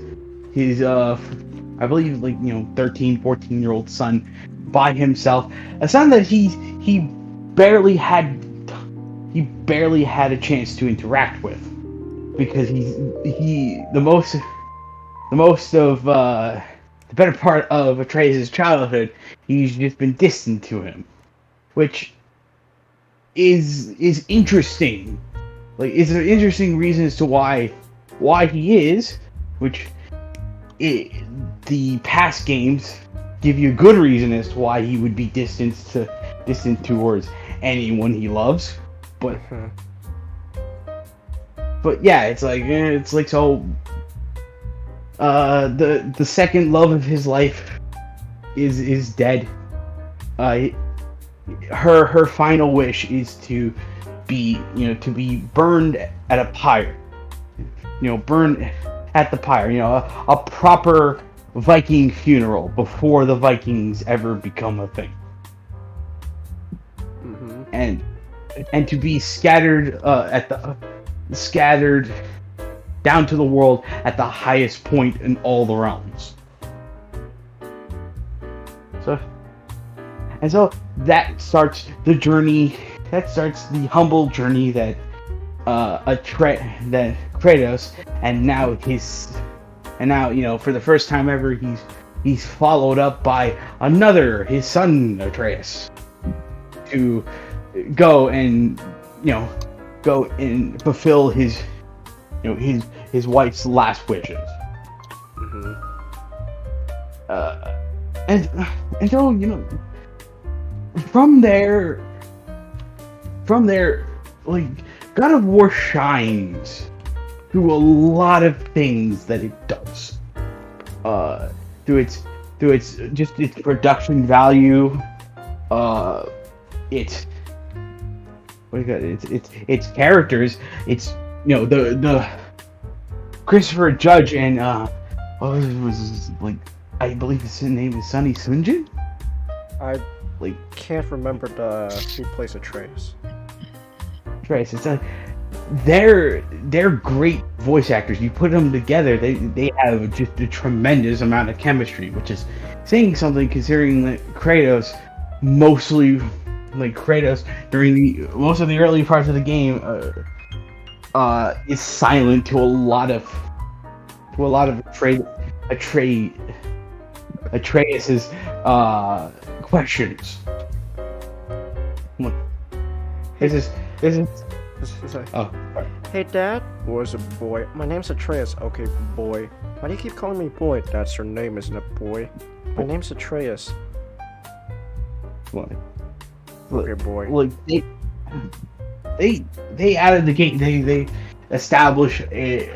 I believe 13, 14-year-old son by himself. A son that he barely had a chance to interact with, because the better part of Atreus' childhood, he's just been distant to him, which is interesting. It's an interesting reason as to why he is, which the past games give you a good reason as to why he would be distant towards anyone he loves, but yeah, it's like so. The second love of his life is dead. Her final wish is to be burned at a pyre. Burned at the pyre. A proper Viking funeral before the Vikings ever become a thing. And to be scattered down to the world at the highest point in all the realms. So that starts the journey. That starts the humble journey that Kratos, and now for the first time ever, he's followed up by his son Atreus, to go and fulfill his wife's last wishes. And so from there, God of War shines through a lot of things that it does. Through its production value, its characters, its the Christopher Judge and I believe his name is Sonny Sunjin. I can't remember who plays Atreus. It's they're great voice actors. You put them together, they have just a tremendous amount of chemistry, which is saying something considering that Kratos during most of the early parts of the game is silent to a lot of Atreus's questions. This is. Oh. Hey, Dad. Boy's a boy. My name's Atreus. Okay, boy. Why do you keep calling me boy? That's your name, isn't it, boy? My name's Atreus. What? Okay, boy. Look, they added the game. They establish a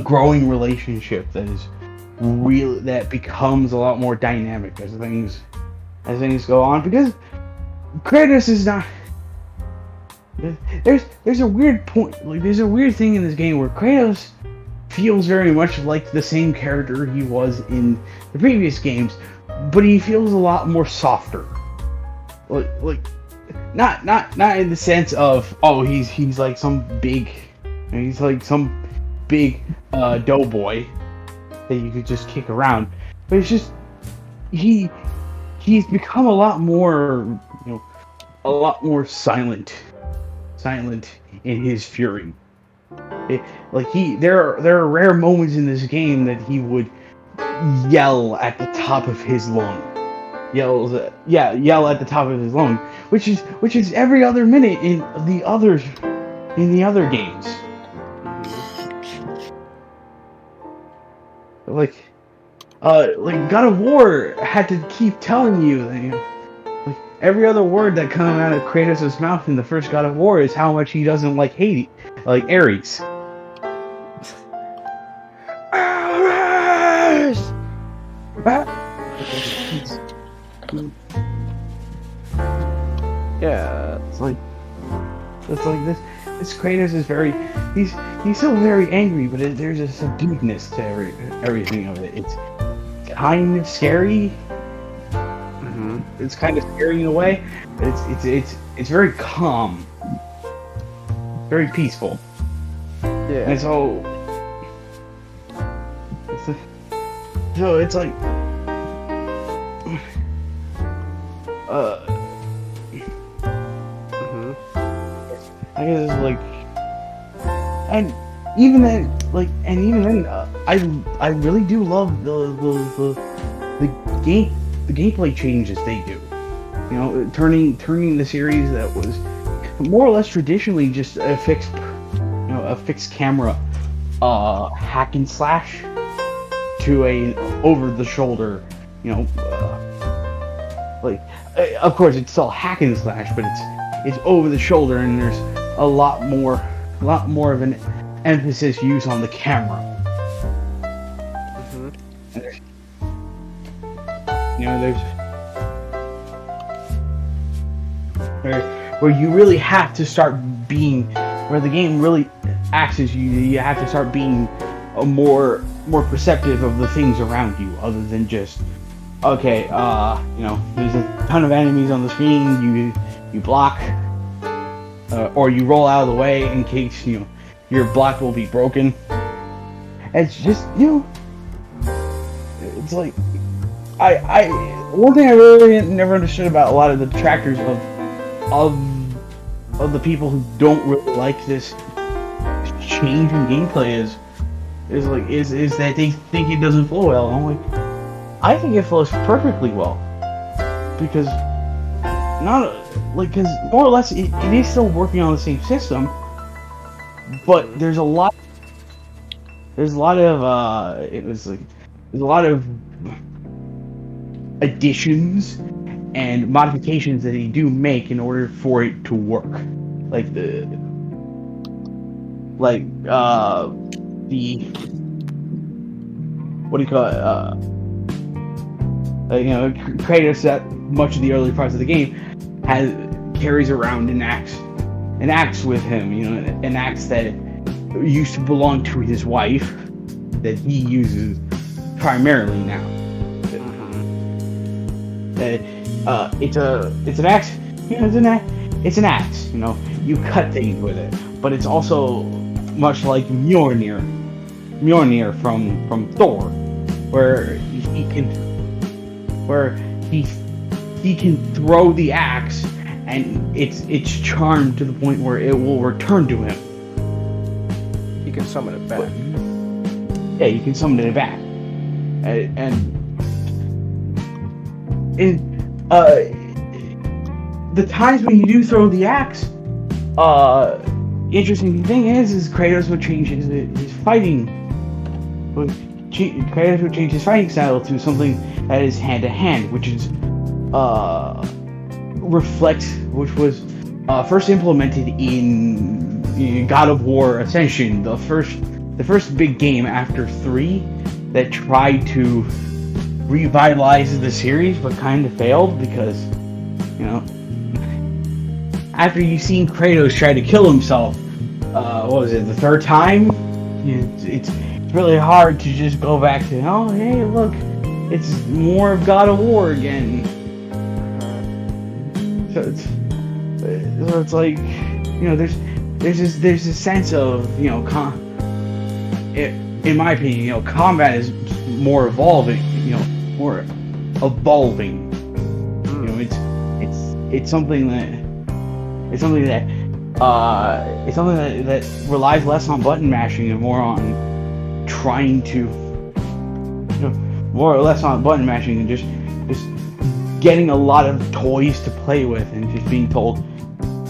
growing relationship that becomes a lot more dynamic as things go on, because Kratos is not. There's a weird point. There's a weird thing in this game where Kratos feels very much like the same character he was in the previous games, but he feels a lot more softer. Not in the sense of he's like some big doughboy that you could just kick around, but it's just he's become a lot more silent in his fury. There are rare moments in this game that he would yell at the top of his lung. Yell at the top of his lung, which is every other minute in the other games. God of War had to keep telling you that, every other word that comes out of Kratos' mouth in the first God of War is how much he doesn't like Hades, like Ares. Ares! Yeah, it's like this. This Kratos is he's still very angry, but there's a subduedness to everything of it. It's kind of scary. it's kind of scary in a way. But it's very calm, very peaceful. Yeah. And so it's like I guess it's like, and even then, I really do love the gameplay changes they do. You know, turning the series that was more or less traditionally just a fixed camera hack and slash to a over the shoulder, of course it's still hack and slash, but it's over the shoulder, and there's a lot more of an emphasis used on the camera. There's where you really have to start being, where the game really asks you have to start being more perceptive of the things around you, other than just, okay, there's a ton of enemies on the screen, you block, or you roll out of the way in case, your block will be broken. It's just, it's like, one thing I really never understood about a lot of the detractors of the people who don't really like this change in gameplay is that they think it doesn't flow well. And I'm like, I think it flows perfectly well, because because more or less it is still working on the same system, but there's a lot of additions and modifications that they do make in order for it to work, like Kratos, that much of the early parts of the game carries around an axe with him, an axe that used to belong to his wife that he uses primarily now. It's an axe. It's an axe. You cut things with it, but it's also much like Mjolnir from Thor, where he can throw the axe, and it's charmed to the point where it will return to him. You can summon it back. Yeah, you can summon it back, and the times when you do throw the axe, interesting thing is Kratos would change his fighting. Kratos would change his fighting style to something that is hand to hand, which is which was first implemented in God of War Ascension, the first big game after 3 that tried to revitalize the series, but kind of failed because, after you've seen Kratos try to kill himself, what was it, the 3rd time? It's really hard to just go back to, oh, hey, look, it's more of God of War again. So it's like, there's this sense of, in my opinion, combat is more evolving. It's something that relies less on button mashing and more on trying to, more or less on button mashing and just getting a lot of toys to play with and just being told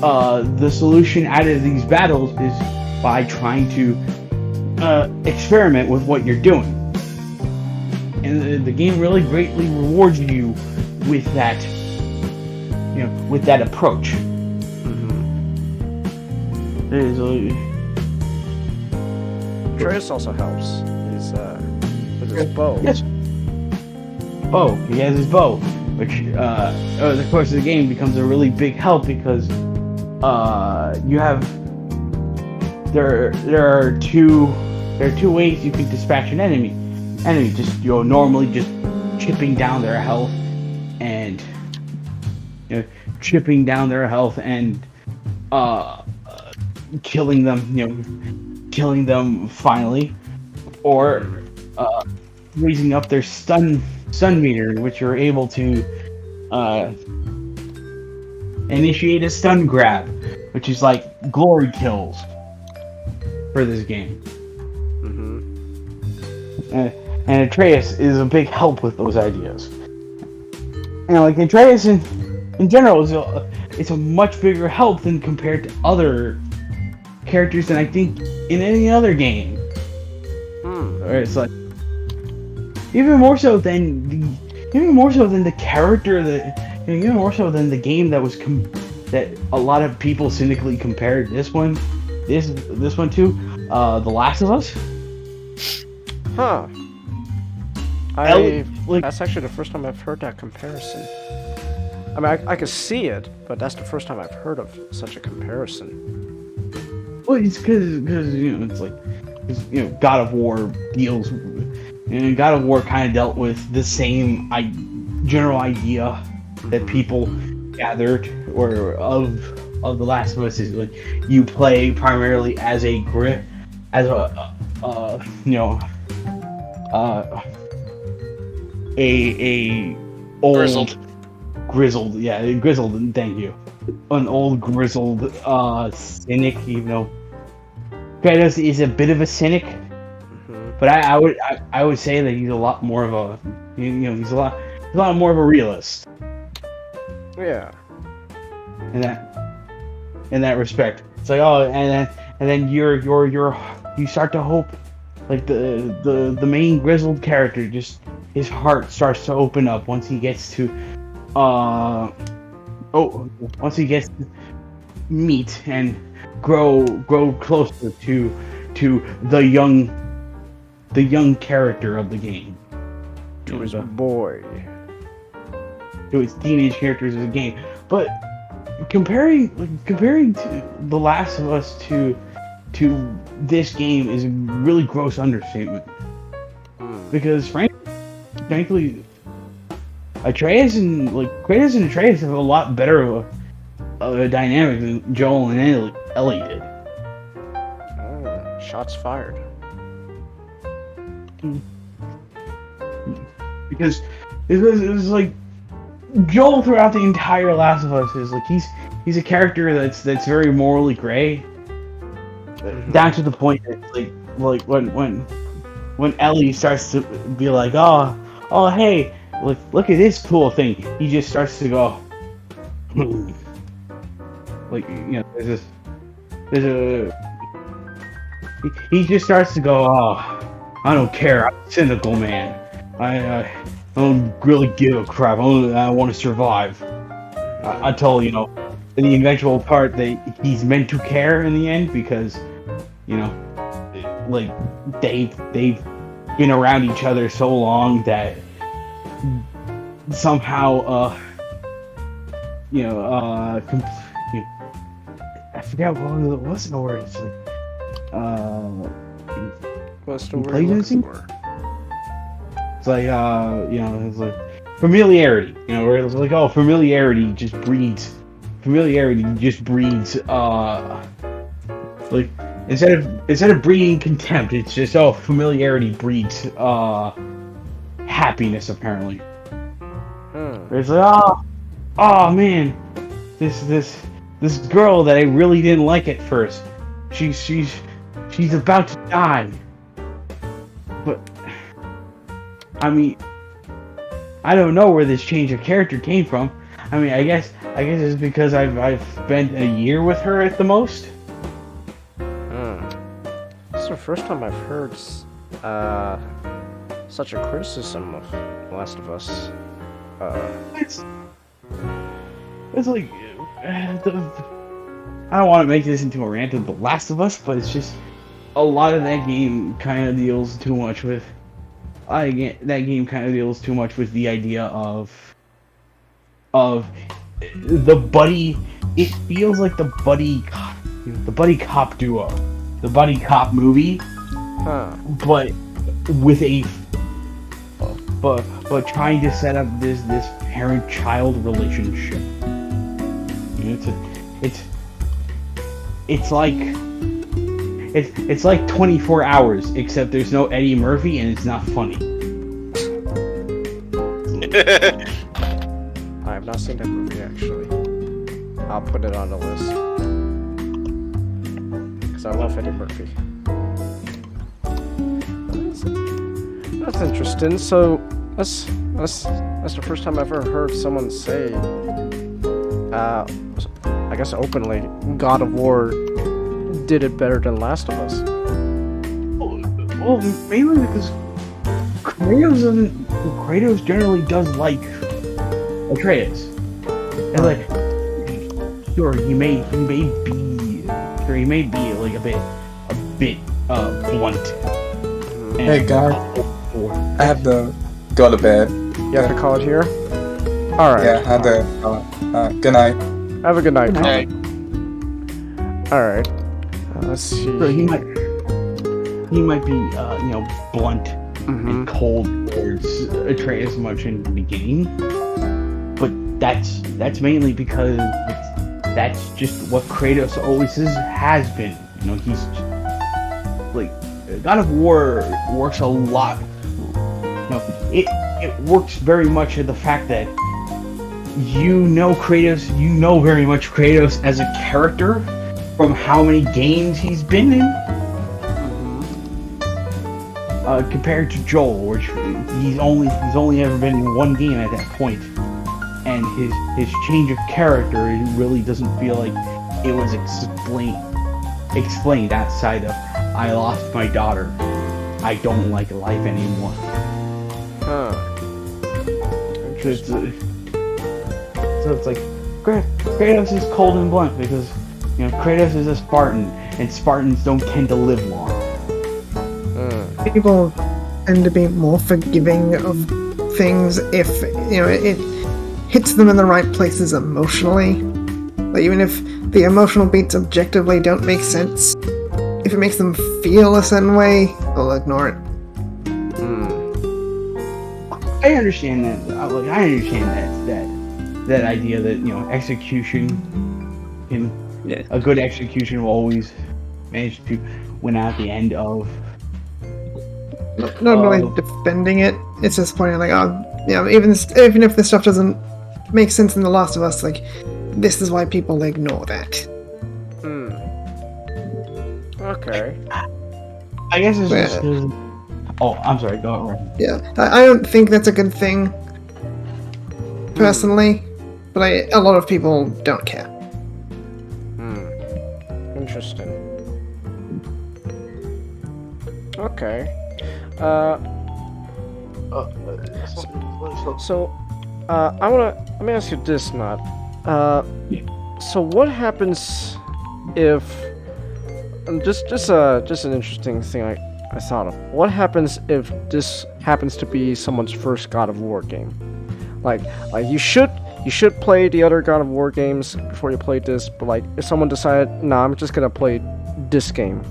the solution out of these battles is by trying to experiment with what you're doing. And the game really greatly rewards you with that, with that approach. Kratos also helps. With his bow. Yes. Oh, he has his bow, which over the course of the game becomes a really big help because there are two ways you can dispatch an enemy. Just normally just chipping down their health and chipping down their health and killing them finally, or raising up their stun meter, which are able to initiate a stun grab, which is like glory kills for this game. And Atreus is a big help with those ideas. And like Atreus in general it's a much bigger help than compared to other characters than I think in any other game. Or it's like even more so than the character that even more so than the game that was that a lot of people cynically compared this one to The Last of Us. Huh. That's actually the first time I've heard that comparison. I mean, I could see it, but that's the first time I've heard of such a comparison. Well, it's because it's like God of War deals, and God of War kind of dealt with the same general idea that people gathered or of The Last of Us is like you play primarily as a old grizzled, thank you, an old grizzled cynic, even though Kratos is a bit of a cynic, but I would say that he's a lot more of a he's a lot more of a realist. Yeah. In that respect, it's like and then you start to hope, like the main grizzled character, just his heart starts to open up once he gets to meet and grow closer to the young character of the game, to his boy, to his teenage characters of the game. But comparing to The Last of Us to this game is a really gross understatement, because frankly, Kratos and Atreus have a lot better of a dynamic than Joel and Ellie did. Shots fired. Because it was like Joel throughout the entire Last of Us is like he's a character that's very morally gray, down to the point that like when Ellie starts to be like, oh hey, look at this cool thing, he just starts to go like he just starts to go, I don't care, I'm a cynical man, I don't really give a crap, I want to survive, until the eventual part that he's meant to care in the end, because like they've been around each other so long that somehow I forgot what's the word. It's like what's the word you're looking for? It's like it's like familiarity. Where it's like, familiarity just breeds like instead of breeding contempt, it's just familiarity breeds happiness, apparently. It's like, oh man, this girl that I really didn't like at first, she's about to die. But I mean, I don't know where this change of character came from. I mean, I guess it's because I've spent a year with her at the most. This is the first time I've heard such a criticism of The Last of Us. It's like I don't want to make this into a rant of The Last of Us, but it's just a lot of that game kind of deals too much with. That game kind of deals too much with the idea of the buddy. It feels like the buddy cop duo, the buddy cop movie, but with but trying to set up this parent-child relationship. It's like 24 hours, except there's no Eddie Murphy and it's not funny. I have not seen that movie actually. I'll put it on the list because I love Eddie Murphy. That's interesting. So that's the first time I've ever heard someone say, I guess openly, God of War did it better than Last of Us. Well, mainly because Kratos generally does like Atreus, and like, sure he may be like a bit blunt. Hey guys, I have to go to bed. You have to call it here? Alright. Yeah, I have to. Good night. Have a good night. Okay. Alright. Let's see. So he might be blunt and cold towards Atreus much in the beginning, but that's mainly because that's just what Kratos always has been. He's just, like, God of War works a lot. It works very much at the fact that Kratos, very much Kratos as a character from how many games he's been in. Compared to Joel, which he's only ever been in one game at that point, and his change of character, it really doesn't feel like it was explained outside of I lost my daughter, I don't like life anymore. Interesting. So it's like Kratos is cold and blunt because Kratos is a Spartan, and Spartans don't tend to live long. People tend to be more forgiving of things if it hits them in the right places emotionally. Like, even if the emotional beats objectively don't make sense, if it makes them feel a certain way, they'll ignore it. I understand that. I understand that idea that execution a good execution will always manage to win out the end of. Not really defending it. It's just pointing like, even if this stuff doesn't make sense in The Last of Us, like, this is why people ignore that. Okay. I guess it's just. Oh, I'm sorry. Go ahead. Yeah, I don't think that's a good thing, personally, but a lot of people don't care. Interesting. Okay. Let me ask you this, Nat. So what happens if just an interesting thing I thought of. What happens if this happens to be someone's first God of War game? Like you should play the other God of War games before you play this, but like if someone decided, nah, I'm just gonna play this game,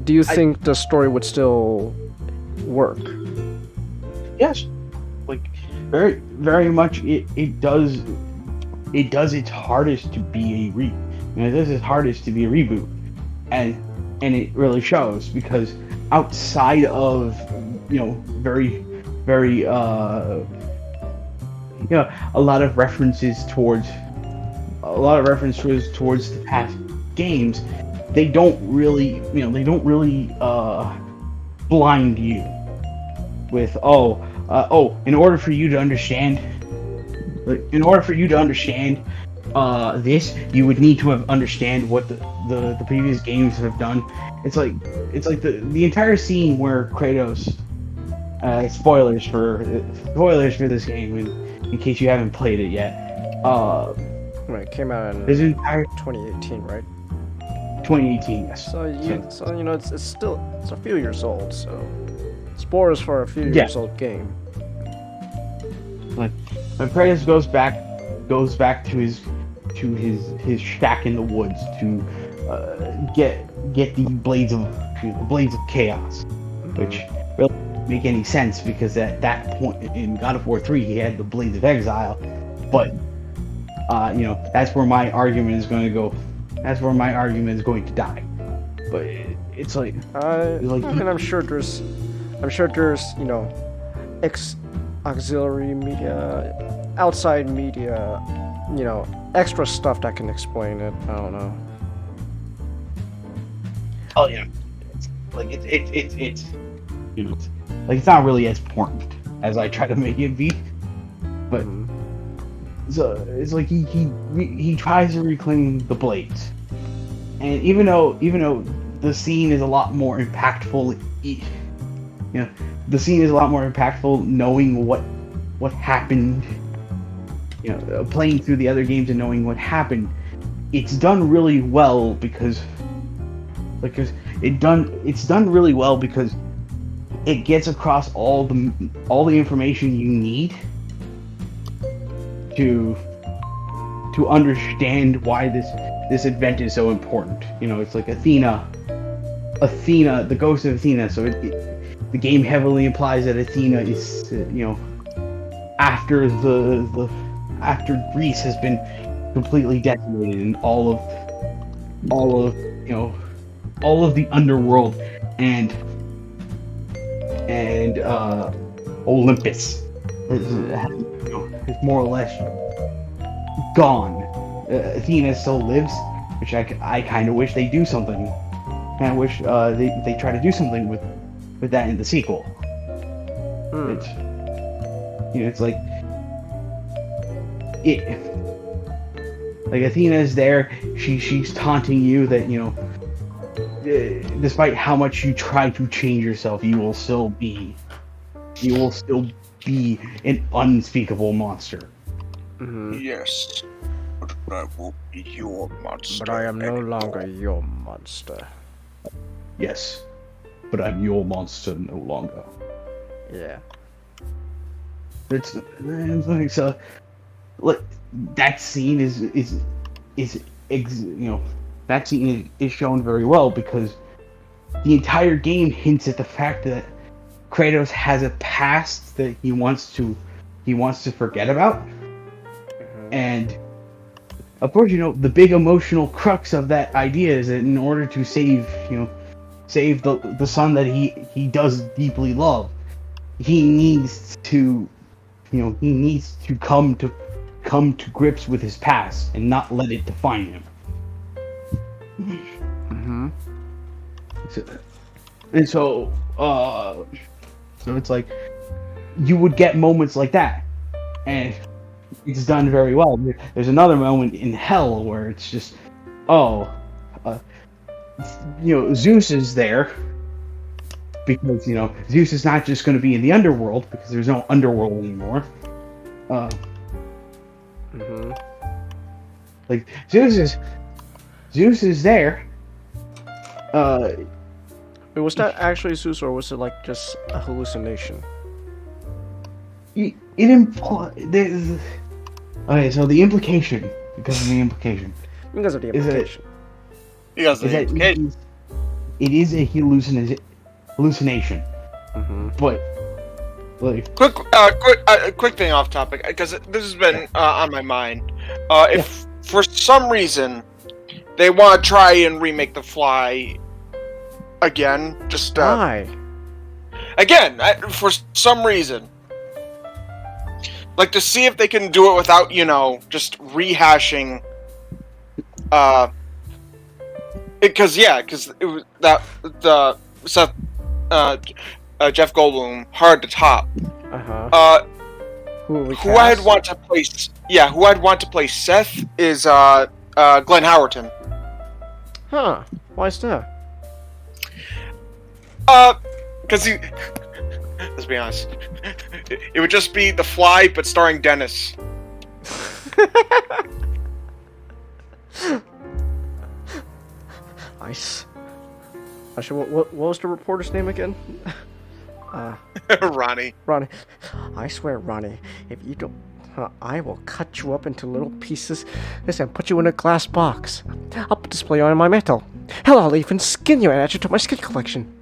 do you think the story would still work? Yes, like very, very much. It does its hardest to be it does its hardest to be a reboot, and it really shows because outside of very, very a lot of references towards the past games, they don't really blind you with in order for you to understand this, you would need to have understand what the previous games have done. It's like the entire scene where Kratos, spoilers for this game in case you haven't played it yet. Right, it came out in 2018, right? 2018, yes. So it's still a few years old. So spoilers for a few years old game. Like when Kratos goes back to his shack in the woods to get the blades of chaos, which really doesn't make any sense because at that point in God of War 3 he had the blades of exile, but that's where my argument is going to go. That's where my argument is going to die. But it's like, and I'm sure there's, auxiliary media, outside media, extra stuff that can explain it. I don't know. Oh yeah, it's it's not really as important as I try to make it be, but so it's like he tries to reclaim the blades, and even though the scene is a lot more impactful, the scene is a lot more impactful knowing what happened, playing through the other games and knowing what happened. It's done really well because it's done really well because it gets across all the information you need to understand why this event is so important. It's like Athena, the ghost of Athena. So the game heavily implies that Athena is, after after Greece has been completely decimated and all of the underworld and Olympus is more or less gone. Athena still lives, which I kind of wish they do something. And I wish they try to do something with that in the sequel. It's like Athena is there. She's taunting you that despite how much you try to change yourself, you will still be an unspeakable monster. Yes, but I will be your monster. But I am no longer your monster. Yes, but I'm your monster no longer. Yeah. It's like, so, like, that scene that scene is shown very well because the entire game hints at the fact that Kratos has a past that he wants to forget about. And of course, the big emotional crux of that idea is that in order to save the son that he does deeply love, he needs to come to grips with his past and not let it define him. So it's like you would get moments like that, and it's done very well. There's another moment in Hell where it's just, Zeus is there because Zeus is not just going to be in the underworld because there's no underworld anymore. Like Zeus is there. Was that actually Zeus, or was it like just a hallucination? It implies. Okay, so the implication, because of the implication, Because of the implication. It is a hallucination. But like quick thing off topic, because this has been on my mind. If for some reason they want to try and remake The Fly again, just why? Again, for some reason, like to see if they can do it without just rehashing. Because it was the Seth, Jeff Goldblum hard to top. Who I'd want to play? Yeah, who I'd want to play Seth is Glenn Howerton. Huh? Why is that? Because he. Let's be honest. It would just be The Fly, but starring Dennis. Nice. Actually, what was the reporter's name again? Ronnie. Ronnie. I swear, Ronnie, if you don't, I will cut you up into little pieces. Listen, put you in a glass box. I'll display you on my metal. Hell, I'll even skin you and add you to my skin collection.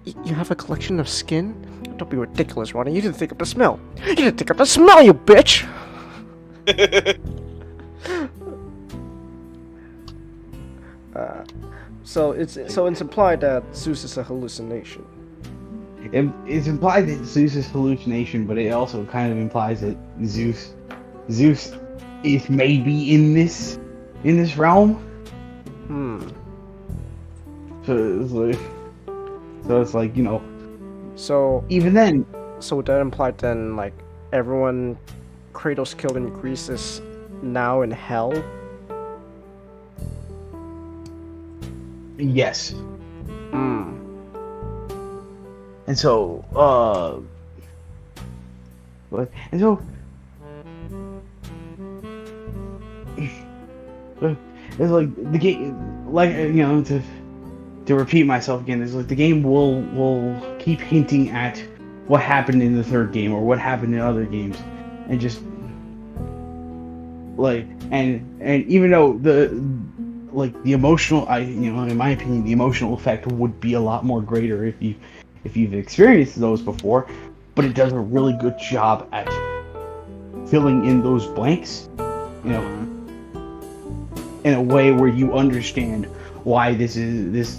You have a collection of skin? Don't be ridiculous, Ronnie. You didn't think of the smell. You didn't think of the smell, you bitch! So it's implied that Zeus is a hallucination. It's implied that Zeus is hallucination, but it also kind of implies that Zeus is maybe in this realm. So it's like, you know. So even then. So would that imply then, like, everyone Kratos killed in Greece is now in hell? Yes. And so, it's like the game, like, you know, to repeat myself again, it's like the game will keep hinting at what happened in the third game or what happened in other games, and just like, and even though the emotional, in my opinion, the emotional effect would be a lot more greater if you've experienced those before, but it does a really good job at filling in those blanks, you know, in a way where you understand why this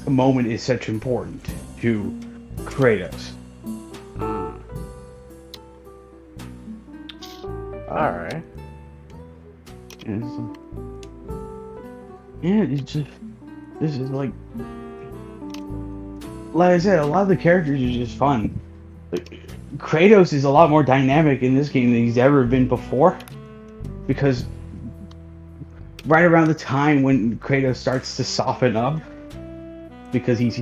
moment is such important to Kratos. Alright. Yeah, it's just, this is like I said, a lot of the characters are just fun. Like, Kratos is a lot more dynamic in this game than he's ever been before, because right around the time when Kratos starts to soften up, because he's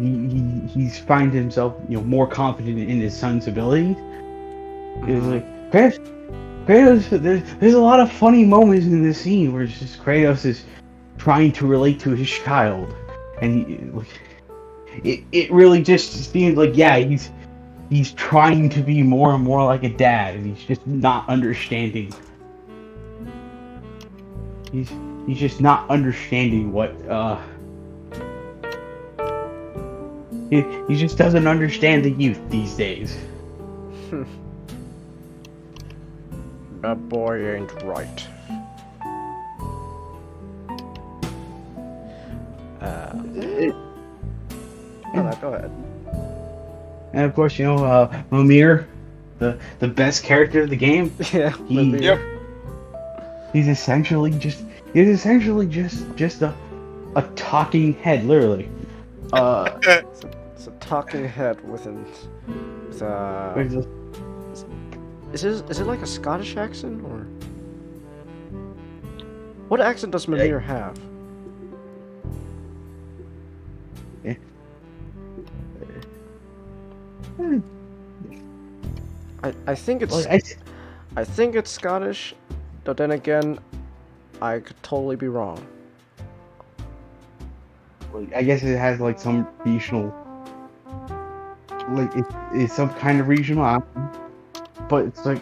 finds himself, you know, more confident in his son's abilities. It's like Kratos. There's a lot of funny moments in this scene where it's just Kratos is trying to relate to his child, and it really just seems like, yeah, he's trying to be more and more like a dad, and he's just not understanding. He's just not understanding what he just doesn't understand the youth these days. That boy ain't right. Go ahead. And of course, you know, Mimir, the best character of the game. Yeah. He's essentially just a talking head, literally. It's a talking head with is it like a Scottish accent, or what accent does Mimir have? I think it's I think it's Scottish, but then again, I could totally be wrong. I guess it has like some regional, like it's some kind of regional accent, but it's like,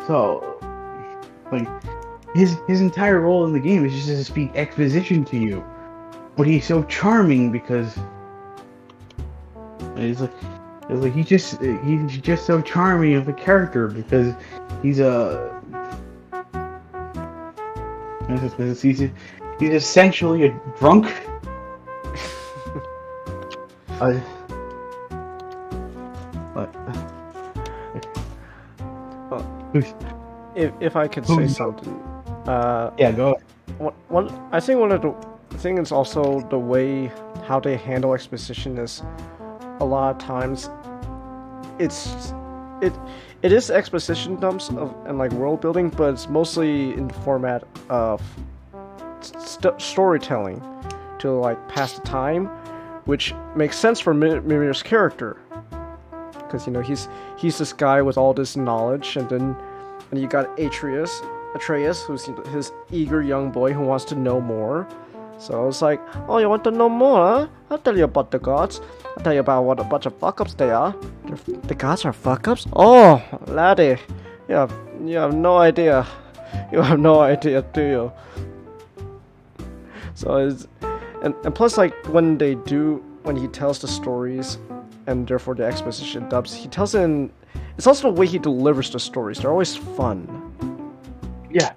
so like his entire role in the game is just to speak exposition to you, but he's so charming because he's just so charming of a character, because he's essentially a drunk. If I could say something, yeah, go ahead. I think one of the thing is also the way how they handle exposition is, a lot of times it is exposition dumps and like world building, but it's mostly in the format of storytelling to like pass the time, which makes sense for Mimir's character, because, you know, he's this guy with all this knowledge, and you got Atreus, who's his eager young boy who wants to know more. So I was like, oh, you want to know more, huh? I'll tell you about the gods. I'll tell you about what a bunch of fuck-ups they are. The gods are fuck-ups? Oh, laddie, you have no idea. You have no idea, do you? So it's, and plus, like, when he tells the stories, and therefore the exposition dubs, he tells it it's also the way he delivers the stories. They're always fun. Yeah.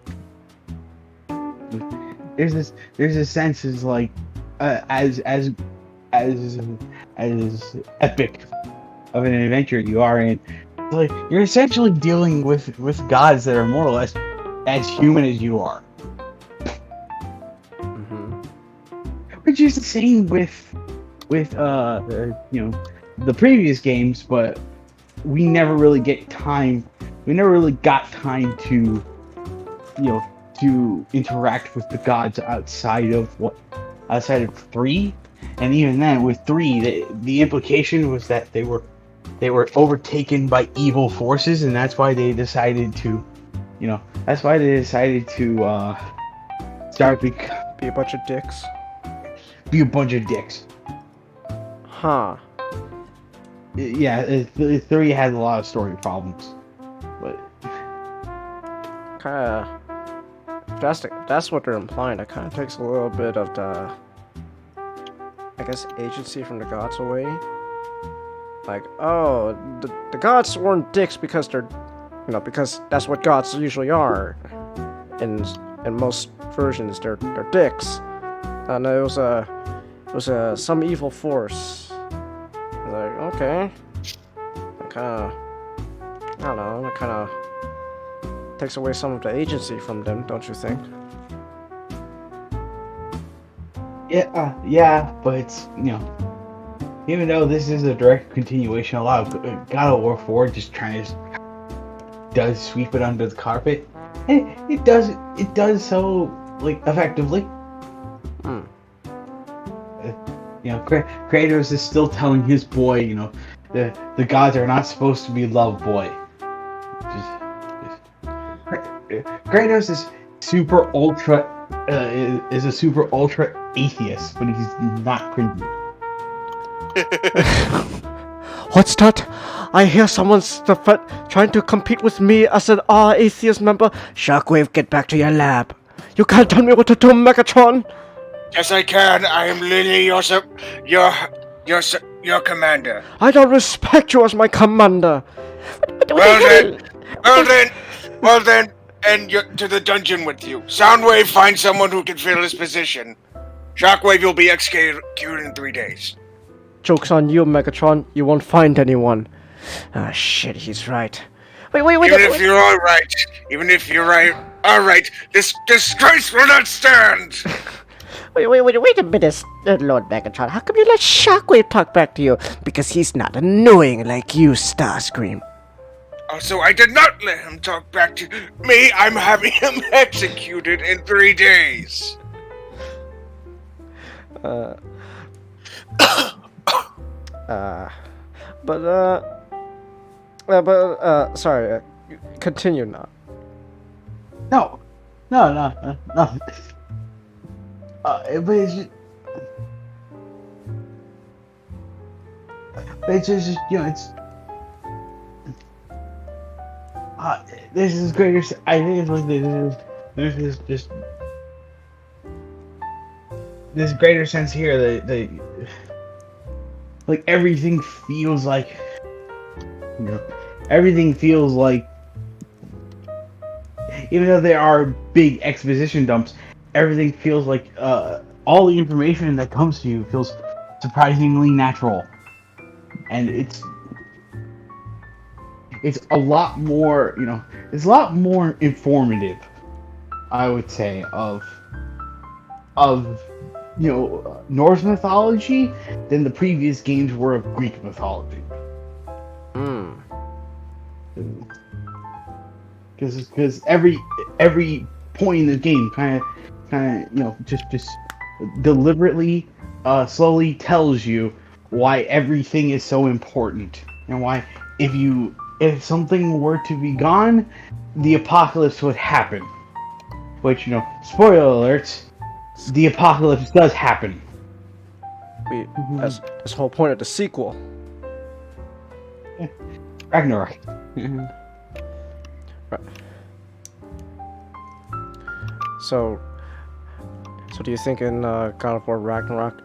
There's this sense is like as epic of an adventure you are in, like you're essentially dealing with gods that are more or less as human as you are. Which is the same with the previous games, but we never really got time to to interact with the gods outside of 3, and even then with 3 the implication was that they were overtaken by evil forces, and that's why they decided to start Be a bunch of dicks. Be a bunch of dicks. Huh. Yeah, 3 has a lot of story problems, but Kinda. That's what they're implying. It kind of takes a little bit of the, I guess, agency from the gods away. Like, oh, the gods weren't dicks because they're, because that's what gods usually are. In most versions, they're dicks. And it was some evil force. Like, okay, I don't know. It kind of takes away some of the agency from them, don't you think? Yeah, but it's, even though this is a direct continuation, a lot of God of War 4 just does sweep it under the carpet. And it does so, like, effectively. Kratos is still telling his boy, the gods are not supposed to be loved, boy. Kratos is a super ultra atheist, but he's not cringy. What's that? I hear someone's trying to compete with me as an atheist member. Shockwave, get back to your lab. You can't tell me what to do, Megatron. Yes, I can. I am Lily, your commander. I don't respect you as my commander. Well then, and you're to the dungeon with you. Soundwave, find someone who can fill his position. Shockwave, you'll be executed in 3 days. Joke's on you, Megatron. You won't find anyone. Ah, shit, he's right. Wait. Even if you're right, alright, this disgrace will not stand! Wait a minute, Lord Megatron. How come you let Shockwave talk back to you? Because he's not annoying like you, Starscream. Also, I did not let him talk back to me. I'm having him executed in 3 days. Sorry, continue now. No. But it's just, this is greater. I think it's like there's just this greater sense here that like everything feels like, even though there are big exposition dumps, everything feels like all the information that comes to you feels surprisingly natural, and it's a lot more, it's a lot more informative, I would say, of Norse mythology than the previous games were of Greek mythology. Because every point in the game kind of just deliberately slowly tells you why everything is so important, and why if something were to be gone, the apocalypse would happen. Which, spoiler alerts, the apocalypse does happen. That's the whole point of the sequel. Ragnarok. Right. So do you think in God of War Ragnarok,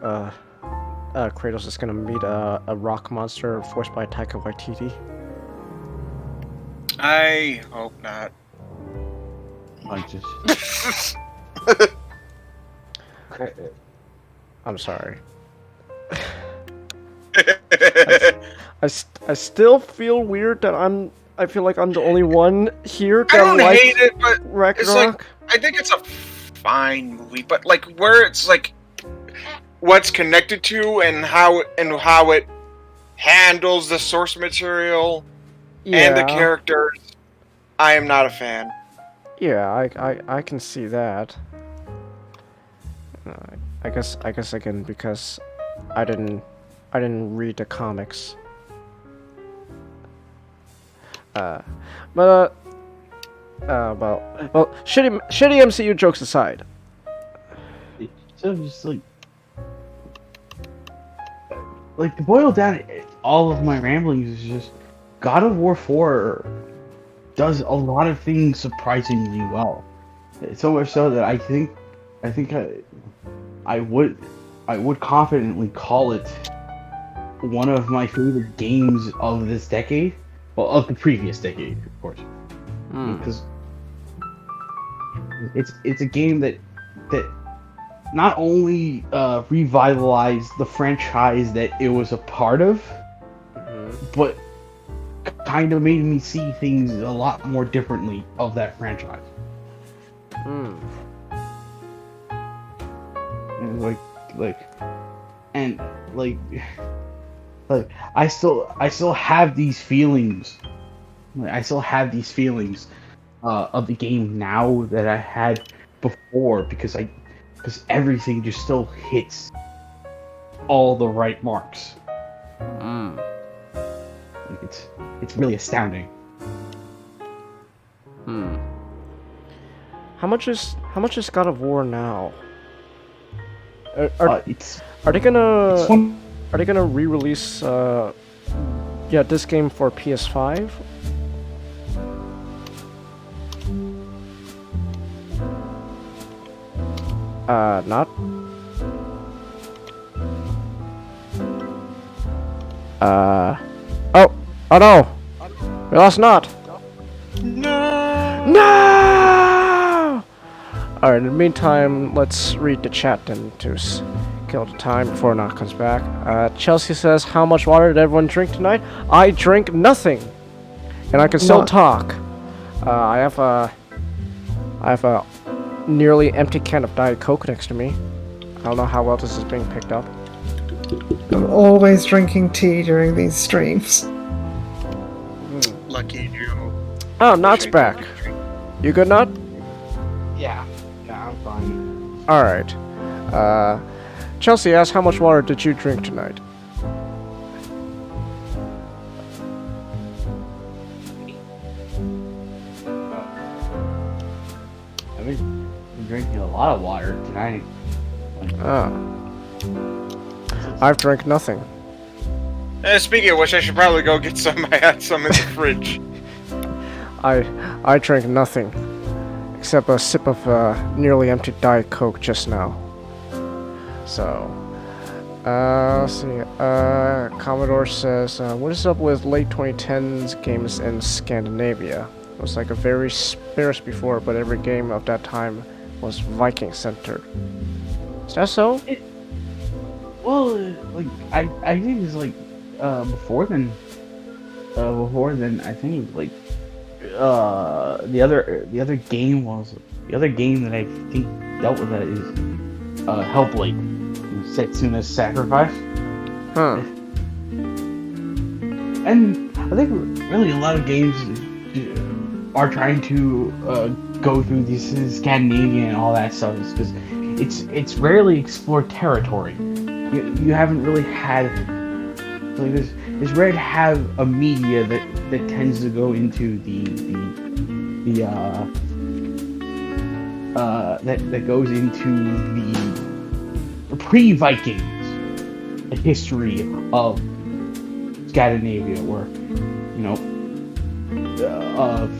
Kratos is gonna meet a rock monster voiced by Taika Waititi? I hope not. Like just. I'm sorry. I still feel weird that I feel like I'm the only one here that I don't likes hate it, but Ragnarok. it's like I think it's a fine movie, but like where it's like what's connected to and how it handles the source material and the characters, I am not a fan. Yeah, I can see that. I guess again because I didn't read the comics. Well, shitty MCU jokes aside. So just like to boil down all of my ramblings is just God of War 4 does a lot of things surprisingly well. So much so that I think I would confidently call it one of my favorite games of this decade. Well, of the previous decade, of course. Because it's a game that not only revitalized the franchise that it was a part of, but kind of made me see things a lot more differently of that franchise. And I still have these feelings. I still have these feelings of the game now that I had before because everything just still hits all the right marks. Like it's really astounding. How much is God of War now? Are they gonna re-release this game for PS5? Not. Oh no! We lost not. No! Alright, in the meantime, let's read the chat then to kill the time before Not comes back. Chelsea says, how much water did everyone drink tonight? I drank nothing! And I can still talk. I have a nearly empty can of Diet Coke next to me. I don't know how well this is being picked up. I'm always drinking tea during these streams. Lucky you. Oh, Not's back. You good, Not? Yeah, I'm fine. Alright. Chelsea asked, how much water did you drink tonight? I've been drinking a lot of water tonight. I've drank nothing. Speaking of which, I should probably go get some. I had some in the fridge. I drank nothing. Except a sip of nearly empty Diet Coke just now. So, let's see. Commodore says, what is up with late 2010s games in Scandinavia? It was like a very sparse before, but every game of that time was Viking-centered. Is that so? I think it's like, before then, I think like, the other game that I think dealt with that is Hellblade, Setsuna's Sacrifice. And I think really a lot of games are trying to go through this Scandinavian and all that stuff because it's rarely explored territory. You haven't really had like it's rare to have a media that tends to go into that goes into the pre-Vikings history of Scandinavia, where of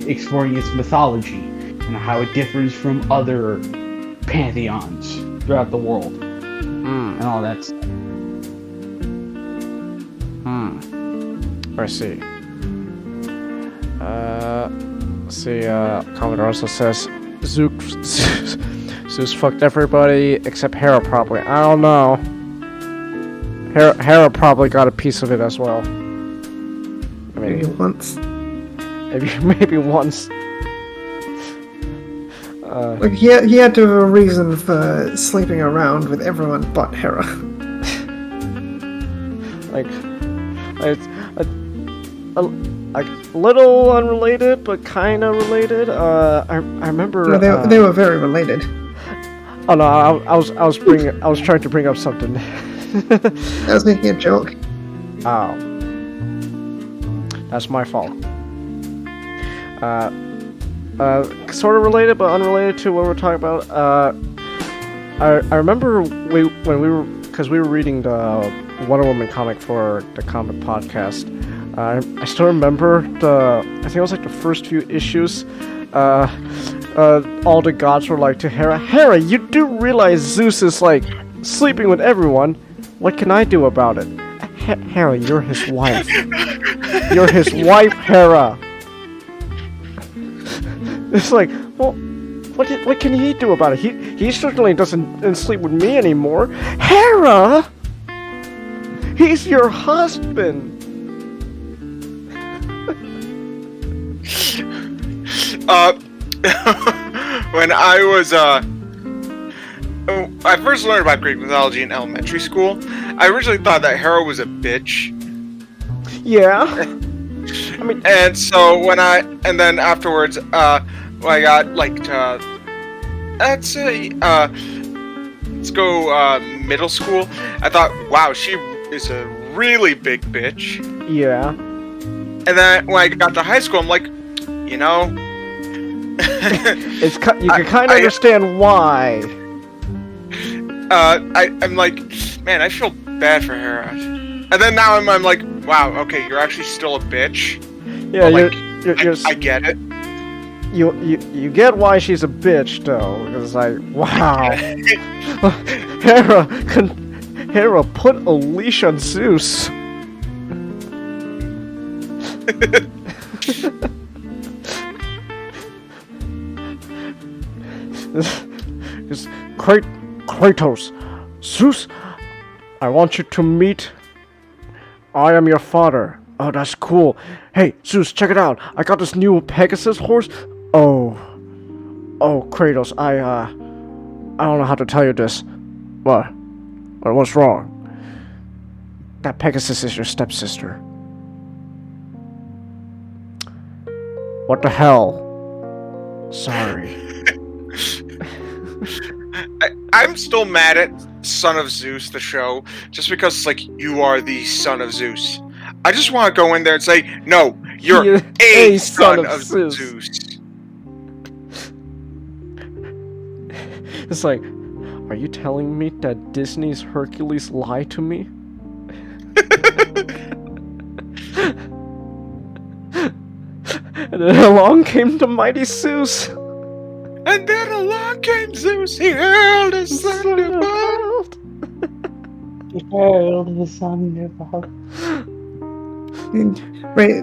exploring its mythology and how it differs from other pantheons throughout the world and all that stuff. I see. See, Commodore also says Zeus fucked everybody except Hera probably. I don't know. Hera probably got a piece of it as well. Maybe once. Maybe once. Like he had to have a reason for sleeping around with everyone but Hera. like a little unrelated, but kind of related. I remember. No, they were very related. Oh no, I was trying to bring up something. I was making a joke. Oh, that's my fault. Sort of related, but unrelated to what we're talking about. I remember when we were reading the Wonder Woman comic for the comic podcast. I still remember I think it was like the first few issues. All the gods were like to Hera, Hera, you do realize Zeus is like sleeping with everyone. What can I do about it? Hera, you're his wife. You're his wife, Hera. It's like, well, what can he do about it? He certainly doesn't sleep with me anymore. Hera! He's your husband! When I was, I first learned about Greek mythology in elementary school. I originally thought that Hera was a bitch. Yeah. I mean, and so and then afterwards, when I got like let's say let's go middle school, I thought, wow, she is a really big bitch. Yeah. And then when I got to high school, I'm like, you know, you can kind of understand why. I'm like, man, I feel bad for Hera. And then now I'm like, wow, okay, you're actually still a bitch. Yeah, but, you're I get it. You get why she's a bitch though, because like, wow, Hera put a leash on Zeus. This Kratos, Zeus, I want you to meet. I am your father. Oh, that's cool. Hey, Zeus, check it out. I got this new Pegasus horse. Oh, Kratos, I don't know how to tell you this. What? What's wrong? That Pegasus is your stepsister. What the hell? Sorry. I'm still mad at Son of Zeus, the show, just because it's like, you are the son of Zeus. I just want to go in there and say, no, you're a son of Zeus. It's like, are you telling me that Disney's Hercules lied to me? And then along came the mighty Zeus. And then along came Zeus, he hurled his thunderbolt. He hurled his thunderbolt. Right,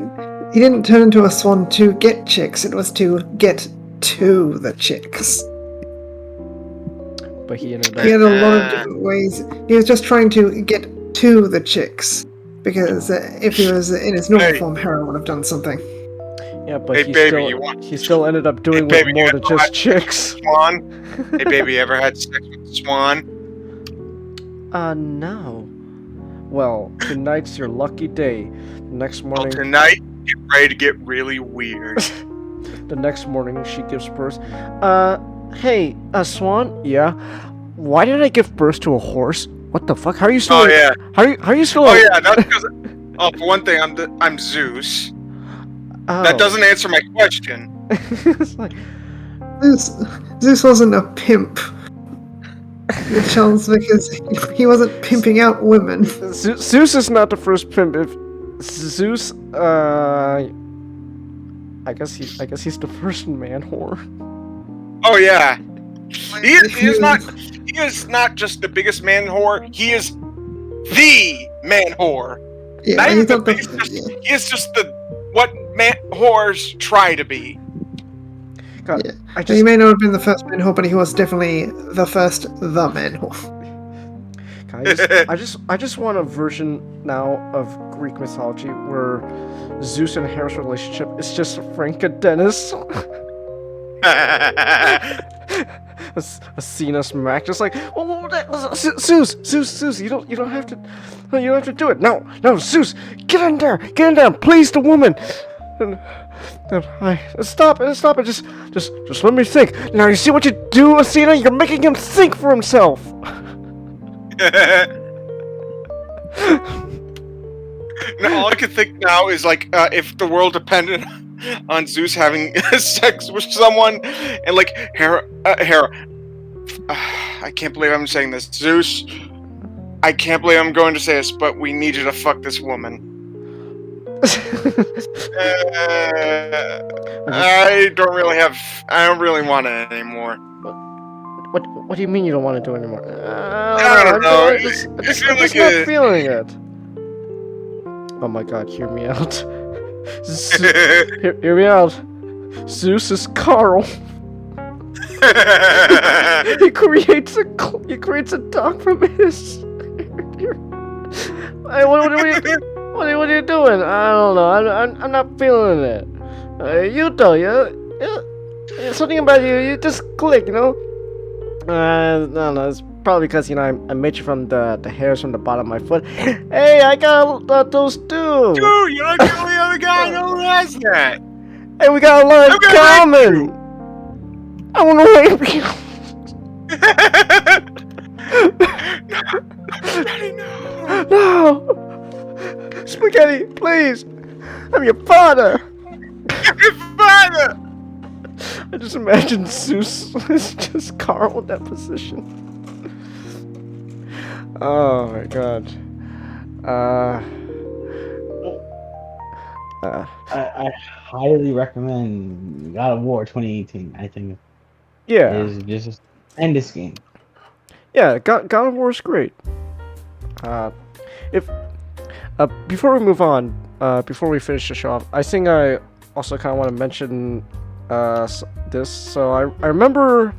he didn't turn into a swan to get chicks, it was to get to the chicks. But he ended up... He had a lot of different ways. He was just trying to get to the chicks. Because if he was in his normal form, Hera would have done something. Yeah, but hey, he still ended up doing more than just chicks. Swan? Hey, baby, you ever had sex with a swan? No. Well, tonight's your lucky day. Next morning... Well, tonight, get ready to get really weird. The next morning, she gives birth. Hey, Swan? Yeah? Why did I give birth to a horse? What the fuck? How are you still... Oh, yeah. How are you still... Oh, yeah, that's because... Oh, for one thing, I'm Zeus. Oh. That doesn't answer my question. It's like... Zeus wasn't a pimp. Charles, because he wasn't pimping out women. Zeus is not the first pimp. If Zeus, I guess he's the first man whore. Oh yeah, he is not just the biggest man whore. He is the man whore. Yeah, not even the biggest, he is just the what whores try to be. God, Yeah. He may not have been the first man-whore, but he was definitely the first the man-whore. I just want a version now of Greek mythology where Zeus and Hera's relationship is just Frank and Dennis. Athena smack, just like, Zeus, you don't have to do it. No, Zeus, get in there, please the woman. And I stop it, just let me think. Now you see what you do, Athena? You're making him think for himself. No, all I can think now is like if the world depended on Zeus having sex with someone, and like Hera, I can't believe I'm saying this. Zeus, I can't believe I'm going to say this, but we need you to fuck this woman. I don't really want it anymore. What do you mean you don't want to do it anymore? I don't know. I'm just not feeling it. Oh my god, hear me out. Hear me out. Zeus is Carl. he creates a dog from his. Hey, what are you doing? I don't know. I'm not feeling it. You though, yeah. Something about you just click, you know. No, it's probably because I made you from the hairs from the bottom of my foot. Hey, I got those too. Dude, you're not the only other guy who has that. Hey, we got a lot in common. I want to rape you. No, Spaghetti, please. I'm your father. Your father. I just imagine Zeus is just Carl in that position. Oh my god. I highly recommend God of War 2018. I think Yeah. is just end this game. Yeah, God of War is great. Before we move on, before we finish the show off, I think I also kind of want to mention this. So I remember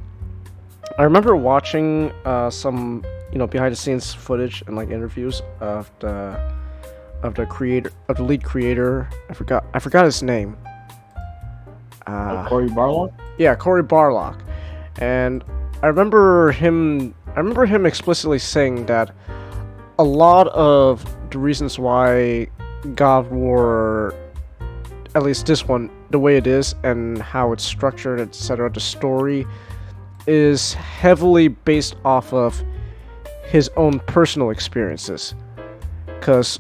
watching some behind the scenes footage and like interviews of the lead creator. I forgot his name. Cory Barlog? Yeah, Cory Barlog. And I remember him explicitly saying that a lot of the reasons why God of War, at least this one, the way it is and how it's structured, etc., the story is heavily based off of his own personal experiences. Because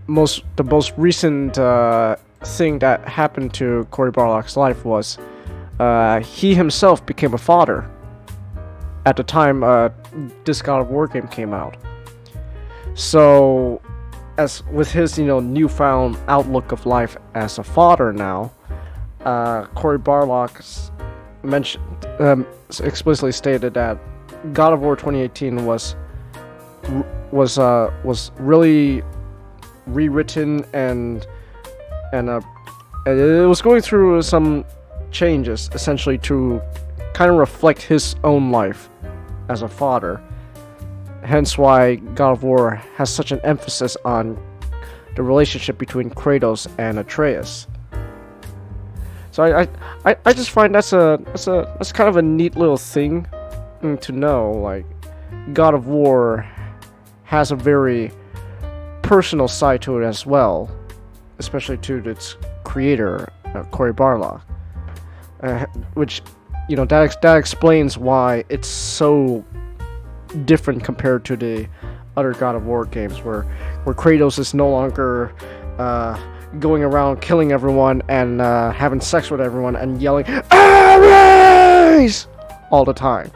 the most recent thing that happened to Cory Barlog's life was he himself became a father at the time this God of War game came out. So, as with his newfound outlook of life as a father now, Cory Barlog explicitly stated that God of War 2018 was really rewritten and it was going through some changes essentially to kind of reflect his own life as a father. Hence why God of War has such an emphasis on the relationship between Kratos and Atreus. So I just find that's kind of a neat little thing to know. Like, God of War has a very personal side to it as well, especially to its creator, Cory Barlog, which that explains why it's so different compared to the other God of War games, where Kratos is no longer going around killing everyone and having sex with everyone and yelling "Ares!" all the time.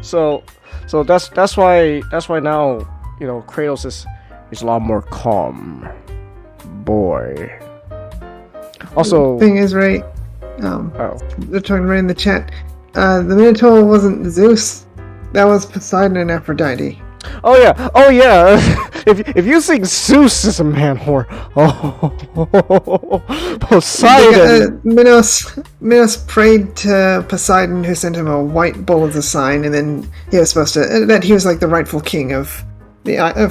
So that's why now Kratos is a lot more calm, boy. Also, the thing is, right? They're talking right in the chat. The Minotaur wasn't Zeus. That was Poseidon and Aphrodite. Oh yeah. if you think Zeus is a man whore, Poseidon. Minos prayed to Poseidon, who sent him a white bull as a sign, and then he was supposed to that he was like the rightful king of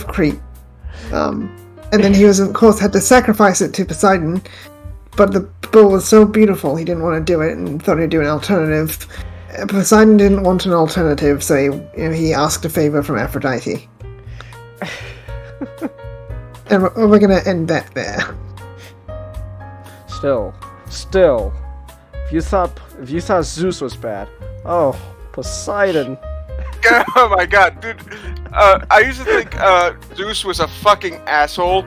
Crete. And then he was, of course, had to sacrifice it to Poseidon, but the bull was so beautiful he didn't want to do it and thought he'd do an alternative. Poseidon didn't want an alternative, so he asked a favor from Aphrodite. And we're gonna end that there. Still, if you thought Zeus was bad, Poseidon. Oh my god, dude. I used to think Zeus was a fucking asshole.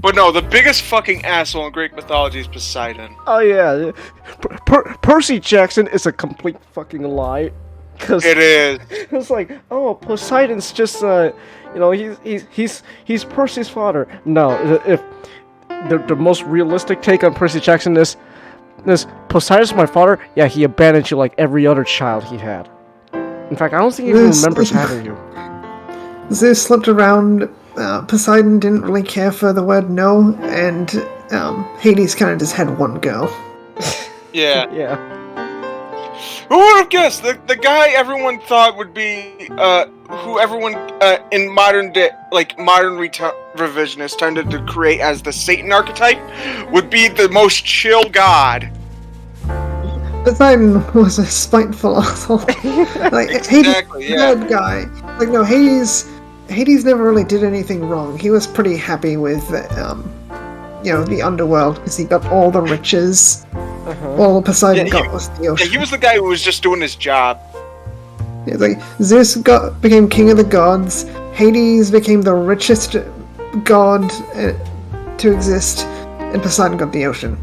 But no, the biggest fucking asshole in Greek mythology is Poseidon. Oh yeah, Percy Jackson is a complete fucking lie. Cause it is. It's like, Poseidon's just he's Percy's father. No, if the most realistic take on Percy Jackson is Poseidon's my father. Yeah, he abandoned you like every other child he had. In fact, I don't think he even remembers having you. Zeus slipped around. Poseidon didn't really care for the word no, and Hades kind of just had one girl. Yeah. Yeah. Who would have guessed? The guy everyone thought would be, who everyone in modern day, modern revisionists tended to create as the Satan archetype, would be the most chill god. Poseidon was a spiteful asshole. Exactly, Hades, bad guy. No, Hades never really did anything wrong. He was pretty happy with, the underworld because he got all the riches. All Poseidon got was the ocean. Yeah, he was the guy who was just doing his job. Yeah, Zeus became king of the gods. Hades became the richest god to exist, and Poseidon got the ocean.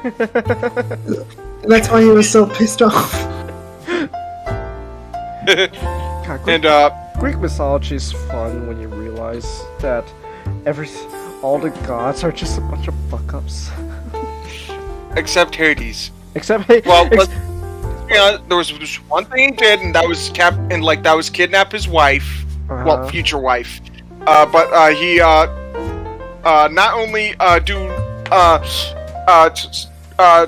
And that's why he was so pissed off. Greek mythology is fun when you realize that all the gods are just a bunch of fuck-ups. Except Hades. Well, there was just one thing he did, and that was kidnap his wife, well, future wife. But he not only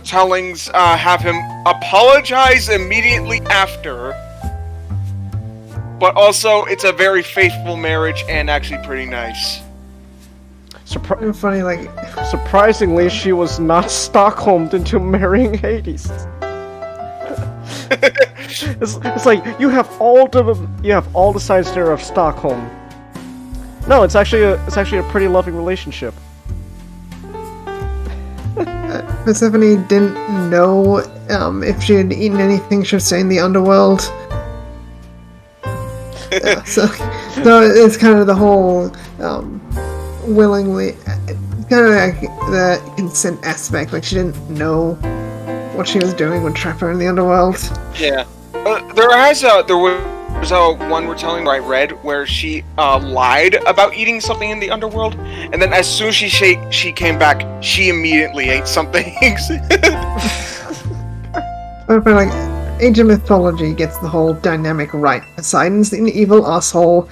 tellings have him apologize immediately after, but also it's a very faithful marriage and actually pretty nice. Surprisingly, she was not Stockholmed into marrying Hades. it's like you have all the sides there of Stockholm. No, it's actually a pretty loving relationship. Persephone didn't know if she had eaten anything she was saying in the underworld. So it's kind of the whole willingly, kind of like the consent aspect. Like she didn't know what she was doing would trap her in the underworld. Yeah, there was one retelling I read where she lied about eating something in the underworld, and then as soon as she came back, she immediately ate something. But Age of Mythology gets the whole dynamic right. Poseidon's an evil asshole.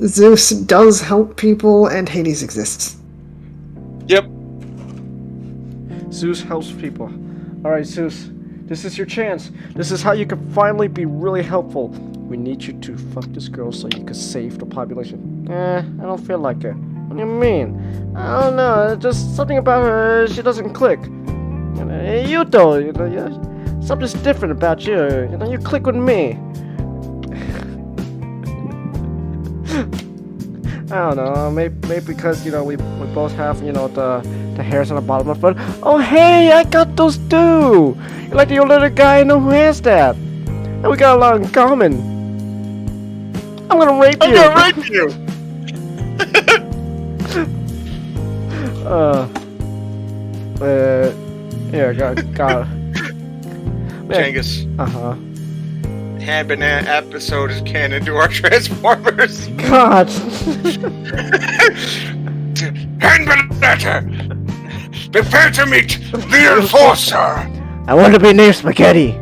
Zeus does help people, and Hades exists. Yep. Zeus helps people. Alright, Zeus. This is your chance. This is how you can finally be really helpful. We need you to fuck this girl so you can save the population. I don't feel like it. What do you mean? I don't know. Just something about her, she doesn't click. You don't, something's different about you. You click with me. I don't know, maybe because, we both have, the hairs on the bottom of our foot. Oh, hey, I got those too! You're like the only other guy I know who has that. And we got a lot in common. I'm gonna rape you! Yeah, got Cengiz. Hand Banana episode is canon to our Transformers. God! Hand Banana! Prepare to meet the Enforcer! I want to be named Spaghetti.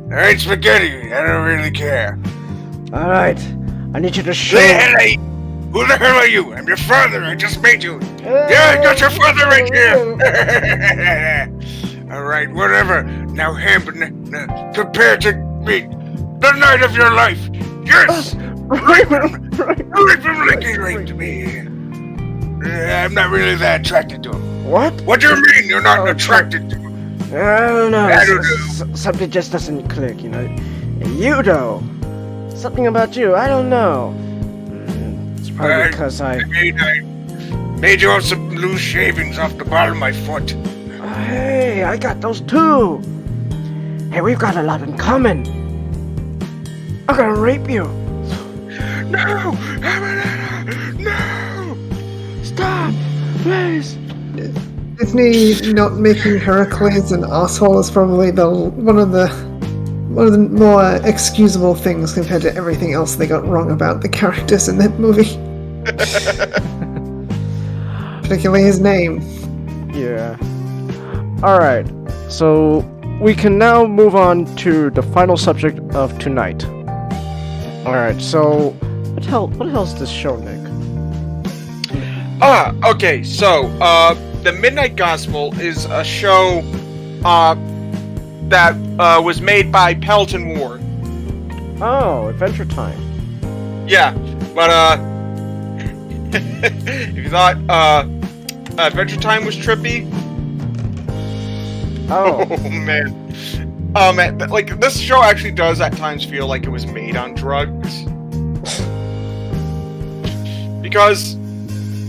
There ain't spaghetti, I don't really care. Alright, I need you to show. Hey, who the hell are you? I'm your father. I just made you. Yeah, I got your father right here. All right, whatever. Now, prepare to meet the night of your life. Yes. Rape him like he raped me. I'm not really that attracted to him. What? What do you mean you're not attracted to him? I don't know. I don't know. Something just doesn't click, you know. You though. Something about you. I don't know. It's probably because I made you have some loose shavings off the bottom of my foot. Hey, I got those too. Hey, we've got a lot in common. I'm gonna rape you. No! No! Stop, please. Disney not making Heracles an asshole is probably one of the more excusable things compared to everything else they got wrong about the characters in that movie. Particularly his name. Yeah. Alright, so we can now move on to the final subject of tonight. Alright, so what the hell is this show, Nick? Okay, so, The Midnight Gospel is a show, that, was made by Peloton War. Oh, Adventure Time. Yeah, but, if you thought, Adventure Time was trippy... Oh. Oh man, like, this show actually does at times feel like it was made on drugs. Because,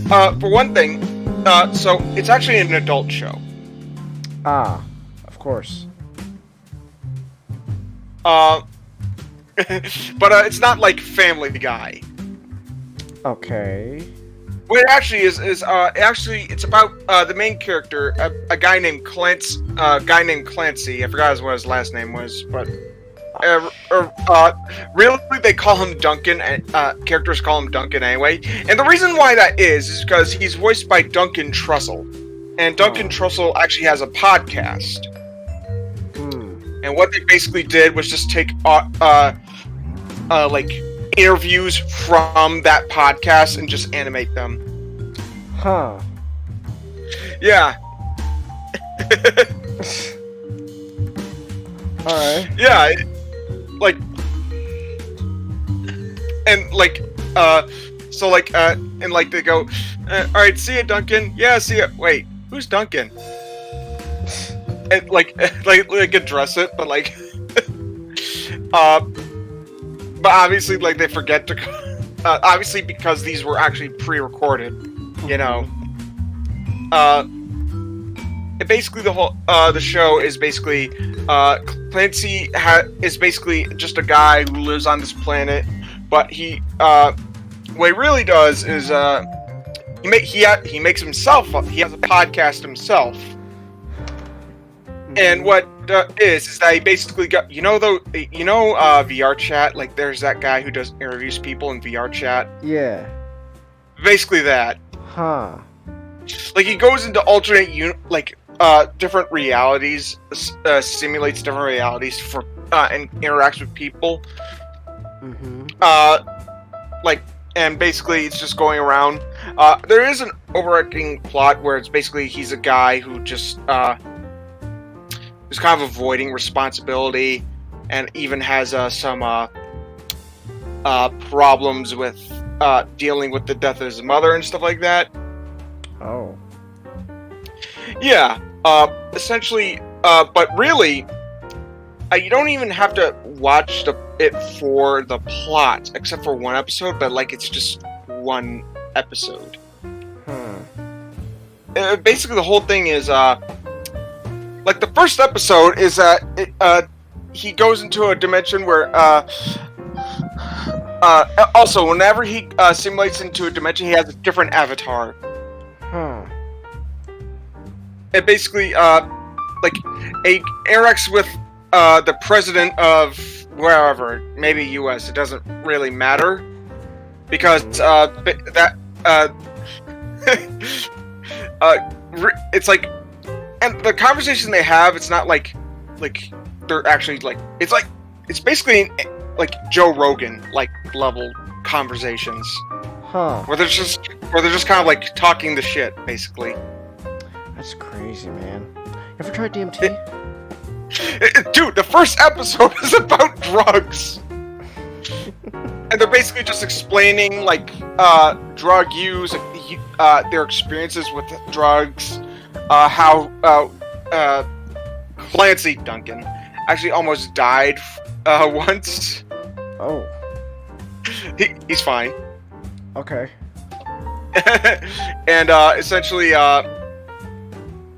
for one thing, so it's actually an adult show. Ah, of course. But it's not like Family Guy. Okay. What it actually is it's about the main character, a guy named Clancy. I forgot what his last name was, but really they call him Duncan. Characters call him Duncan anyway, and the reason why that is because he's voiced by Duncan Trussell, and Duncan Trussell actually has a podcast. And what they basically did was just take like interviews from that podcast and just animate them. Huh. Yeah. Alright. Yeah, like, and like, so like, and like they go, alright, see ya, Duncan. Yeah, see ya. Wait, who's Duncan? And like address it, but like, but obviously, like, they forget to, obviously because these were actually pre-recorded, you know. And basically the whole, the show is basically, Clancy is basically just a guy who lives on this planet, but he, what he really does is, he makes himself, he has a podcast himself. And what is that he basically got, VR chat, like there's that guy who does interviews people in VR chat. Yeah. Basically that. Huh. Like he goes into alternate different realities, simulates different realities for and interacts with people. And basically it's just going around. There is an overarching plot where it's basically he's a guy who just is kind of avoiding responsibility, and even has some problems with dealing with the death of his mother and stuff like that. Oh. Yeah. Essentially, but really, you don't even have to watch it for the plot, except for one episode. But like, it's just one episode. Basically, the whole thing is like the first episode is he goes into a dimension where also whenever he simulates into a dimension, he has a different avatar. It basically like interacts with the president of wherever, maybe US. It doesn't really matter because it's like. And the conversation they have, it's not like they're actually like, it's basically like Joe Rogan like level conversations. Huh. Where they're just kind of like talking the shit, basically. That's crazy, man. You ever tried DMT? Dude, the first episode is about drugs. And they're basically just explaining, like, drug use, their experiences with drugs, how, Clancy Duncan actually almost died, once. Oh. He's fine. Okay. And, essentially,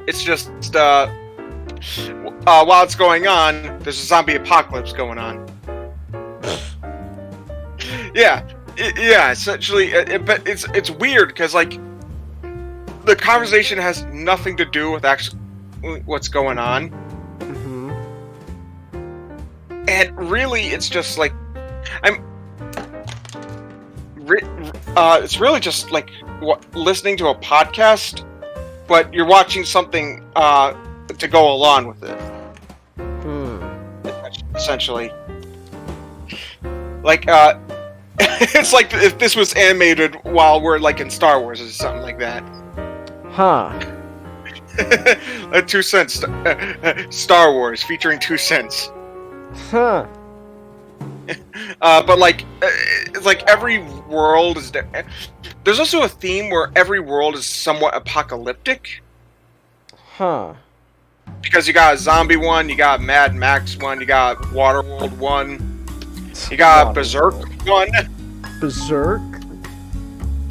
it's just, while it's going on, there's a zombie apocalypse going on. Yeah, essentially, but it's weird because like the conversation has nothing to do with actually what's going on, and really, it's just like it's really just like listening to a podcast, but you're watching something to go along with it. Essentially, like it's like if this was animated while we're like in Star Wars or something like that. Huh. 2 cents. Star Wars featuring 2 cents. Huh. But like, it's like every world is. There's also a theme where every world is somewhat apocalyptic. Huh. Because you got a zombie one, you got a Mad Max one, you got Waterworld one. You got Berserk one. Berserk?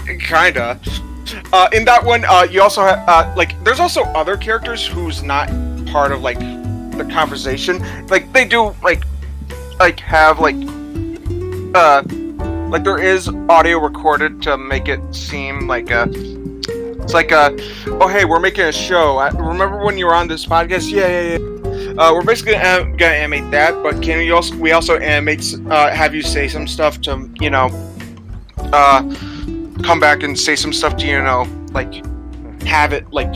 Kinda. In that one, you also have, like, there's also other characters who's not part of, like, the conversation. Like, they do, like have, like, there is audio recorded to make it seem like it's like oh hey, we're making a show. Remember when you were on this podcast? Yeah. We're basically gonna animate that, but we also animate, have you say some stuff to, you know, come back and say some stuff to, you know, like, have it, like,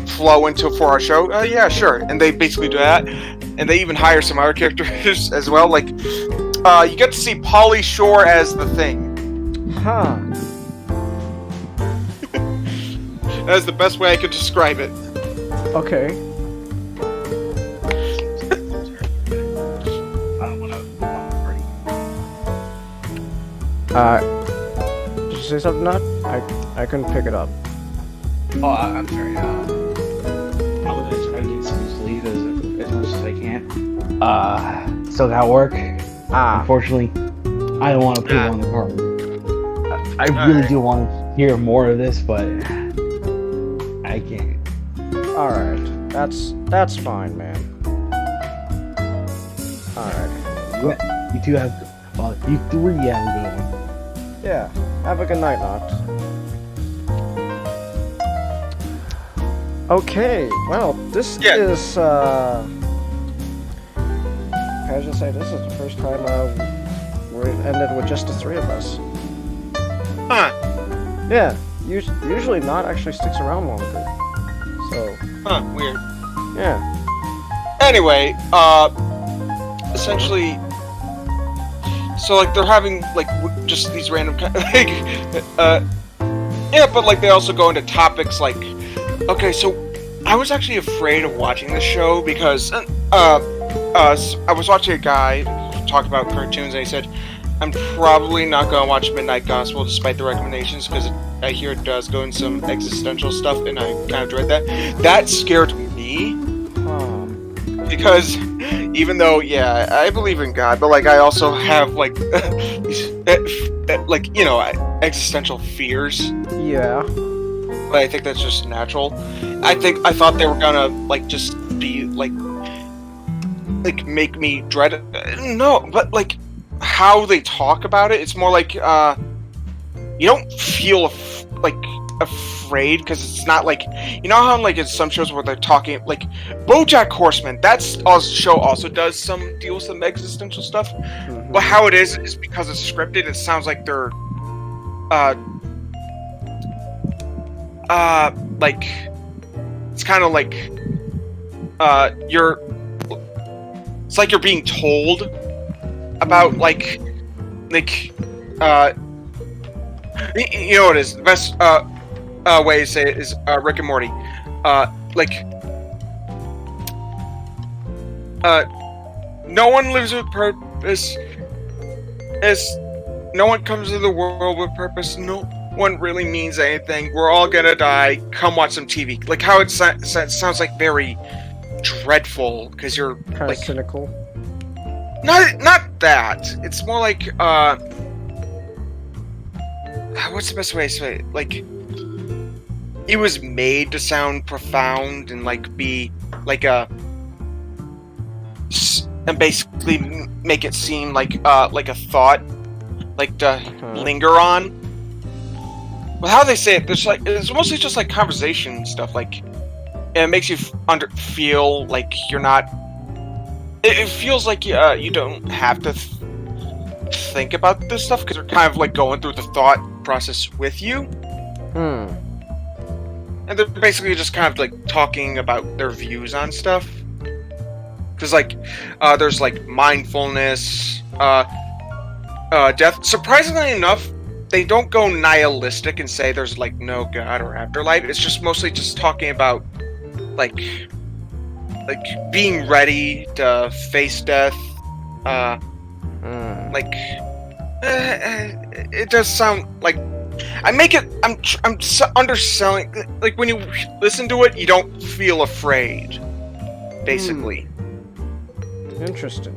flow into for our show? Yeah, sure. And they basically do that. And they even hire some other characters as well. Like, you get to see Pauly Shore as the Thing. Huh. That's the best way I could describe it. Okay. Did you say something, Nut? I couldn't pick it up. Oh, I'm sorry. I'm gonna try to get some sleep as much as I can. Still got work. Unfortunately, I don't want to put it on the card. I really do want to hear more of this, but I can't. Alright. That's fine, man. Alright. You two have... Well, you three have a good one. Yeah. Have a good night, Nut. Okay. Well, this is, I was just say, this is the first time, where it ended with just the three of us. Huh. Yeah. Usually Nut actually sticks around longer. So. Huh, weird. Yeah. Anyway, essentially, so like they're having like just these random yeah, but like they also go into topics like, okay, so I was actually afraid of watching this show because I was watching a guy talk about cartoons and he said, I'm probably not gonna watch Midnight Gospel despite the recommendations because I hear it does go in some existential stuff and I kind of dread that. That scared me. Because even though, yeah, I believe in God, but like I also have like these, like, you know, existential fears. Yeah. But I think that's just natural. I thought they were gonna like just be like make me dread it. No, but like how they talk about it, it's more like you don't feel afraid because it's not like, you know how like in some shows where they're talking like BoJack Horseman, that's show also does deal with some existential stuff, but how it is because it's scripted, it sounds like they're like it's kind of like it's like you're being told about like You know what it is? The best way to say it is Rick and Morty. No one lives with purpose. No one comes to the world with purpose. No one really means anything. We're all gonna die. Come watch some TV. Like how it sounds like very dreadful because you're Kind of cynical. Not that. It's more like what's the best way to say it? Like it was made to sound profound and like be like and basically make it seem like a thought, like to linger on. But how they say it, it's mostly just like conversation stuff. Like, and it makes you feel like you're not. It feels like you don't have to think about this stuff because they're kind of like going through the thought process with you. And they're basically just kind of like talking about their views on stuff. There's like, there's like mindfulness, death. Surprisingly enough, they don't go nihilistic and say there's like no god or afterlife. It's just mostly just talking about like being ready to face death. It does sound like I'm underselling. Like when you listen to it, you don't feel afraid. Basically. Interesting.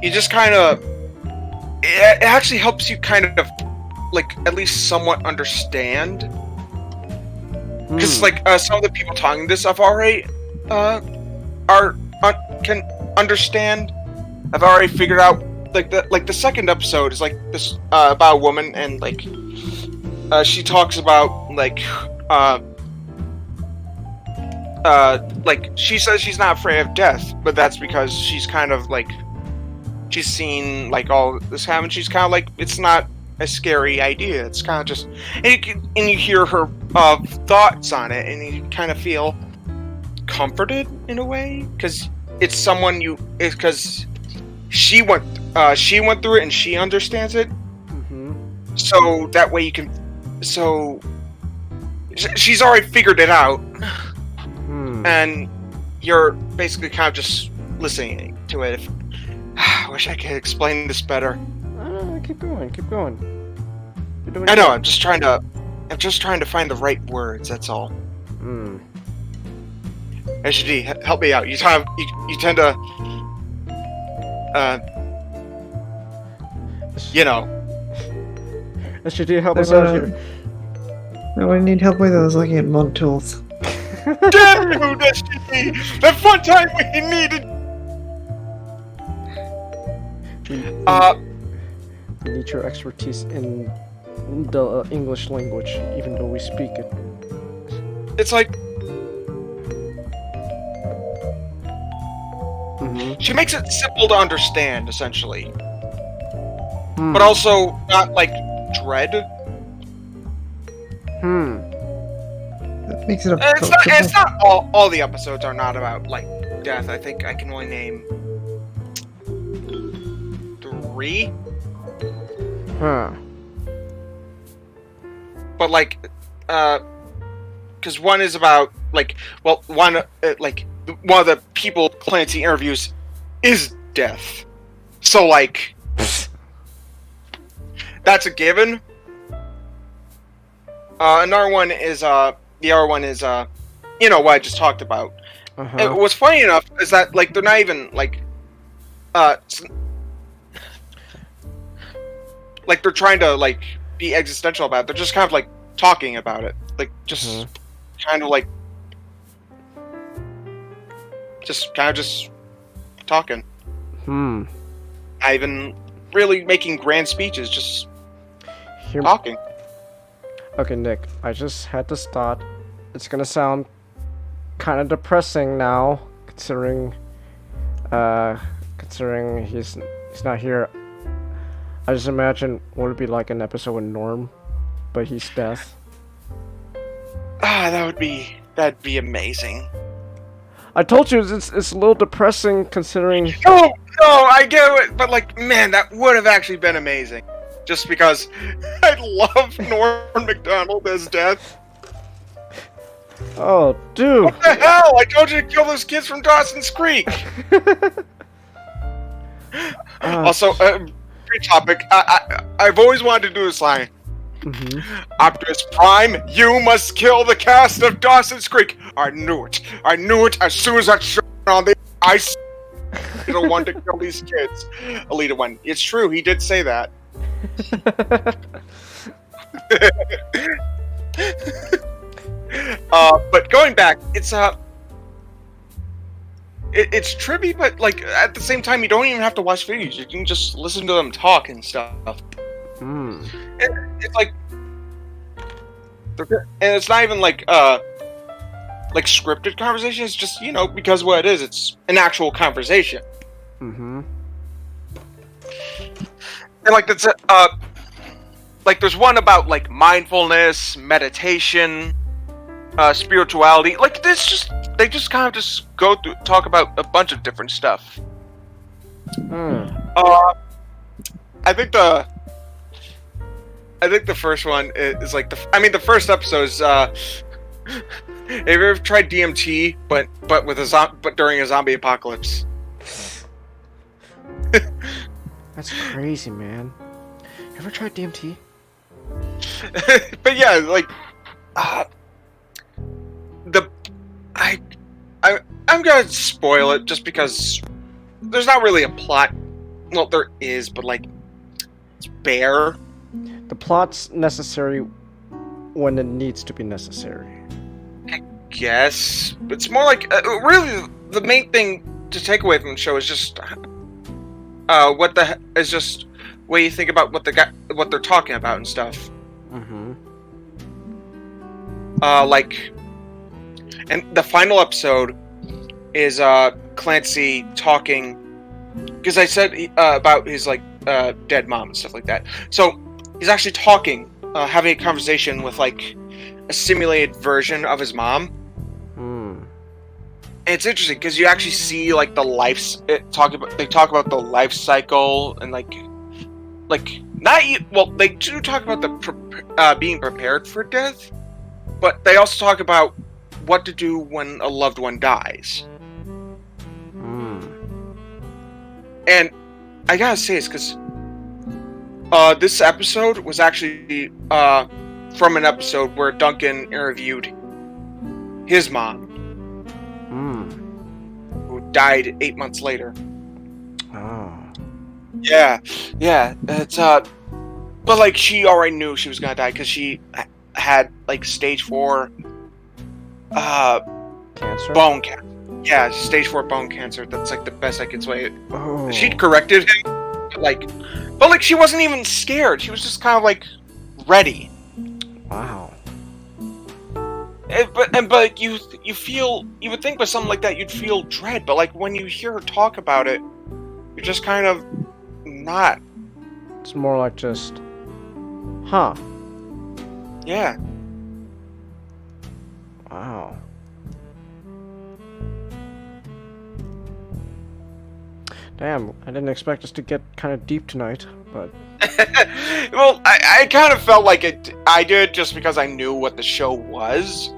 You just kind of... It actually helps you kind of, like, at least somewhat understand. Because, like, some of the people talking this I've already, can understand. I've already figured out, like, the second episode is, like, this, about a woman, and, like, she talks about, like, she says she's not afraid of death, but that's because she's kind of like, she's seen like all this happen. She's kind of like, it's not a scary idea. It's kind of just, and you hear her thoughts on it, and you kind of feel comforted in a way because it's someone because she went through it and she understands it. So that way you can, so she's already figured it out. And you're basically kind of just listening to it. I wish I could explain this better. Keep going. I know. I'm just trying to find the right words. That's all. HD, help me out. You tend to, you know. HD, help us out here. No, what I need help with, I was looking at mod tools. Damn you, Destiny! That fun time we needed! We need your expertise in the English language, even though we speak it. It's like... She makes it simple to understand, essentially. But also not, like, dread. That makes it It's not all the episodes are not about, like, death. I think I can only name 3. But, like, because one is about, like, well, one of the people Clancy interviews is death. So, like, that's a given. Another one is, the other one is, you know, what I just talked about. And what's funny enough is that, like, they're not even, like, like, they're trying to, like, be existential about it. They're just kind of, like, talking about it. Like, just kind of, like, just talking. Not even really making grand speeches, just talking. Okay, Nick, I just had this thought. It's gonna sound kind of depressing now, considering he's not here. I just imagine what it'd be like an episode with Norm, but he's death. That'd be amazing. I told you it's a little depressing considering. No, I get it, but like, man, that would have actually been amazing. just because I love Norm Macdonald as Death. Oh, dude. What the hell? I told you to kill those kids from Dawson's Creek. Also, free topic. I've always wanted to do this line. Optimus Prime, you must kill the cast of Dawson's Creek. I knew it. I knew it as soon as that show on the ice. You don't want to kill these kids. Alita 1. It's true. He did say that. But going back, it's trippy, but like at the same time, you don't even have to watch videos. You can just listen to them talk and stuff. It's like, and it's not even like scripted conversation. It's just because what it is, it's an actual conversation. And like that's like there's one about like mindfulness, meditation, spirituality. Like they just kind of just go through talk about a bunch of different stuff. I think the first one is like the first episode is have you ever tried DMT but during a zombie apocalypse? That's crazy, man. You ever tried DMT? But yeah, like I'm gonna spoil it just because there's not really a plot. Well, there is, but like it's bare. The plot's necessary when it needs to be necessary. I guess it's more like really the main thing to take away from the show is just what you think about what they're talking about and stuff. Like, and the final episode is Clancy talking, because I said about his like dead mom and stuff like that. So he's actually talking, having a conversation with like a simulated version of his mom. And it's interesting because you actually see like the they talk about the life cycle and like they do talk about the being prepared for death, but they also talk about what to do when a loved one dies. And I gotta say this because this episode was actually from an episode where Duncan interviewed his mom, who died 8 months later. Yeah, it's but like she already knew she was gonna die because she had like stage 4 cancer? Bone cancer. Yeah, stage 4 bone cancer. That's like the best I could say it. Oh. She corrected him, but like she wasn't even scared. She was just kind of like ready. Wow. But you would think with something like that you'd feel dread, but like when you hear her talk about it, you're just kind of not. It's more like just, huh? Yeah. Wow. Damn, I didn't expect us to get kind of deep tonight, but... Well, I kind of felt like I did just because I knew what the show was.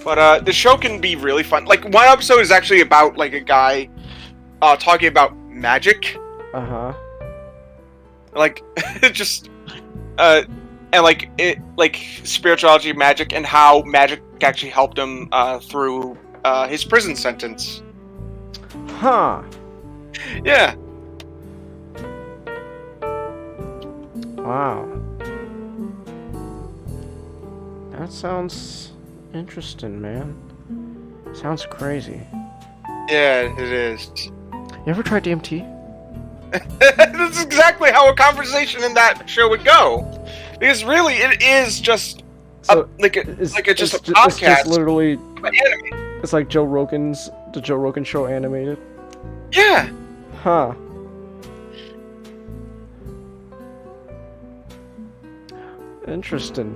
But the show can be really fun. Like, one episode is actually about, like, a guy talking about magic. Like, just... and, like, spirituality, magic, and how magic actually helped him through his prison sentence. Huh. Yeah. Wow. That sounds interesting, man. Sounds crazy. Yeah, it is. You ever tried DMT? That's exactly how a conversation in that show would go. Because really, it is just So a podcast. It's just literally. Anime. It's like the Joe Rogan show animated. Yeah. Huh. Interesting.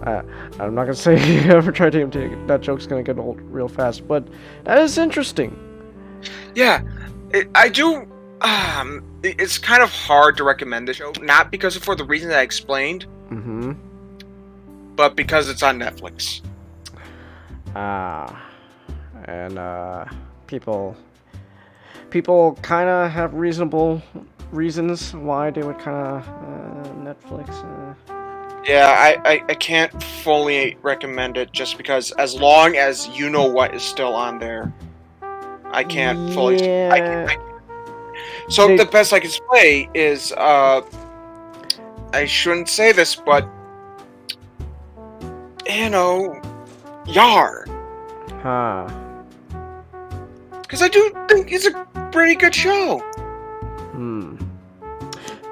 I'm not gonna say you ever tried DMT. That joke's gonna get old real fast, but that is interesting. Yeah, I do It's kind of hard to recommend the show, not because for the reasons I explained, but because it's on Netflix. And people kind of have reasonable reasons why they would kind of Netflix. Yeah, I can't fully recommend it just because as long as you know what is still on there, I can't fully. So the best I can say is, I shouldn't say this, but Yar. Huh. Because I do think it's a pretty good show.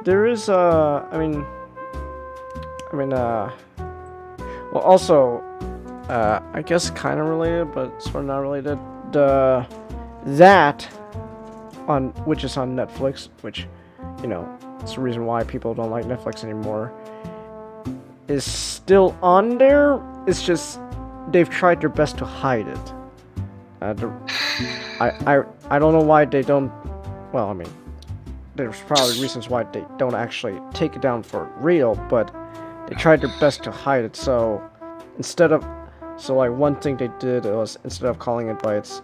There is well, also, I guess kind of related, but sort of not related. Which is on Netflix, which, it's the reason why people don't like Netflix anymore, is still on there. It's just they've tried their best to hide it. I don't know why they don't. Well, there's probably reasons why they don't actually take it down for real, but they tried their best to hide it. So one thing they did was, instead of calling it by its,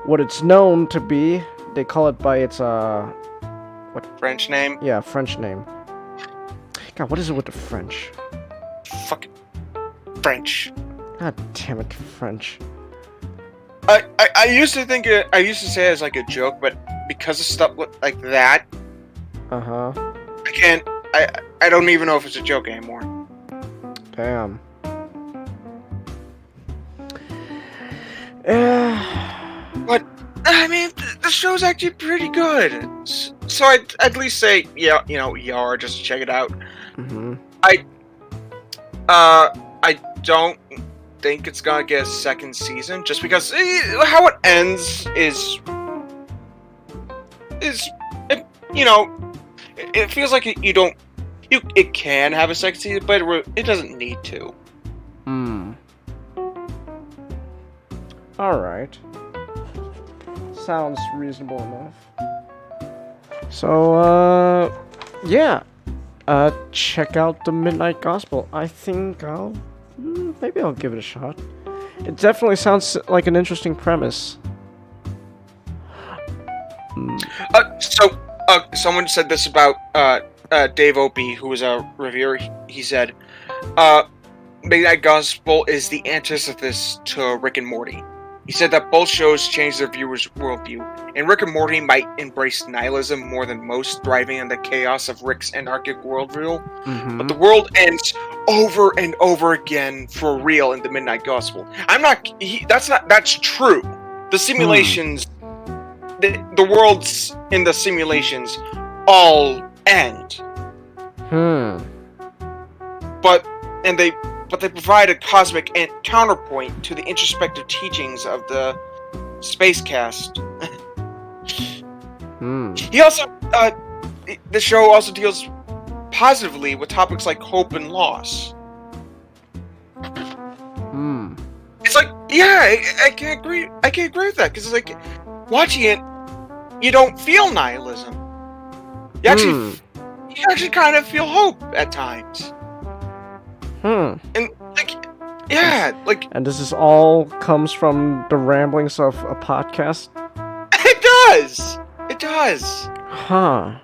what it's known to be, they call it by its French name? Yeah, French name. God, what is it with the French? Fucking French. God damn it, French. I used to think I used to say it as like a joke, but because of stuff like that, I can't. I don't even know if it's a joke anymore. Damn. But the show's actually pretty good. So I'd at least say, Yar, just to check it out. I don't think it's gonna get a second season, just because how it ends is it feels like it can have a second season, but it doesn't need to. Alright. Sounds reasonable enough. So, yeah. Check out the Midnight Gospel. I think maybe I'll give it a shot. It definitely sounds like an interesting premise. Someone said this about Dave Opie, who was a reviewer. He said, Midnight Gospel is the antithesis to Rick and Morty. He said that both shows change their viewers' worldview, and Rick and Morty might embrace nihilism more than most, thriving in the chaos of Rick's anarchic worldview. But the world ends over and over again for real in the Midnight Gospel. That's true. The simulations, the worlds in the simulations all end. But they provide a cosmic counterpoint to the introspective teachings of the space cast. He also, the show also deals positively with topics like hope and loss. It's like, yeah, I can't agree with that, because it's like, watching it, you don't feel nihilism. You actually kind of feel hope at times. And and this is all comes from the ramblings of a podcast? It does. Huh.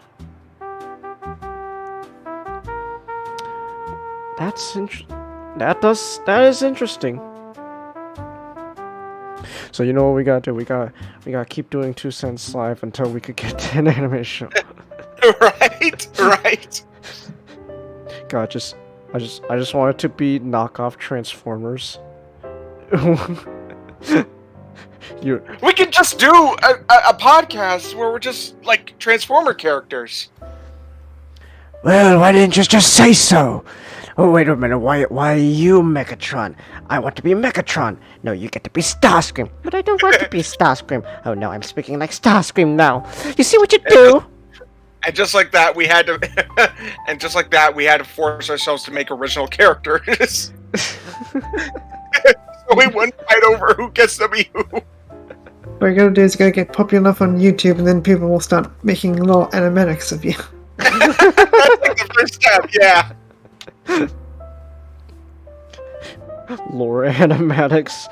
That is interesting. So you know what we gotta do? We gotta keep doing 2 Cents Live until we could get to an anime show. Right. God, I just want it to be knockoff Transformers. We could just do a podcast where we're just like Transformer characters. Well, why didn't you just say so? Oh, wait a minute, why are you Megatron? I want to be Megatron. No, you get to be Starscream. But I don't want to be Starscream. Oh no, I'm speaking like Starscream now. You see what you do? And just like that, we had to force ourselves to make original characters. So we wouldn't fight over who gets to be who. What you gotta do is you gotta get popular enough on YouTube, and then people will start making little animatics of you. That's like the first step, yeah. Lore animatics.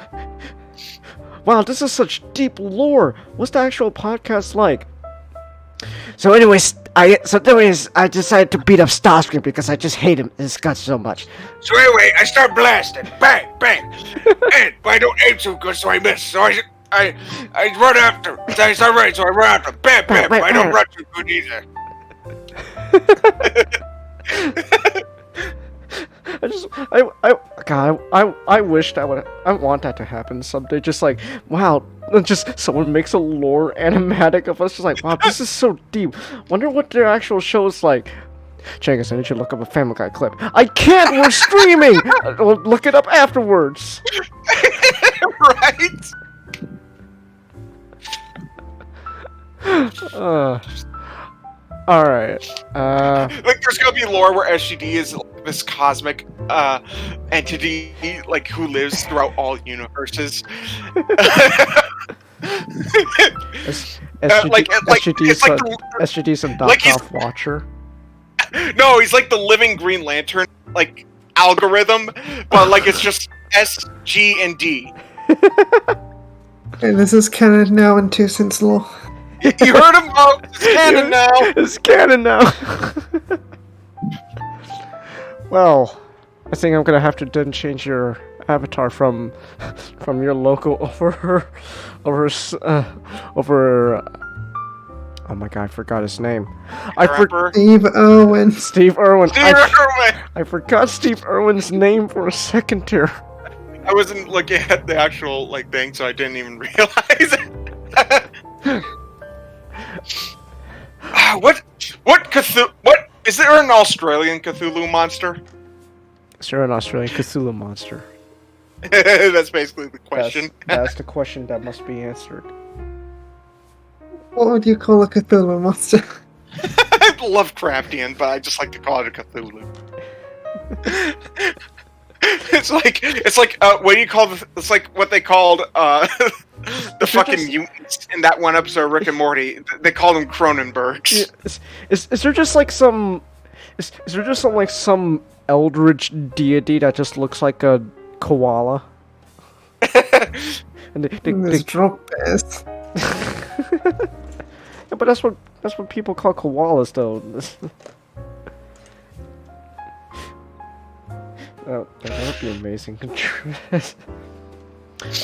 Wow, this is such deep lore. What's the actual podcast like? So anyways, I decided to beat up Starscream because I just hate his guts so much. So anyway, I start blasting, bang, bang, and but I don't aim too good, so I miss. So I run after. I start running, so I run after, bam, bam. But I don't run too good either. I wish I want that to happen someday. Just like, wow, just someone makes a lore animatic of us. Just like, wow, this is so deep. Wonder what their actual show is like. Changus, I need you to look up a Family Guy clip. I can't. We're streaming. Well, look it up afterwards. Right. All right. Like, there's gonna be lore where SGD is this cosmic entity, like, who lives throughout all universes. SGD's a knockoff like watcher. No, he's like the living Green Lantern, like, algorithm, but like it's just S, G, and D. And this is canon now in 2 Cents Law. You heard him, bro? It's canon now. It's canon now. Well, I think I'm gonna have to then change your avatar from your logo over. Oh my god, I forgot his name. Steve Irwin. Steve Irwin. Steve Irwin. I forgot Steve Irwin's name for a second there. I wasn't looking at the actual thing, so I didn't even realize it. What Cthulhu? What is there an Australian Cthulhu monster? Is there an Australian Cthulhu monster? That's basically the question. That's the question that must be answered. What would you call a Cthulhu monster? Lovecraftian, but I just like to call it a Cthulhu. It's like what do you call it's like what they called the fucking mutants in that one episode of Rick and Morty. They called them Cronenbergs. Yeah, is there just like some is there just some eldritch deity that just looks like a koala? And they drop bears. Yeah, but that's what people call koalas, though. Oh, that would be amazing.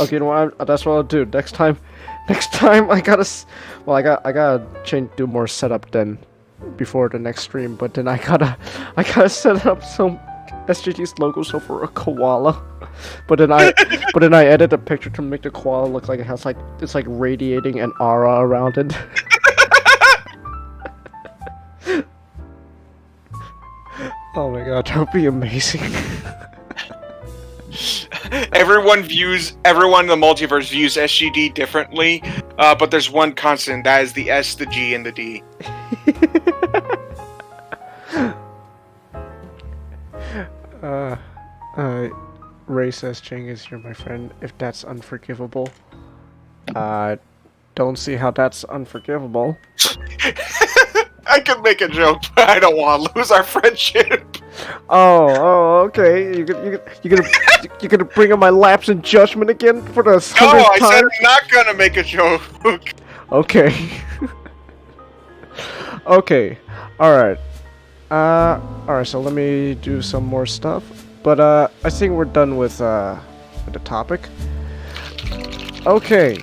Okay, you know what? That's what I'll do. Next time, I gotta do more setup then before the next stream. But then I gotta set up some SGD's logo so for a koala. But then I edit a picture to make the koala look like it's like radiating an aura around it. Oh my god, that would be amazing. Everyone in the multiverse views SGD differently, but there's one constant, that is the S, the G, and the D. Ray says, Changus, you're my friend. If that's unforgivable, don't see how that's unforgivable. I could make a joke, but I don't want to lose our friendship. Oh, okay. You're gonna bring up my lapse in judgment again for the 100th time? No, I said I'm not gonna make a joke. Okay. Okay. Alright. Alright, so let me do some more stuff. But, I think we're done with the topic. Okay.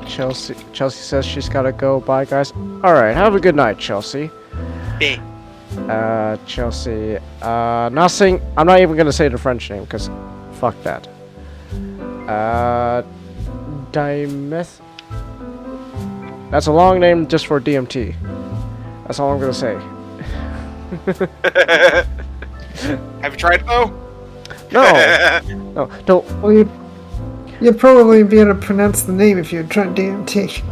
Chelsea says she's gotta go. Bye, guys. Alright, have a good night, Chelsea. Chelsea, nothing. I'm not even gonna say the French name, because fuck that. Dimeth. That's a long name just for DMT. That's all I'm gonna say. Have you tried it, though? No. No, don't. Well, you'd probably be able to pronounce the name if you had tried DMT.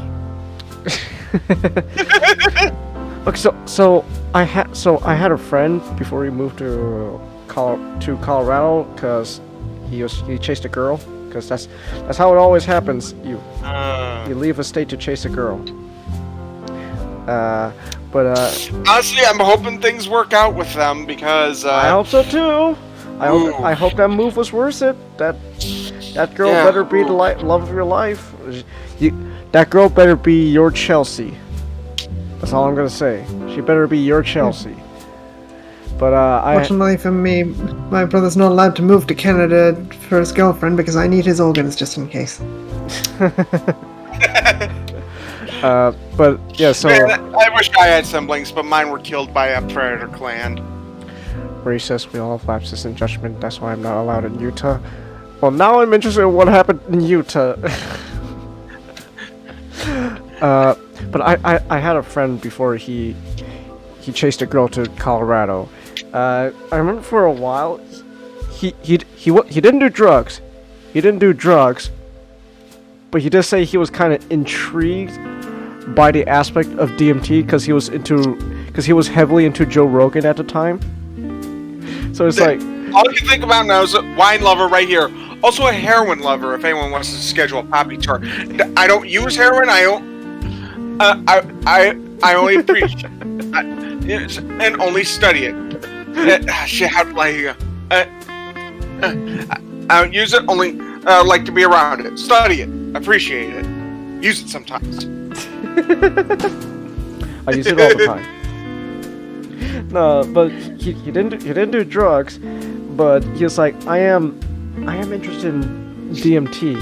Okay, so I had a friend before he moved to Colorado because he chased a girl because that's how it always happens. You leave a state to chase a girl. Honestly, I'm hoping things work out with them because I hope so too. I hope that move was worth it. That girl better be the love of your life. That girl better be your Chelsea. That's all I'm gonna say. She better be your Chelsea. But Fortunately for me, my brother's not allowed to move to Canada for his girlfriend because I need his organs just in case. But yeah, so Man, I wish I had siblings, but mine were killed by a predator clan. Racist, we all have lapses in judgment. That's why I'm not allowed in Utah. Well, now I'm interested in what happened in Utah. But I had a friend before he chased a girl to Colorado. I remember for a while he didn't do drugs. He didn't do drugs. But he did say he was kind of intrigued by the aspect of DMT because he was heavily into Joe Rogan at the time. So it's like all you think about now is a wine lover right here. Also a heroin lover. If anyone wants to schedule a poppy tour, I don't use heroin. I only preach and only study it. Shit, how do I don't use it. Only like to be around it. Study it. Appreciate it. Use it sometimes. I use it all the time. No, but he didn't do drugs, but he was like, I am interested in DMT.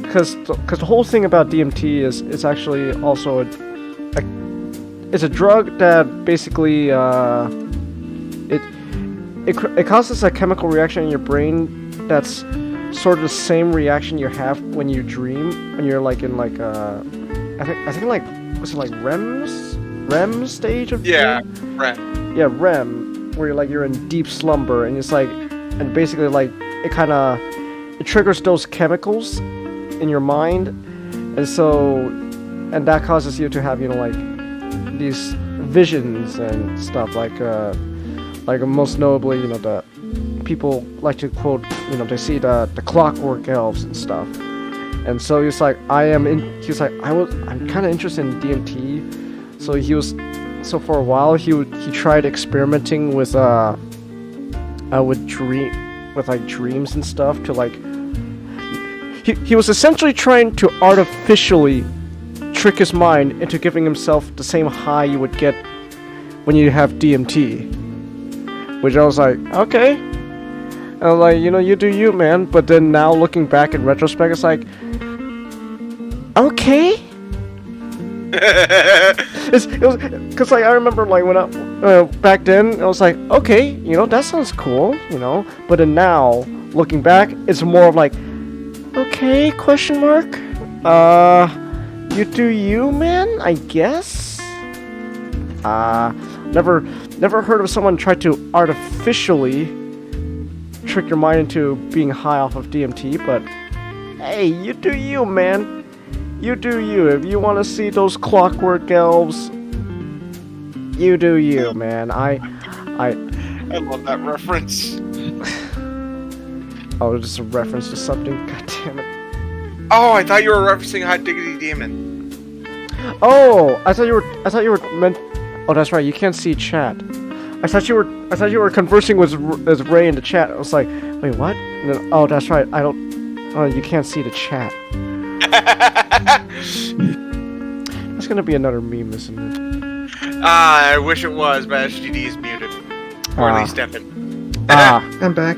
Because the whole thing about DMT is it's actually also it's a drug that basically it causes a chemical reaction in your brain that's sort of the same reaction you have when you dream, when you're like in like I think like was it like REM stage of dream? REM. Yeah, REM, where you're in deep slumber, and it's like, and basically like it triggers those chemicals in your mind, and that causes you to have like these visions and stuff like most notably the people like to quote they see the clockwork elves and stuff, and so he's like I'm kind of interested in DMT, so for a while he tried experimenting with dreams and stuff to like he was essentially trying to artificially trick his mind into giving himself the same high you would get when you have DMT, which I was like, okay. And I'm like, you do you, man. But then now looking back in retrospect, it's like, okay. Because like I remember like when back then I was like, okay, that sounds cool, But then now looking back, it's more of like, okay, question mark. You do you, man, I guess? Never heard of someone try to artificially trick your mind into being high off of DMT, but hey, you do you, man. You do you. If you want to see those clockwork elves, you do you, man. I love that reference. Oh, it's a reference to something. God damn it. Oh, I thought you were referencing Hot Diggity Demon. Oh, I thought you were meant. Oh, that's right. You can't see chat. I thought you were conversing with Ray in the chat. I was like, wait, what? And then, oh, that's right. I don't. Oh, you can't see the chat. That's gonna be another meme, isn't it? I wish it was, but SGD is muted, or at least deafened. I'm back.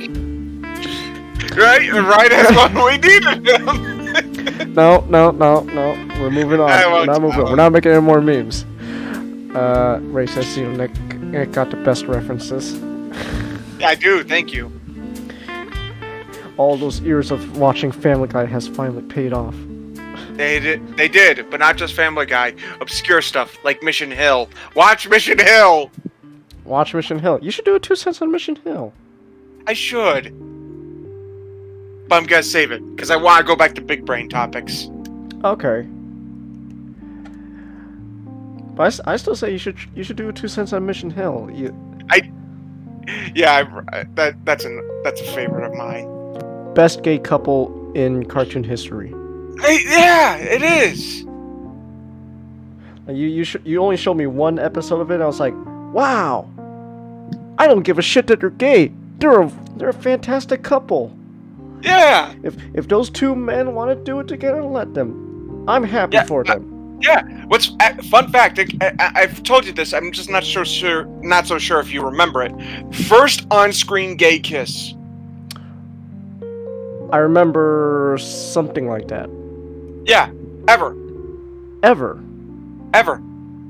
Right as when we needed him. No. We're moving on. We're not making any more memes. Ray says, Nick got the best references. I do, thank you. All those years of watching Family Guy has finally paid off. They did, but not just Family Guy. Obscure stuff like Mission Hill. Watch Mission Hill. Watch Mission Hill. You should do a 2 cents on Mission Hill. I should, but I'm gonna save it because I want to go back to big brain topics. Okay. But I still say you should do a 2 cents on Mission Hill. Yeah, that's a favorite of mine. Best gay couple in cartoon history. Yeah, it is. You only showed me one episode of it, and I was like, wow. I don't give a shit that they're gay. They're a fantastic couple. Yeah. If those two men want to do it together, let them. I'm happy for them. Yeah. What's fun fact? I've told you this. I'm just not so sure if you remember it. First on-screen gay kiss. I remember something like that. Yeah. Ever.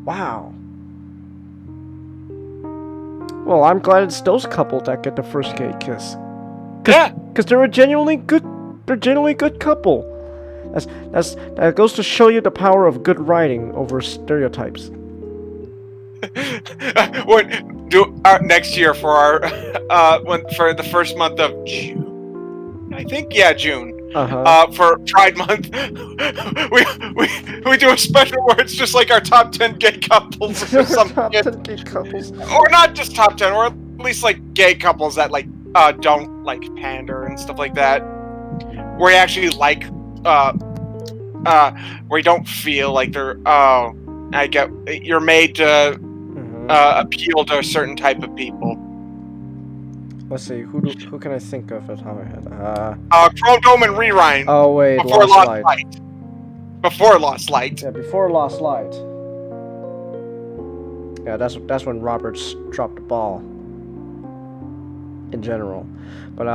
Wow. Well, I'm glad it's those couple that get the first gay kiss. Because they're a genuinely good couple. That goes to show you the power of good writing over stereotypes. Next year for our for the first month of June, I think. Yeah, June. For Pride Month, we do a special where it's just like our top 10 gay couples or something. Top 10 gay couples. Or not just top 10, or at least like gay couples that like don't like pander and stuff like that. Where you actually like where you don't feel like they're you're made to appeal to a certain type of people. Let's see, who can I think of at the top of my head? Chrome Dome and Rewind. Oh wait, Before Lost Light. Before Lost Light. Yeah, before Lost Light. Yeah, that's when Roberts dropped the ball. In general, but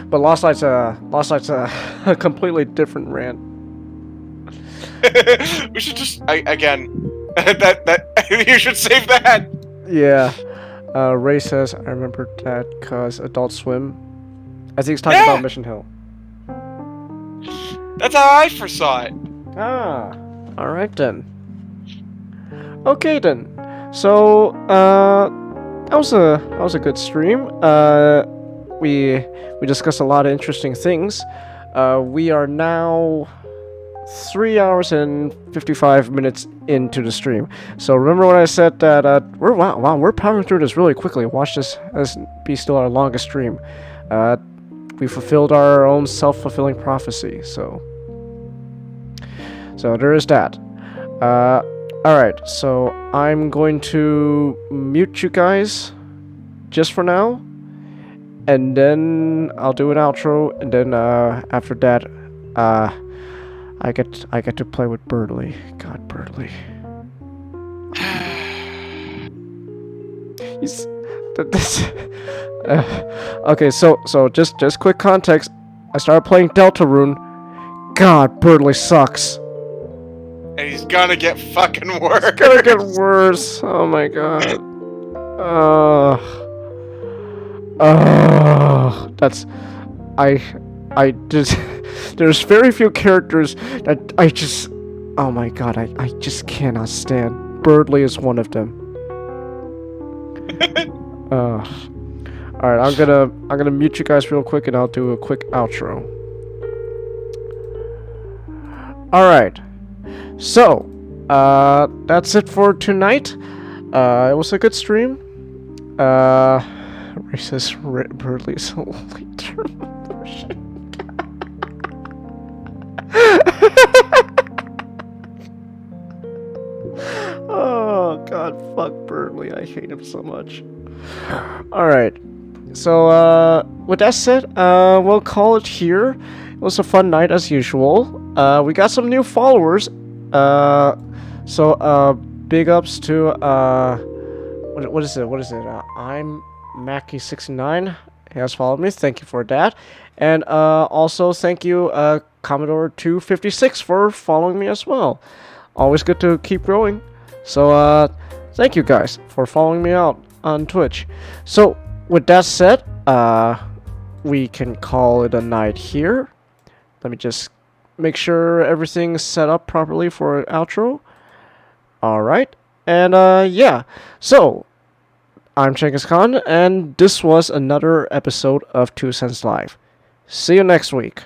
but Lost Light's a completely different rant. We should just again that you should save that. Yeah. Ray says, I remember that because Adult Swim. I think he's talking about Mission Hill. That's how I first saw it. Ah. Alright then. Okay then. So, that was a good stream. We discussed a lot of interesting things. We are now 3 hours and 55 minutes into the stream. So remember when I said that we're powering through this really quickly. Watch this as be still our longest stream. We fulfilled our own self-fulfilling prophecy. So there is that. Alright, so I'm going to mute you guys just for now. And then I'll do an outro, and then after that, I get to play with Birdly. God, Birdly. Okay, so just quick context. I started playing Deltarune. God, Birdly sucks. And he's gonna get fucking worse. It's gonna get worse. Oh my god. That's I just there's very few characters that I just oh my god, I just cannot stand. Birdly is one of them. Alright, I'm gonna mute you guys real quick and I'll do a quick outro. Alright. So, that's it for tonight. It was a good stream. Racist Birdly's only term of Oh god, fuck Birdly. I hate him so much. Alright. So, with that said, we'll call it here. It was a fun night as usual. We got some new followers. So, big ups to, what is it? I'm Mackie69 has followed me. Thank you for that. And also thank you Commodore 256 for following me as well. Always good to keep growing. So thank you guys for following me out on Twitch. So with that said, we can call it a night here. Let me just make sure everything's set up properly for an outro. Alright. And yeah. So I'm Genghis Khan, and this was another episode of 2 Cents Live. See you next week.